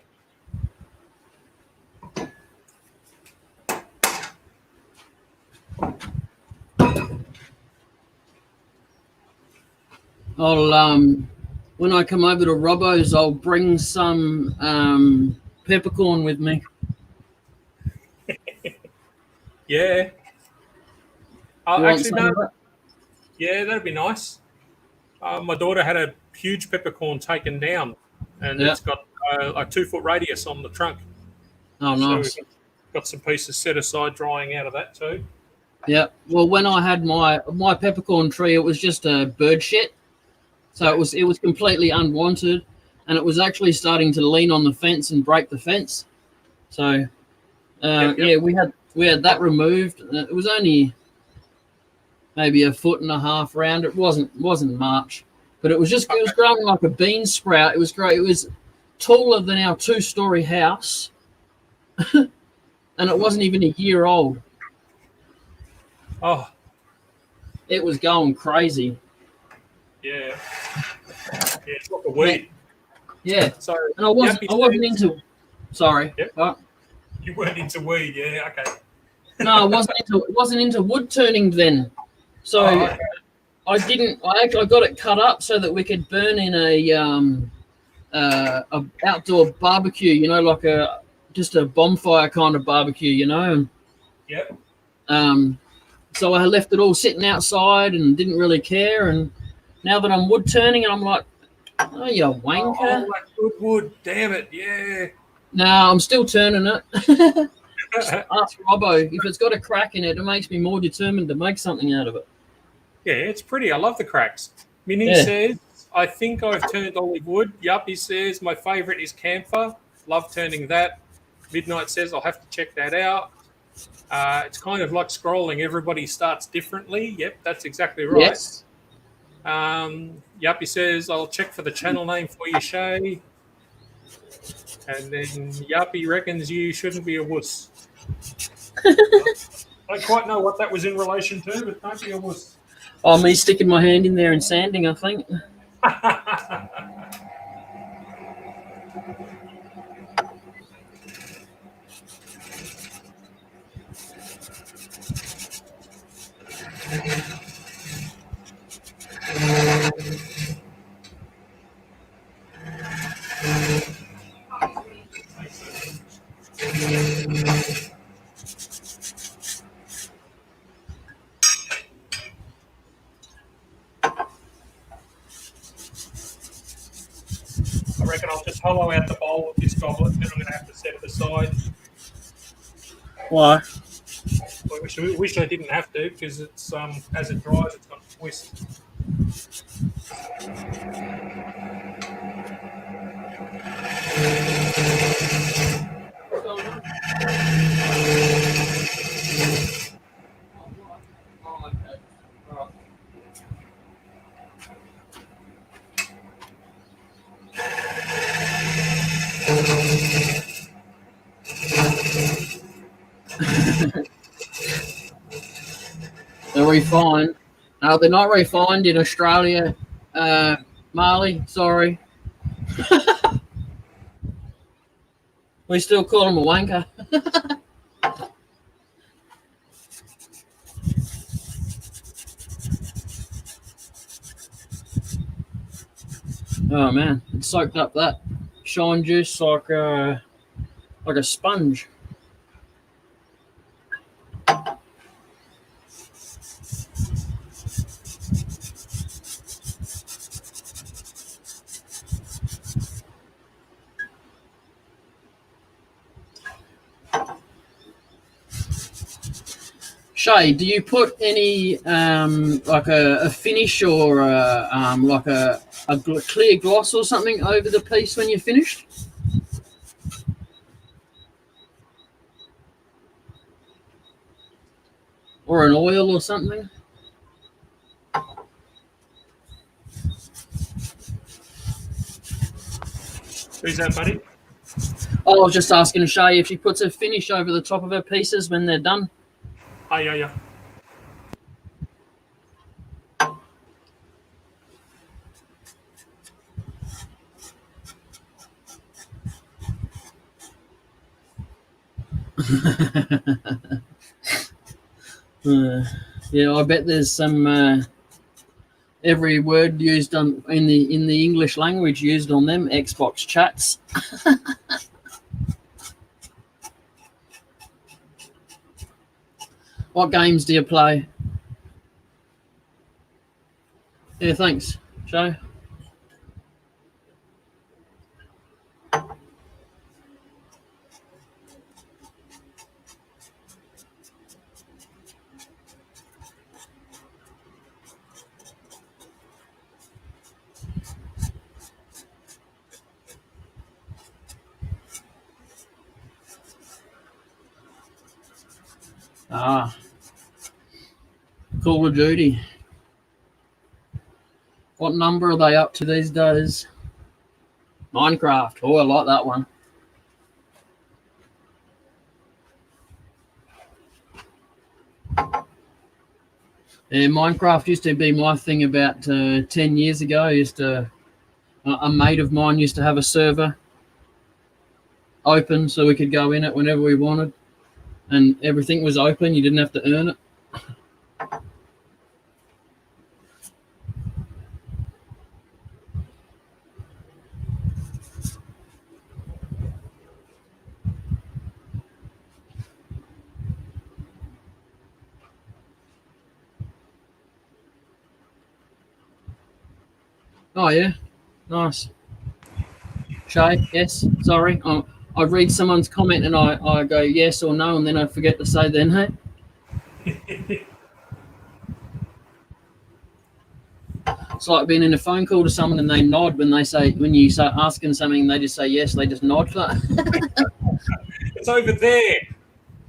I'll when I come over to Robbo's, I'll bring some peppercorn with me. Yeah. You want Actually, some no. of that? Yeah, that'd be nice. My daughter had a huge peppercorn taken down, and Yeah. it's got a 2-foot radius on the trunk. Oh, nice. So we've got some pieces set aside drying out of that too. Yeah. Well, when I had my peppercorn tree, it was just a bird shit, so it was completely unwanted, and it was actually starting to lean on the fence and break the fence. So, Yep. yeah, we had that removed. It was only maybe 1.5 feet round. It wasn't much, but it was growing like a bean sprout. It was great. It was taller than our 2-story house, and it wasn't even a year old. Oh, It was going crazy. yeah. Yeah, it's like a weed. Yeah, So, and I wasn't into. Sorry. Yep. What? You weren't into weed, yeah, okay. No, I wasn't into wood turning then. So okay. I got it cut up so that we could burn in a outdoor barbecue, you know, like just a bonfire kind of barbecue, you know. Yep. So I left it all sitting outside and didn't really care. And now that I'm wood turning, and I'm like, oh, you wanker. Oh, that good wood, damn it, yeah. No, I'm still turning it. Ask Robbo. If it's got a crack in it, it makes me more determined to make something out of it. Yeah, it's pretty. I love the cracks. Minnie says, I think I've turned olive wood. Yuppie says, my favourite is camphor. Love turning that. Midnight says, I'll have to check that out. It's kind of like scrolling. Everybody starts differently. Yep, that's exactly right. Yes. Yuppie says, I'll check for the channel name for you, Shay. And then Yuppie reckons you shouldn't be a wuss. I don't quite know what that was in relation to, but don't be a wuss. Oh, me sticking my hand in there and sanding, I think. I reckon I'll just hollow out the bowl with this side. Why? I wish I didn't have to, because it's as it dries, it's got to twist. They're refined. They're not refined in Australia, Marley. Sorry. We still call him a wanker. Oh man, it soaked up that shine juice like a sponge. Shay, do you put any like a finish or like a clear gloss or something over the piece when you're finished? Or an oil or something? Who's that, buddy? I was just asking Shay if she puts a finish over the top of her pieces when they're done. Oh, yeah. Yeah, I bet there's some every word used on in the English language used on them Xbox chats. What games do you play? Yeah, thanks, Shay. Call of Duty. What number are they up to these days? Minecraft. Oh, I like that one. Yeah, Minecraft used to be my thing about 10 years ago. A mate of mine used to have a server open so we could go in it whenever we wanted. And everything was open. You didn't have to earn it. Oh, yeah. Nice. Shay, yes. Sorry. I read someone's comment and I go yes or no, and then I forget to say their name. It's like being in a phone call to someone and they nod when you start asking something, they just say yes, they just nod. It's over there.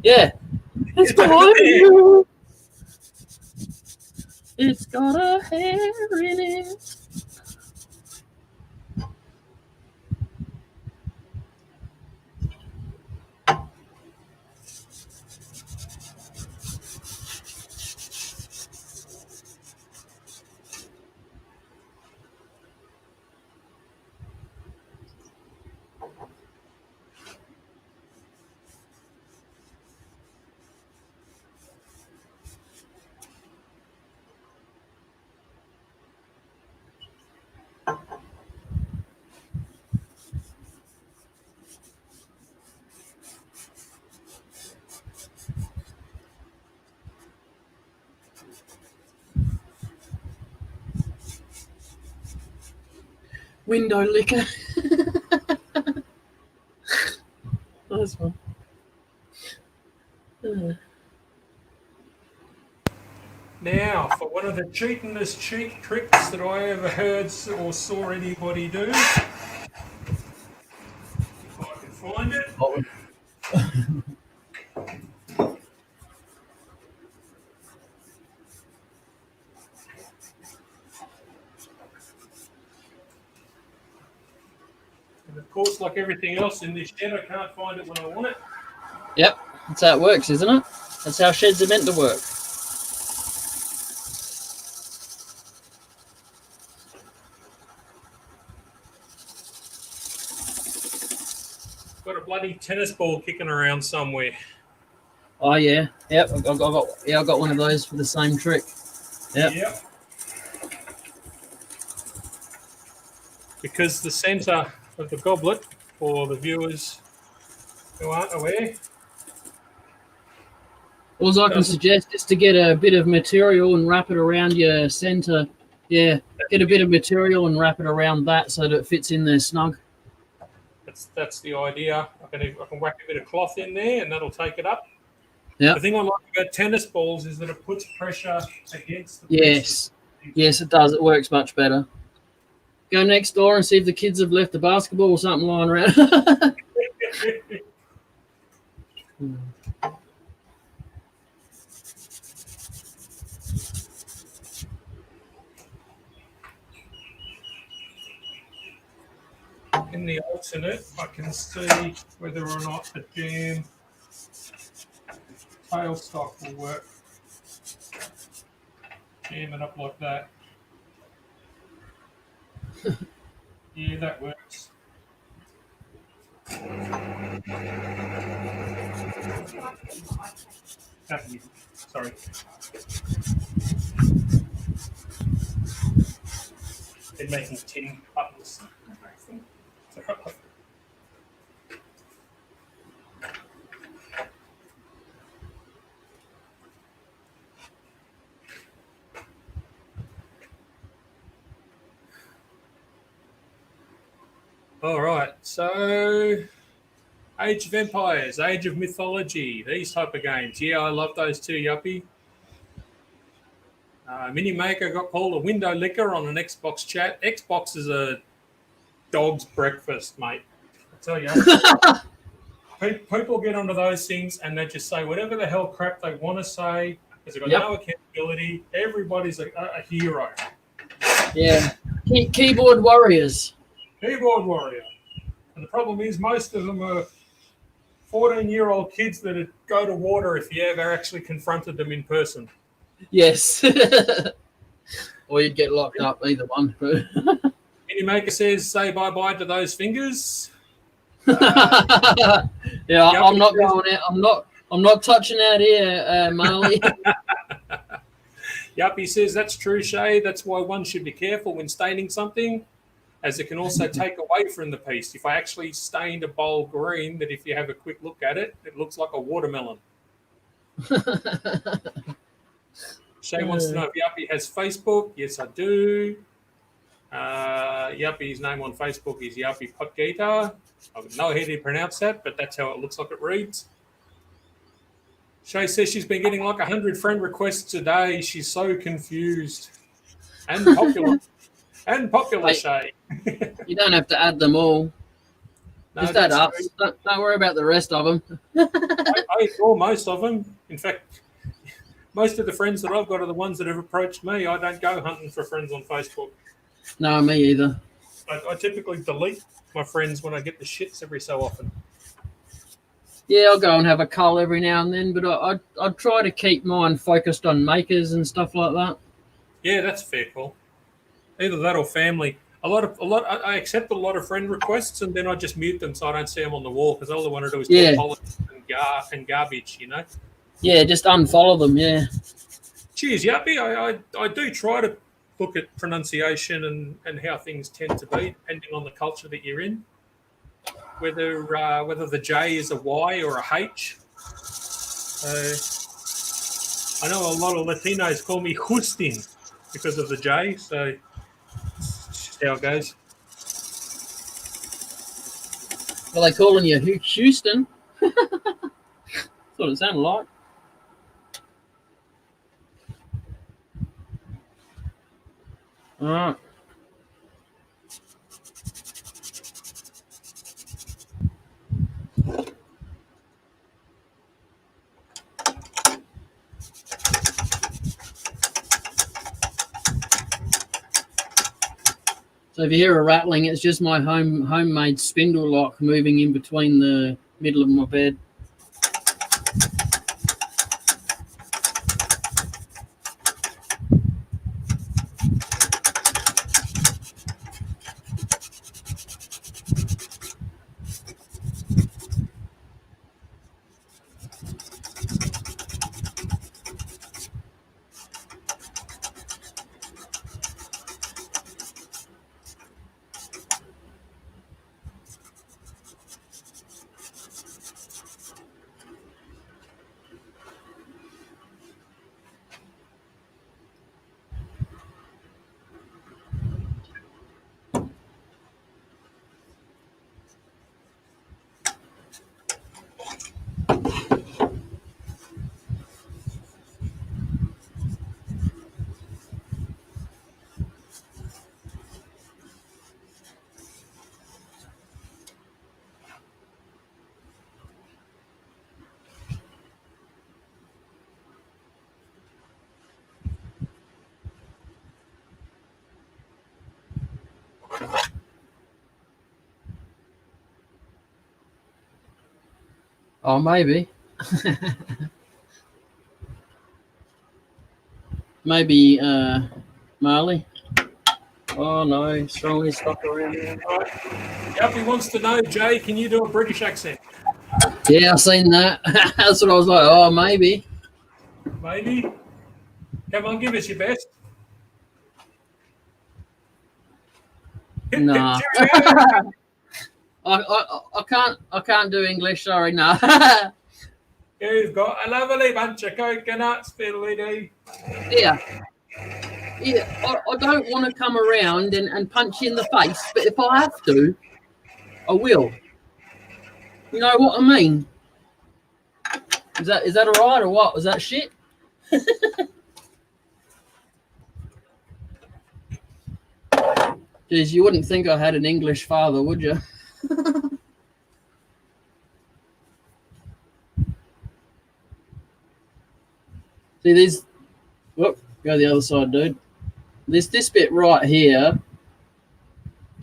Yeah. It's behind you. It's got a hair in it. Window licker. Nice one. Now, for one of the cheatingest cheek tricks that I ever heard or saw anybody do, if I can find it. And of course, like everything else in this shed, I can't find it when I want it. Yep, that's how it works, isn't it? That's how sheds are meant to work. Got a bloody tennis ball kicking around somewhere. Oh yeah, yep. I got one of those for the same trick. Yep. Because the centre of the goblet, for the viewers who aren't aware, All I can suggest is to get a bit of material and wrap it around your centre. Yeah, get a bit of material and wrap it around that so that it fits in there snug. that's the idea. I can whack a bit of cloth in there and that'll take it up. Yeah. The thing I like about tennis balls is that it puts pressure against the Yes. Yes, it does. It works much better. Go next door and see if the kids have left the basketball or something lying around. In the alternate, I can see whether or not the jam tailstock will work. Jam it up like that. Yeah, that works. Sorry. Been making tin buttons. All right, so Age of Empires, Age of Mythology, these type of games. Yeah, I love those too, Yuppie. Mini Maker got called a window licker on an Xbox chat. Xbox is a dog's breakfast, mate. I tell you. People get onto those things and they just say whatever the hell crap they want to say because they've got no accountability. Everybody's a hero. Yeah. Keyboard warriors. Keyboard warrior. And the problem is most of them are 14-year-old kids that go to water if you ever actually confronted them in person. Yes. Or you'd get locked up, either one. Mini Maker says, say bye-bye to those fingers. Yeah, I'm not going out. I'm not touching out here, Marley. Yuppie says, that's true, Shay. That's why one should be careful when staining something, as it can also take away from the piece. If I actually stained a bowl green, that if you have a quick look at it, it looks like a watermelon. Shay wants to know if Yuppie has Facebook. Yes, I do. Yuppie's name on Facebook is Yuppie Potgita. I have no idea how to pronounce that, but that's how it looks like it reads. Shay says she's been getting like 100 friend requests a day. She's so confused. And popular. And popular, Shay. You don't have to add them all. No, just add us. Don't worry about the rest of them. I ignore most of them. In fact, most of the friends that I've got are the ones that have approached me. I don't go hunting for friends on Facebook. No, me either. I typically delete my friends when I get the shits every so often. Yeah, I'll go and have a cull every now and then, but I try to keep mine focused on makers and stuff like that. Yeah, that's fair call. Either that or family. I accept a lot of friend requests and then I just mute them so I don't see them on the wall because all I want to do is talk politics and garbage, you know. Yeah, just unfollow them. Yeah. Cheers, Yuppie. I do try to look at pronunciation and how things tend to be depending on the culture that you're in. Whether the J is a Y or a H. I know a lot of Latinos call me Justin because of the J, so it's just how it goes. Well, they calling you Houston. That's what it sounded like. All right. So if you hear a rattling, it's just my homemade spindle lock moving in between the middle of my bed. Oh, maybe. Maybe Marley. Oh no, strongly stuck around here. Alfie wants to know, Jay, can you do a British accent? Yeah, I seen that. That's what I was like. Oh, maybe. Maybe. Come on, give us your best. Nah. Cheerio. I can't do English. Sorry, nah. You've got a lovely bunch of coconuts, fiddly-dee. Yeah. I don't want to come around and punch you in the face, but if I have to, I will. You know what I mean? Is that all right or what? Was that shit? Jeez, you wouldn't think I had an English father, would you? See these? Whoop, go the other side, dude. This bit right here,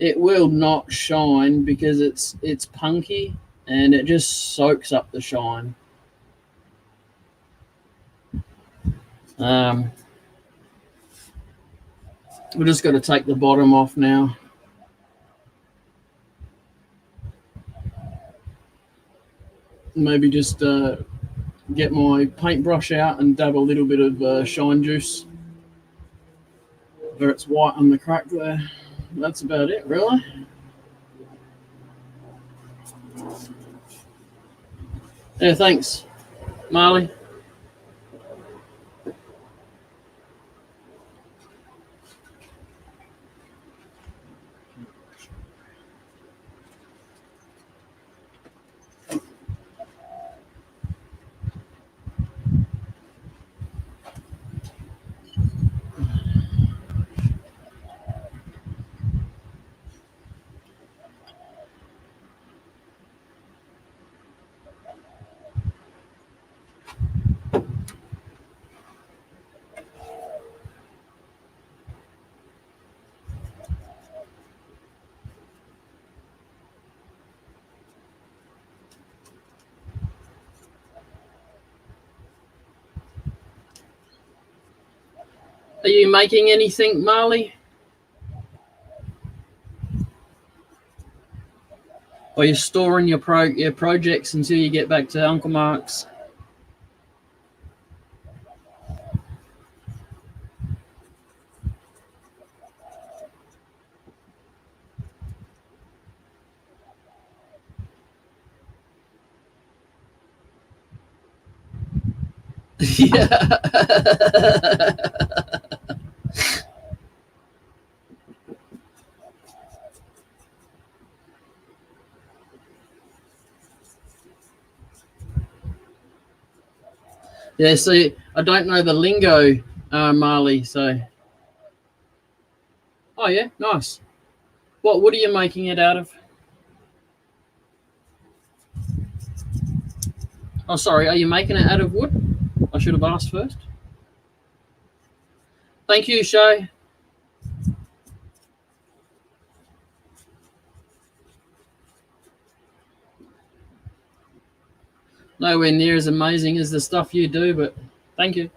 it will not shine because it's punky and it just soaks up the shine. We're just got to take the bottom off now. Maybe just get my paintbrush out and dab a little bit of shine juice where it's white on the crack there. That's about it, really. Yeah, thanks, Marley. Are you making anything, Marley? Or are you storing your projects until you get back to Uncle Mark's? Yeah. Yeah, see, I don't know the lingo, Marley, so... Oh, yeah, nice. What are you making it out of? Oh, sorry, are you making it out of wood? I should have asked first. Thank you, Shay. Nowhere near as amazing as the stuff you do, but thank you.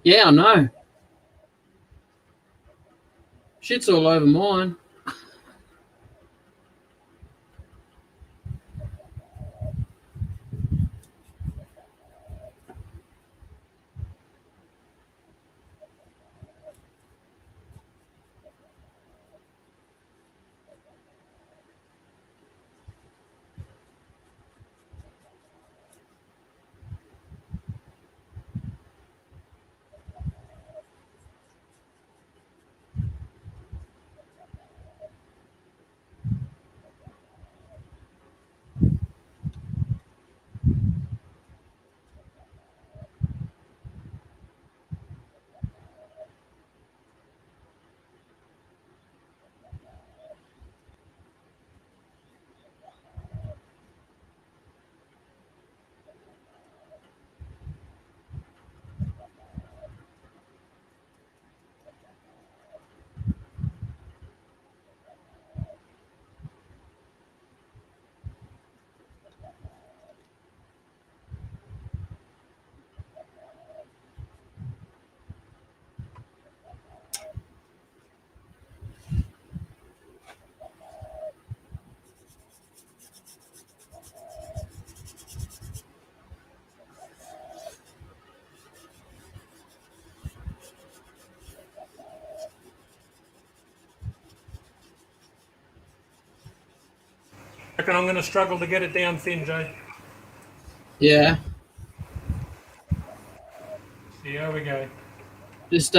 Yeah, I know. Shit's all over mine. I reckon I'm going to struggle to get it down thin, Jay. Yeah. Here we go. Just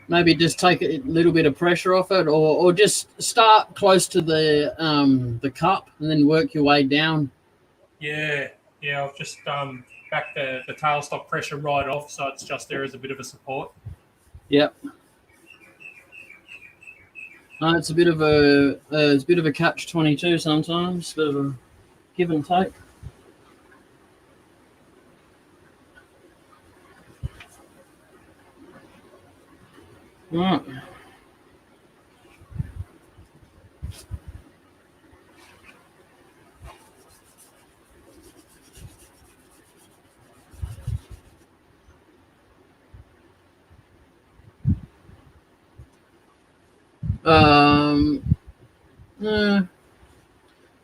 maybe just take a little bit of pressure off it, or just start close to the cup and then work your way down. Yeah, I've just backed the tailstock pressure right off, so it's just there as a bit of a support. Yep. No, it's a bit of a catch-22 sometimes, bit of a give and take. Right.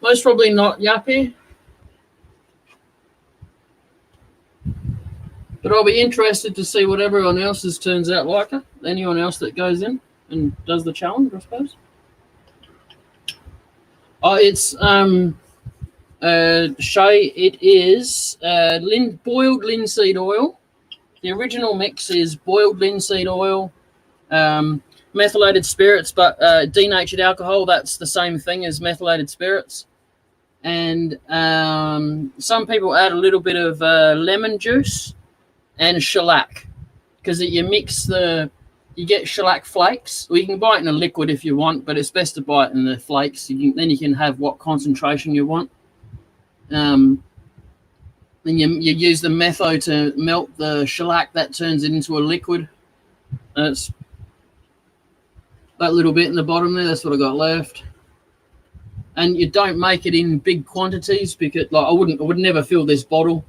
Most probably not Yappy, but I'll be interested to see what everyone else's turns out like. Anyone else that goes in and does the challenge, I suppose. Oh, it's Shay. It is boiled linseed oil. The original mix is boiled linseed oil, methylated spirits, but denatured alcohol. That's the same thing as methylated spirits. And some people add a little bit of lemon juice and shellac, because you get shellac flakes. Well, you can buy it in a liquid if you want, but it's best to buy it in the flakes. Then you can have what concentration you want. Then you use the metho to melt the shellac. That turns it into a liquid. It's that little bit in the bottom there. That's what I got left. And you don't make it in big quantities, because I would never fill this bottle.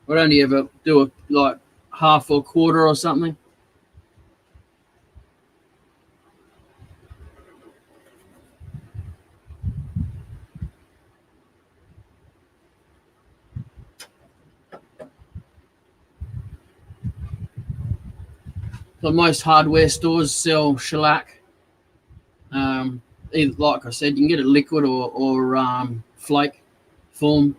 I'd only ever do like half or quarter or something. but most hardware stores sell shellac. Like I said, you can get it liquid or flake form.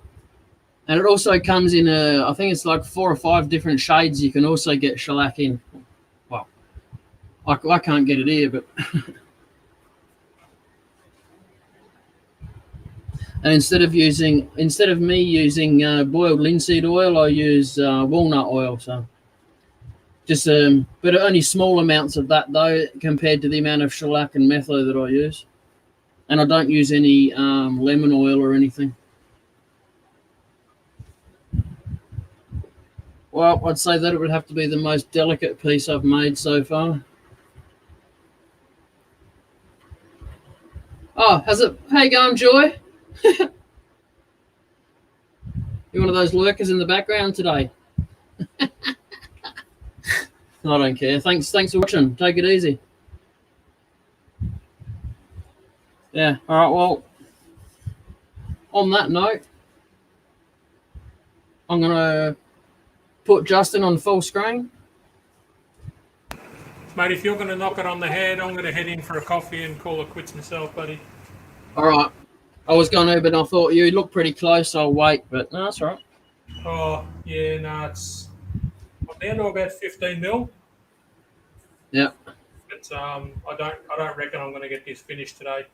And it also comes in I think it's like 4 or 5 different shades you can also get shellac in. Well, I can't get it here, but and instead of me using boiled linseed oil, I use walnut oil. So just but only small amounts of that though, compared to the amount of shellac and metho that I use. And I don't use any lemon oil or anything. Well, I'd say that it would have to be the most delicate piece I've made so far. Oh, how you going, Joy? You're one of those lurkers in the background today. I don't care. Thanks for watching. Take it easy. Yeah, all right, well, on that note, I'm going to put Justin on full screen. Mate, if you're going to knock it on the head, I'm going to head in for a coffee and call it quits myself, buddy. All right. I was going to, but I thought you look pretty close, so I'll wait, but no, that's all right. Oh, yeah, no, I'm down to about 15 mil. Yeah. But I don't reckon I'm going to get this finished today.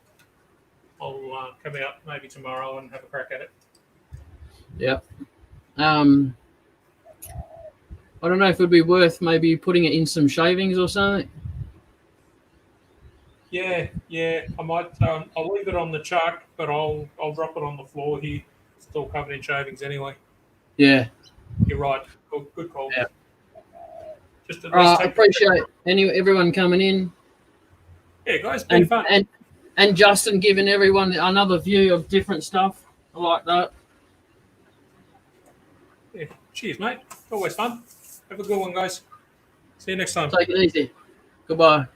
I'll come out maybe tomorrow and have a crack at it. Yeah. I don't know if it'd be worth maybe putting it in some shavings or something. Yeah, I might. I'll leave it on the chuck, but I'll drop it on the floor here. It's still covered in shavings anyway. Yeah. You're right. Good call. Yeah. Just I appreciate everyone coming in. Yeah, guys, been fun. And Justin giving everyone another view of different stuff. I like that. Yeah. Cheers, mate. Always fun. Have a good one, guys. See you next time. Take it easy. Goodbye.